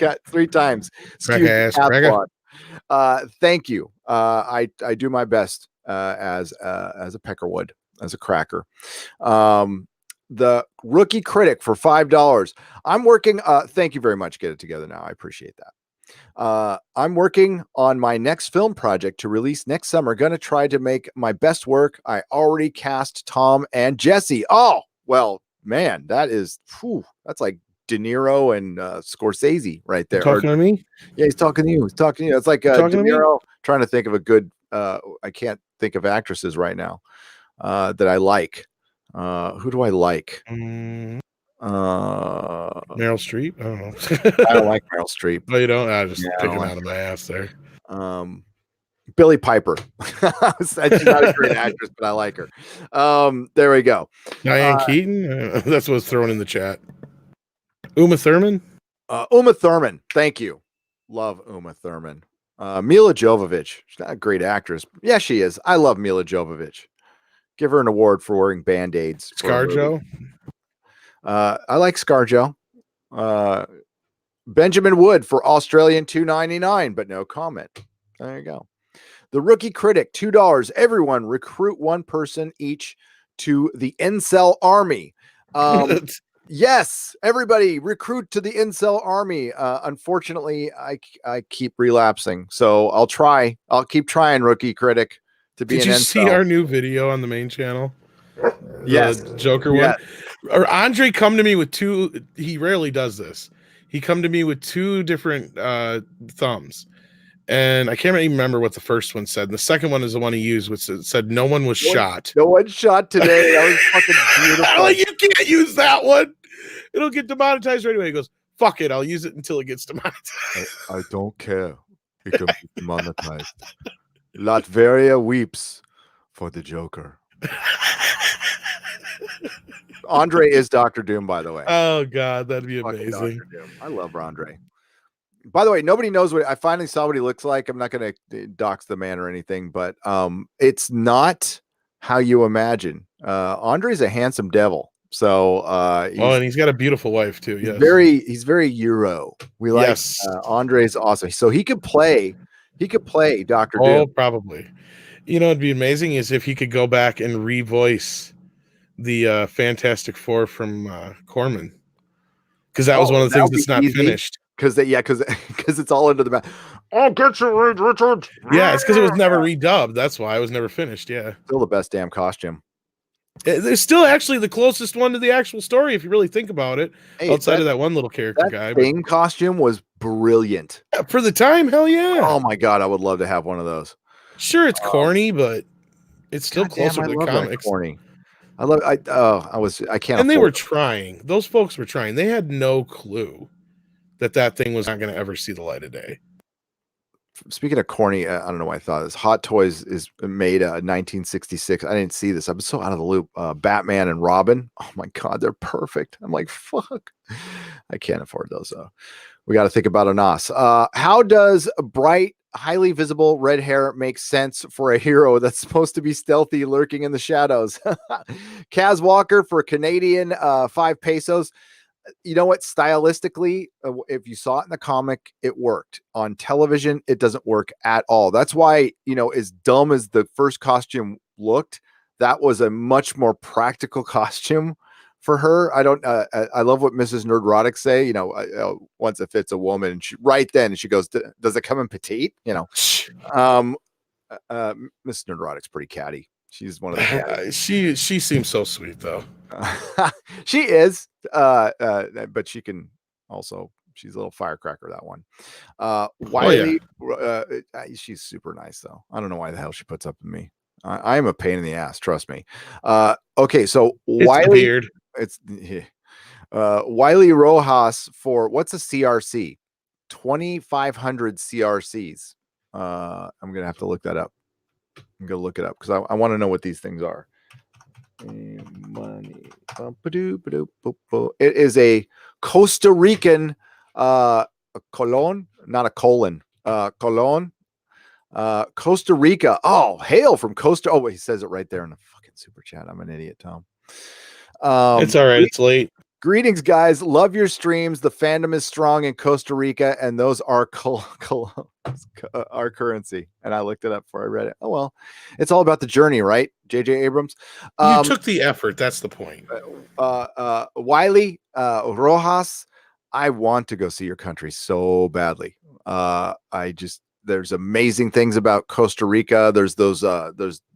times. Thank you. I do my best as a peckerwood, as a cracker. The rookie critic for $5. I'm working. Thank you very much. Get it together now. I appreciate that. I'm working on my next film project to release next summer. Going to try to make my best work. I already cast Tom and Jesse. Oh, well, man, that's like De Niro and Scorsese right there. Talking to me? Yeah, he's talking to you. He's talking to you. It's like De Niro. Trying to think of a good. I can't think of actresses right now that I like. Who do I like? Meryl Streep. I don't know. I don't like Meryl Streep. No, you don't. I just Yeah, I picking don't like out of my ass there. Billy Piper. She's not a great actress, but I like her. There we go. Diane Keaton. That's what's thrown in the chat. Uma Thurman. Uma Thurman. Thank you. Love Uma Thurman. Mila Jovovich. She's not a great actress. Yeah, she is. I love Mila Jovovich. Give her an award for wearing Band-Aids. ScarJo. I like ScarJo. Benjamin Wood for Australian $2.99, but no comment. There you go. The Rookie Critic, $2. Everyone recruit one person each to the Incel Army. Yes, everybody recruit to the Incel Army. Unfortunately, I keep relapsing, so I'll try. I'll keep trying, Rookie Critic, to be an Incel. Did you see our new video on the main channel? Yes, the Joker one. Or Andre come to me with two. He rarely does this. He come to me with two different thumbs, and I can't even remember what the first one said. The second one is the one he used, which said no one was shot. No one shot today. That was fucking beautiful. Like, you can't use that one. It'll get demonetized right away. He goes, fuck it, I'll use it until it gets demonetized. I don't care. It can be demonetized. Latveria weeps for the Joker. Andre is Dr. Doom, by the way. Oh God, that'd be Fucking amazing. Dr. Doom. I love Andre. By the way, nobody knows what I finally saw what he looks like. I'm not going to dox the man or anything, but it's not how you imagine. Andre's a handsome devil. So and he's got a beautiful wife too. Yes. He's very Euro. We like Andre's awesome. So he could play Dr. Doom. Oh, probably. You know, it'd be amazing is if he could go back and revoice the Fantastic Four from Corman, because that was one of the things that's not finished. Because it's all into the back. I'll get you, Reed Richards. Yeah, it's because it was never redubbed. That's why it was never finished. Yeah, still the best damn costume. It's still actually the closest one to the actual story, if you really think about it. Hey, outside of that one little character guy, Bane costume was brilliant for the time. Hell yeah! Oh my God, I would love to have one of those. Sure, it's corny, but it's still closer to the comics. Corny. I can't. And they were trying. Those folks were trying. They had no clue that thing was not going to ever see the light of day. Speaking of corny, I don't know why I thought this. Hot Toys is made 1966. I didn't see this. I'm so out of the loop. Batman and Robin. Oh my God, they're perfect. I'm like, fuck. I can't afford those though. We got to think about Anas. How does bright, highly visible red hair make sense for a hero that's supposed to be stealthy, lurking in the shadows? Kaz Walker for Canadian 5 pesos. You know what? Stylistically, if you saw it in the comic, it worked. On television, it doesn't work at all. That's why, as dumb as the first costume looked, that was a much more practical costume for her. I love what Mrs. Nerdrotic say, once it fits a woman, and she goes, does it come in petite? Miss Nerdrotic's pretty catty. She's one of the she seems so sweet though. She is, but she can also, she's a little firecracker, that one. Wiley, she's super nice though. I don't know why the hell she puts up with me. I am a pain in the ass, trust me. Okay, so Wiley, Wiley Rojas for what's a CRC? 2,500 CRCs. I'm gonna have to look that up. I'm gonna look it up because I want to know what these things are. Money. It is a Costa Rican colon, not a colon. Colon. Costa Rica. Oh, hail from Costa. Oh, he says it right there in the fucking super chat. I'm an idiot, Tom. It's all right. It's late. Greetings, guys. Love your streams. The fandom is strong in Costa Rica, and those are our currency. And I looked it up before I read it. Oh, well, it's all about the journey, right? JJ Abrams. You took the effort. That's the point. Wiley Rojas, I want to go see your country so badly. There's amazing things about Costa Rica. There's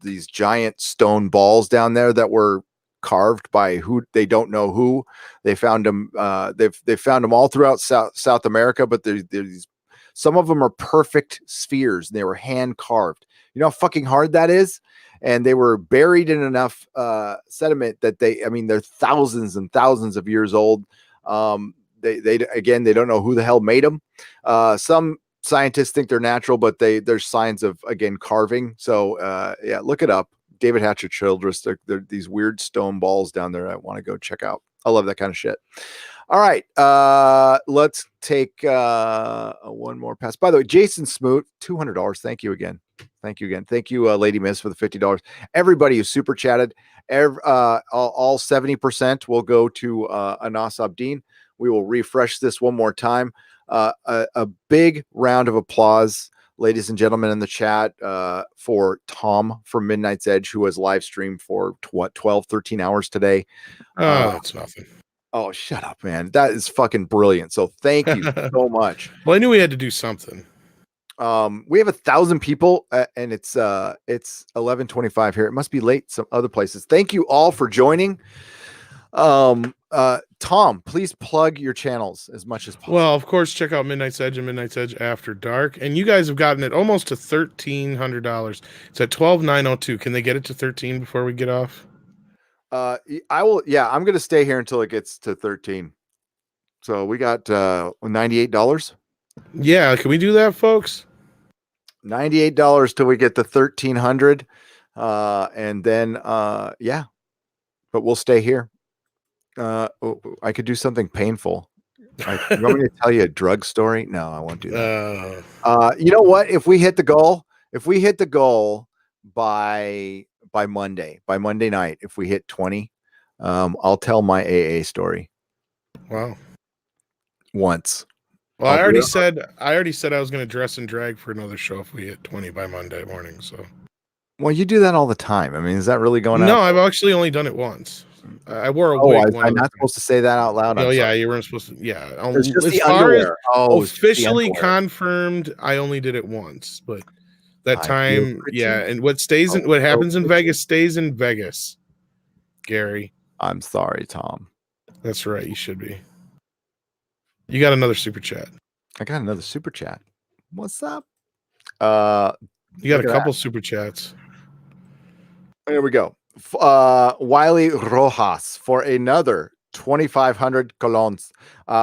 these giant stone balls down there that were carved by who they don't know who. They found them. They've found them all throughout South America, but there's these Some of them are perfect spheres. They were hand carved. You know how fucking hard that is? And they were buried in enough sediment that they're thousands and thousands of years old. They don't know who the hell made them. Some scientists think they're natural, but there's signs of, again, carving. So yeah, look it up. David Hatcher Childress. They're these weird stone balls down there I want to go check out. I love that kind of shit. All right. Let's take one more pass. By the way, Jason Smoot, $200. Thank you again. Thank you, Lady Miss, for the $50. Everybody who super chatted, all 70% will go to Anas Abdin. We will refresh this one more time. A big round of applause, ladies and gentlemen, in the chat for Tom from Midnight's Edge, who has live streamed for 12, 13 hours today. That's nothing. Oh, shut up, man. That is fucking brilliant. So thank you so much. Well, I knew we had to do something. We have 1,000 people and it's 11:25 here. It must be late some other places. Thank you all for joining. Tom, please plug your channels as much as possible. Well, of course, check out Midnight's Edge and Midnight's Edge After Dark. And you guys have gotten it almost to $1,300. It's at $12,902. Can they get it to 13 before we get off? I will. Yeah, I'm going to stay here until it gets to 13. So we got $98. Yeah, can we do that, folks? $98 till we get to 1,300. And then, yeah, but we'll stay here. I could do something painful. You want me to tell you a drug story? No, I won't do that. You know what? If we hit the goal by Monday night, if we hit 20, I'll tell my AA story. Wow. Once. Well, I already said I was going to dress and drag for another show if we hit 20 by Monday morning. So, well, you do that all the time. I mean, is that really going on? No, I've actually only done it once. I wore a wig. I'm not supposed to say that out loud. Oh, yeah, you weren't supposed to. Yeah, it's just as the far underwear. as officially confirmed, I only did it once, but that time, yeah. And what happens in Vegas stays in Vegas. Gary, I'm sorry, Tom. That's right. You should be. You got another super chat. I got another super chat. What's up? You got a couple super chats. There we go. Wiley Rojas for another 2,500 colons.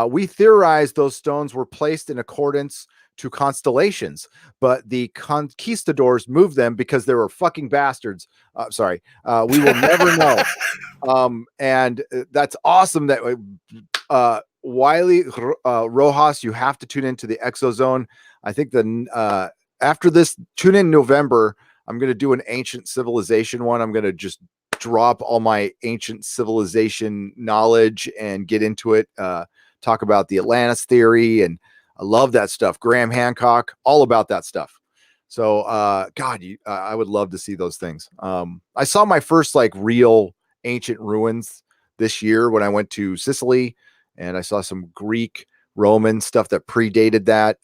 We theorized those stones were placed in accordance to constellations, but the conquistadors moved them because they were fucking bastards. Sorry. We will never know. And that's awesome that Wiley Rojas, you have to tune into the Exozone. I think after this, tune in November. I'm going to do an ancient civilization one. I'm going to just drop all my ancient civilization knowledge and get into it. Talk about the Atlantis theory. And I love that stuff. Graham Hancock, all about that stuff. So, God, I would love to see those things. I saw my first real ancient ruins this year when I went to Sicily, and I saw some Greek Roman stuff that predated that.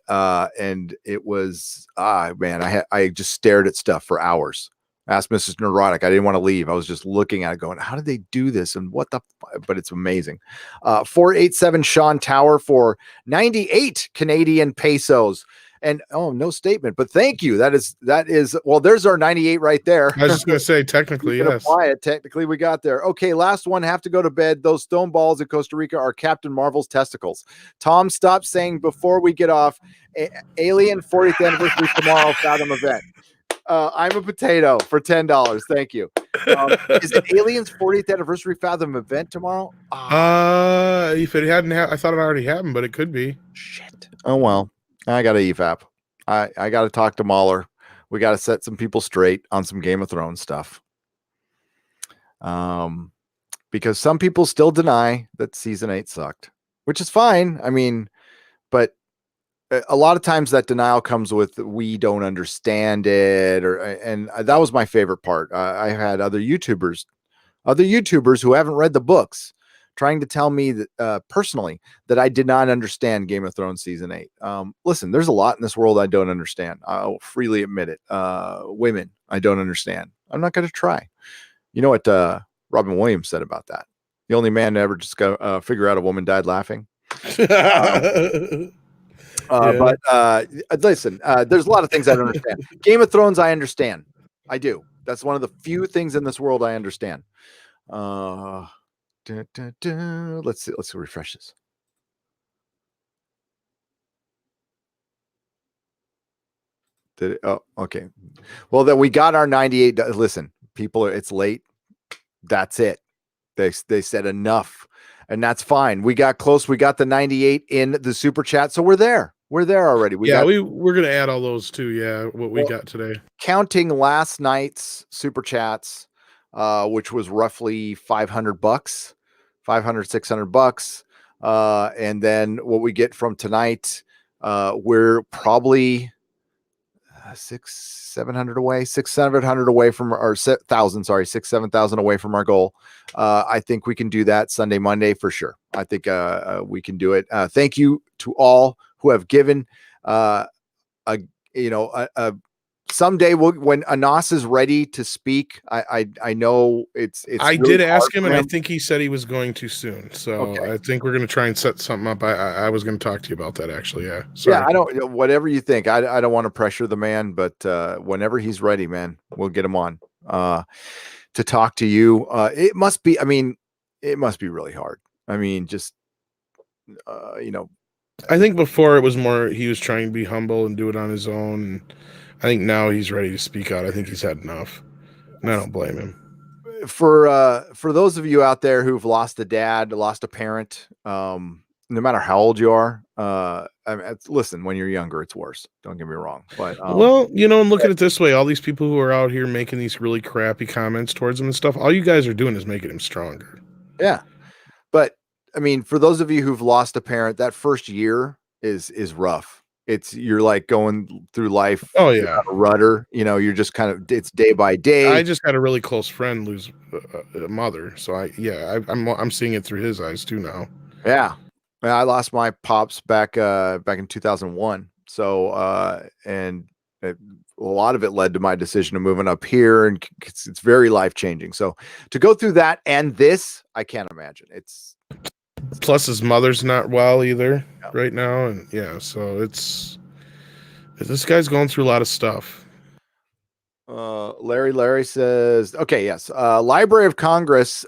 And it was, man, I just stared at stuff for hours. Asked Mrs. Nerdrotic. I didn't want to leave. I was just looking at it going, how did they do this? And what but it's amazing. 487 Sean Tower for 98 Canadian pesos. And no statement, but thank you. That is, well, there's our 98 right there. I was just going to say, technically, yes. Apply it. Technically, we got there. Okay, last one. Have to go to bed. Those stone balls in Costa Rica are Captain Marvel's testicles. Tom, stop saying before we get off. Alien 40th anniversary tomorrow. Fathom event. I'm a potato for $10. Thank you. Is it Alien's 40th anniversary Fathom event tomorrow? If it hadn't I thought it already happened, but it could be. Shit. Oh well. I got to EVAP. I got to talk to Mahler. We got to set some people straight on some Game of Thrones stuff. Because some people still deny that season 8 sucked, which is fine. I mean, but a lot of times that denial comes with we don't understand it, and that was my favorite part. I had other YouTubers who haven't read the books trying to tell me that personally that I did not understand Game of Thrones season 8. Listen, there's a lot in this world I don't understand. I'll freely admit it. Women, I don't understand. I'm not going to try. You know what Robin Williams said about that? The only man to ever just go figure out a woman died laughing. But listen, there's a lot of things I don't understand. Game of Thrones, I understand. I do. That's one of the few things in this world I understand. Let's see. Let's refresh this. Did it? Oh, okay. Well, then we got our 98. Listen, people, it's late. That's it. They said enough, and that's fine. We got close. We got the 98 in the super chat, so we're there. We're there already. We're gonna add all those too. Yeah, what we got today. Counting last night's super chats, which was roughly $500, 500, $600. And then what we get from tonight, we're probably 700 away from our 7,000 away from our goal. I think we can do that Sunday, Monday for sure. I think we can do it. Thank you to all who have given someday when Anas is ready to speak. I know it's I really did ask him, hard and for I think he said he was going to soon. So Okay. I think we're going to try and set something up. I was going to talk to you about that actually. Yeah. Sorry. Yeah, I don't. Whatever you think. I don't want to pressure the man, but whenever he's ready, man, we'll get him on to talk to you. It must be. I mean, it must be really hard. I mean, just I think before it was more he was trying to be humble and do it on his own. And I think now he's ready to speak out. I think he's had enough, and I don't blame him. For those of you out there who've lost a dad, lost a parent, no matter how old you are, listen, when you're younger, it's worse. Don't get me wrong. But well, and look at it this way: all these people who are out here making these really crappy comments towards him and stuff, all you guys are doing is making him stronger. Yeah, but I mean, for those of you who've lost a parent, that first year is rough. You're like going through life. Oh yeah, a rudder. You're just kind of, it's day by day. I just had a really close friend lose a mother, so I'm seeing it through his eyes too now. Yeah, I lost my pops back in 2001. So and a lot of it led to my decision of moving up here, and it's very life changing. So to go through that and this, I can't imagine. Plus his mother's not well either right now, and so this guy's going through a lot of stuff. Larry says, okay, yes. Library of Congress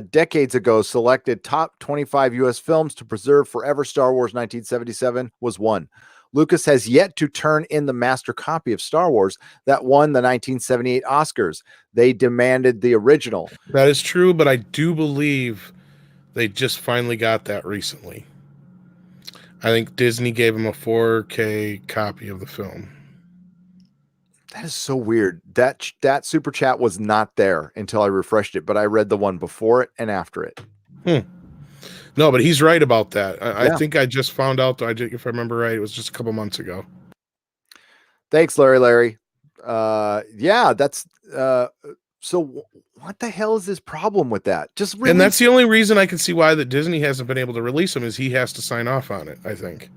decades ago selected top 25 U.S. films to preserve forever. Star Wars 1977 was one. Lucas has yet to turn in the master copy of Star Wars that won the 1978 Oscars. They demanded the original. That is true, but I do believe they just finally got that recently. I think Disney gave him a 4K copy of the film. That is so weird. That super chat was not there until I refreshed it, but I read the one before it and after it. No, but he's right about that. I think I just found out, if I remember right, it was just a couple months ago. Thanks, Larry. Yeah, that's so what the hell is this problem with that? And that's the only reason I can see why that Disney hasn't been able to release him is he has to sign off on it, I think.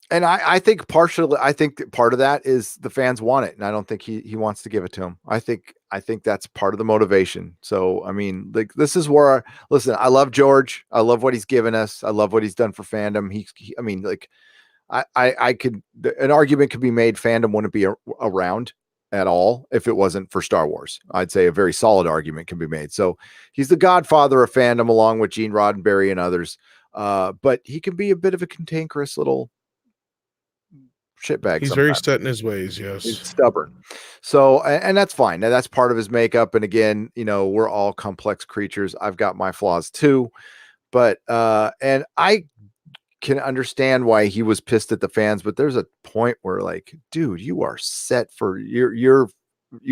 And I think part of that is the fans want it, and I don't think he wants to give it to him. I think that's part of the motivation. So I mean, like, this is where listen. I love George. I love what he's given us. I love what he's done for fandom. I mean, like, I could, an argument could be made fandom wouldn't be around at all if it wasn't for Star Wars. I'd say a very solid argument can be made. So he's the godfather of fandom, along with Gene Roddenberry and others. But he can be a bit of a cantankerous little shitbag. He's sometimes. Very set in his ways. Yes, he's stubborn. So, and that's fine. And that's part of his makeup. And again, we're all complex creatures. I've got my flaws too, but and I can understand why he was pissed at the fans. But there's a point where, like, dude, you are set for you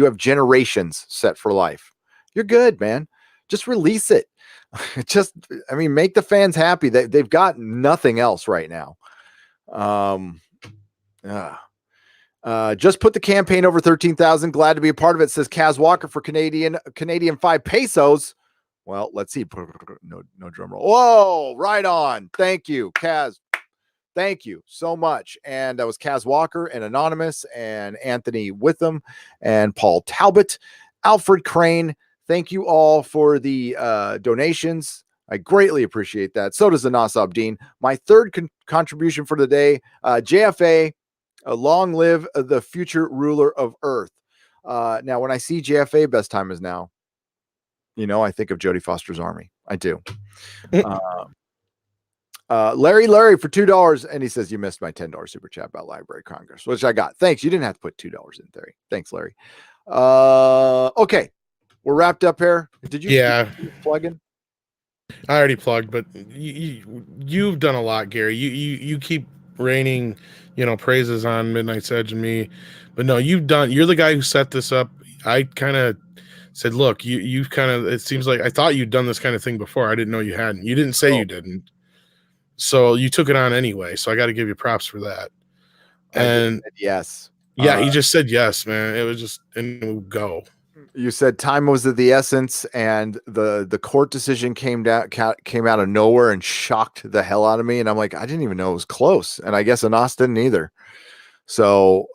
have generations set for life. You're good, man. Just release it. Make the fans happy. They've got nothing else right now. Just put the campaign over 13,000. Glad to be a part of it, says Kaz Walker for Canadian 5 pesos. Well, let's see. No drum roll. Whoa, right on. Thank you, Kaz. Thank you so much. And that was Kaz Walker and Anonymous and Anthony Witham and Paul Talbot, Alfred Crane. Thank you all for the donations. I greatly appreciate that. So does Anas Abdin. My third contribution for the day, JFA, long live the future ruler of Earth. Now, when I see JFA, best time is now. I think of Jodie Foster's Army. I do. Larry for $2, and he says, you missed my $10 super chat about Library of Congress, which I got. Thanks. You didn't have to put $2 in there. Thanks, Larry. Okay. We're wrapped up here. Did you plug in? I already plugged, but you've done a lot, Gary. You keep raining, praises on Midnight's Edge and me, but no, you're the guy who set this up. I kind of said, look, you've kind of, it seems like I thought you'd done this kind of thing before. I didn't know you hadn't. You didn't say you didn't. So you took it on anyway. So I got to give you props for that. And yes. Yeah, he just said yes, man. It was just, and we'll go. You said time was of the essence, and the court decision came out of nowhere and shocked the hell out of me. And I'm like, I didn't even know it was close. And I guess Anas didn't either. So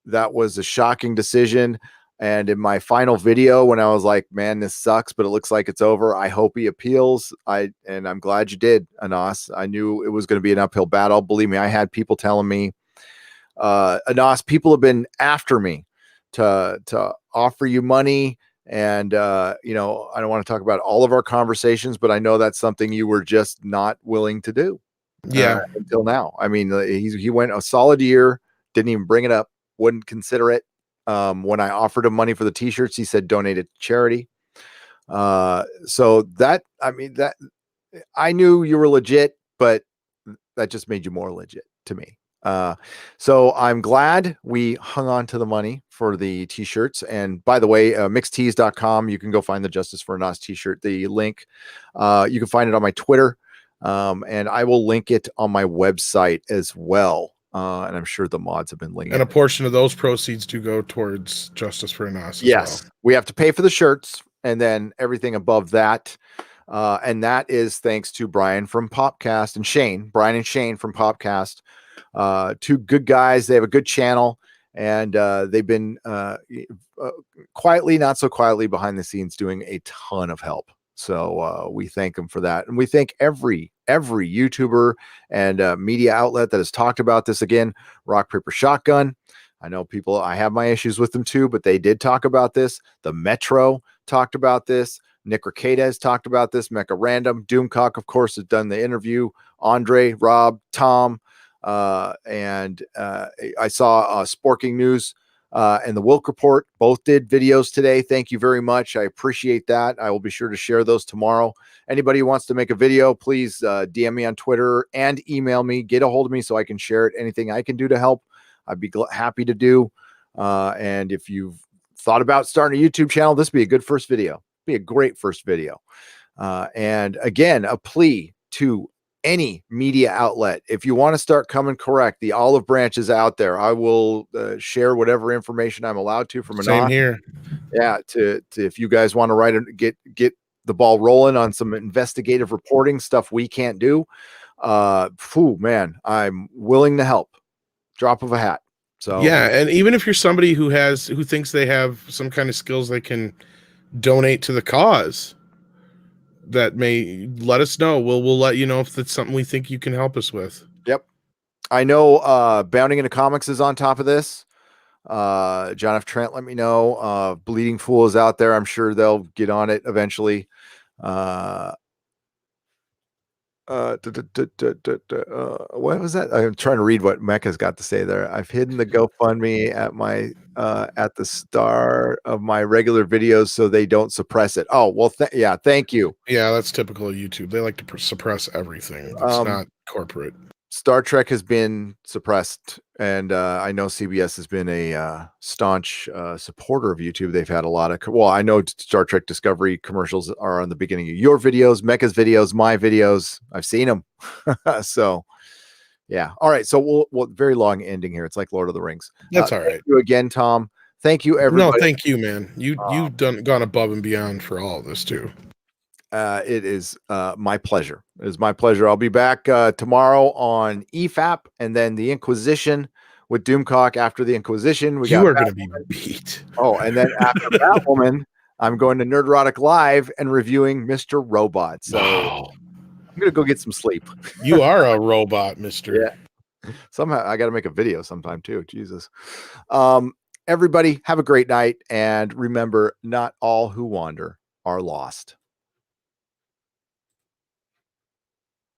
that was a shocking decision. And in my final video, when I was like, man, this sucks, but it looks like it's over, I hope he appeals. And I'm glad you did, Anas. I knew it was going to be an uphill battle. Believe me, I had people telling me, Anas, people have been after me to offer you money. And, I don't want to talk about all of our conversations, but I know that's something you were just not willing to do. Yeah. Until now. I mean, he went a solid year, didn't even bring it up, wouldn't consider it. When I offered him money for the t-shirts, he said, donate it to charity. So that I knew you were legit, but that just made you more legit to me. So I'm glad we hung on to the money for the t-shirts. And by the way, mixtees.com, you can go find the Justice for Anas t-shirt, the link. You can find it on my Twitter. And I will link it on my website as well. And I'm sure the mods have been linking. And a portion of those proceeds do go towards Justice for Anas as well. We have to pay for the shirts and then everything above that. And that is thanks to Brian from Popcast and Brian and Shane from Popcast. Two good guys. They have a good channel, and they've been quietly, not so quietly behind the scenes doing a ton of help. So we thank them for that. And we thank every YouTuber and media outlet that has talked about this. Again, Rock, Paper, Shotgun. I know I have my issues with them too, but they did talk about this. The Metro talked about this. Nick Ricada has talked about this. Mecha Random. Doomcock, of course, has done the interview. Andre, Rob, Tom, and I saw Sporking News and the Wilk Report both did videos today. Thank you very much. I appreciate that. I will be sure to share those tomorrow. Anybody who wants to make a video, please DM me on Twitter and email me. Get a hold of me so I can share it. Anything I can do to help, I'd be happy to do. And if you've thought about starting a YouTube channel, this would be a good first video. Be a great first video. And again, a plea to any media outlet. If you want to start coming correct, the olive branch is out there. I will share whatever information I'm allowed to from Same here. Yeah. To if you guys want to write and get the ball rolling on some investigative reporting stuff we can't do. Man, I'm willing to help. Drop of a hat. So yeah. And even if you're somebody who thinks they have some kind of skills they can donate to the cause, that may let us know. We'll let you know if that's something we think you can help us with. Yep. I know Bounding into Comics is on top of this. John F. Trent, let me know. Bleeding Fool is out there. I'm sure they'll get on it eventually. What was that? I'm trying to read what Mecca's got to say there. I've hidden the GoFundMe at my at the start of my regular videos so they don't suppress it. Oh, well, thank you. Yeah, that's typical of YouTube. They like to suppress everything. It's not corporate. Star Trek has been suppressed, and I know CBS has been a staunch supporter of YouTube. They've had a lot of, I know Star Trek Discovery commercials are on the beginning of your videos, Mecca's videos, my videos. I've seen them. So, yeah. All right. So we'll very long ending here. It's like Lord of the Rings. That's all right. Thank you again, Tom. Thank you, everybody. No, thank you, man. You've gone above and beyond for all of this too. It is my pleasure. It is my pleasure. I'll be back tomorrow on EFAP and then the Inquisition with Doomcock. After the Inquisition, you are going to be beat. Oh, and then after Batwoman, I'm going to Nerdrotic Live and reviewing Mr. Robot. So Wow. I'm going to go get some sleep. You are a robot, mister. Somehow I got to make a video sometime too. Jesus. Everybody have a great night. And remember, not all who wander are lost.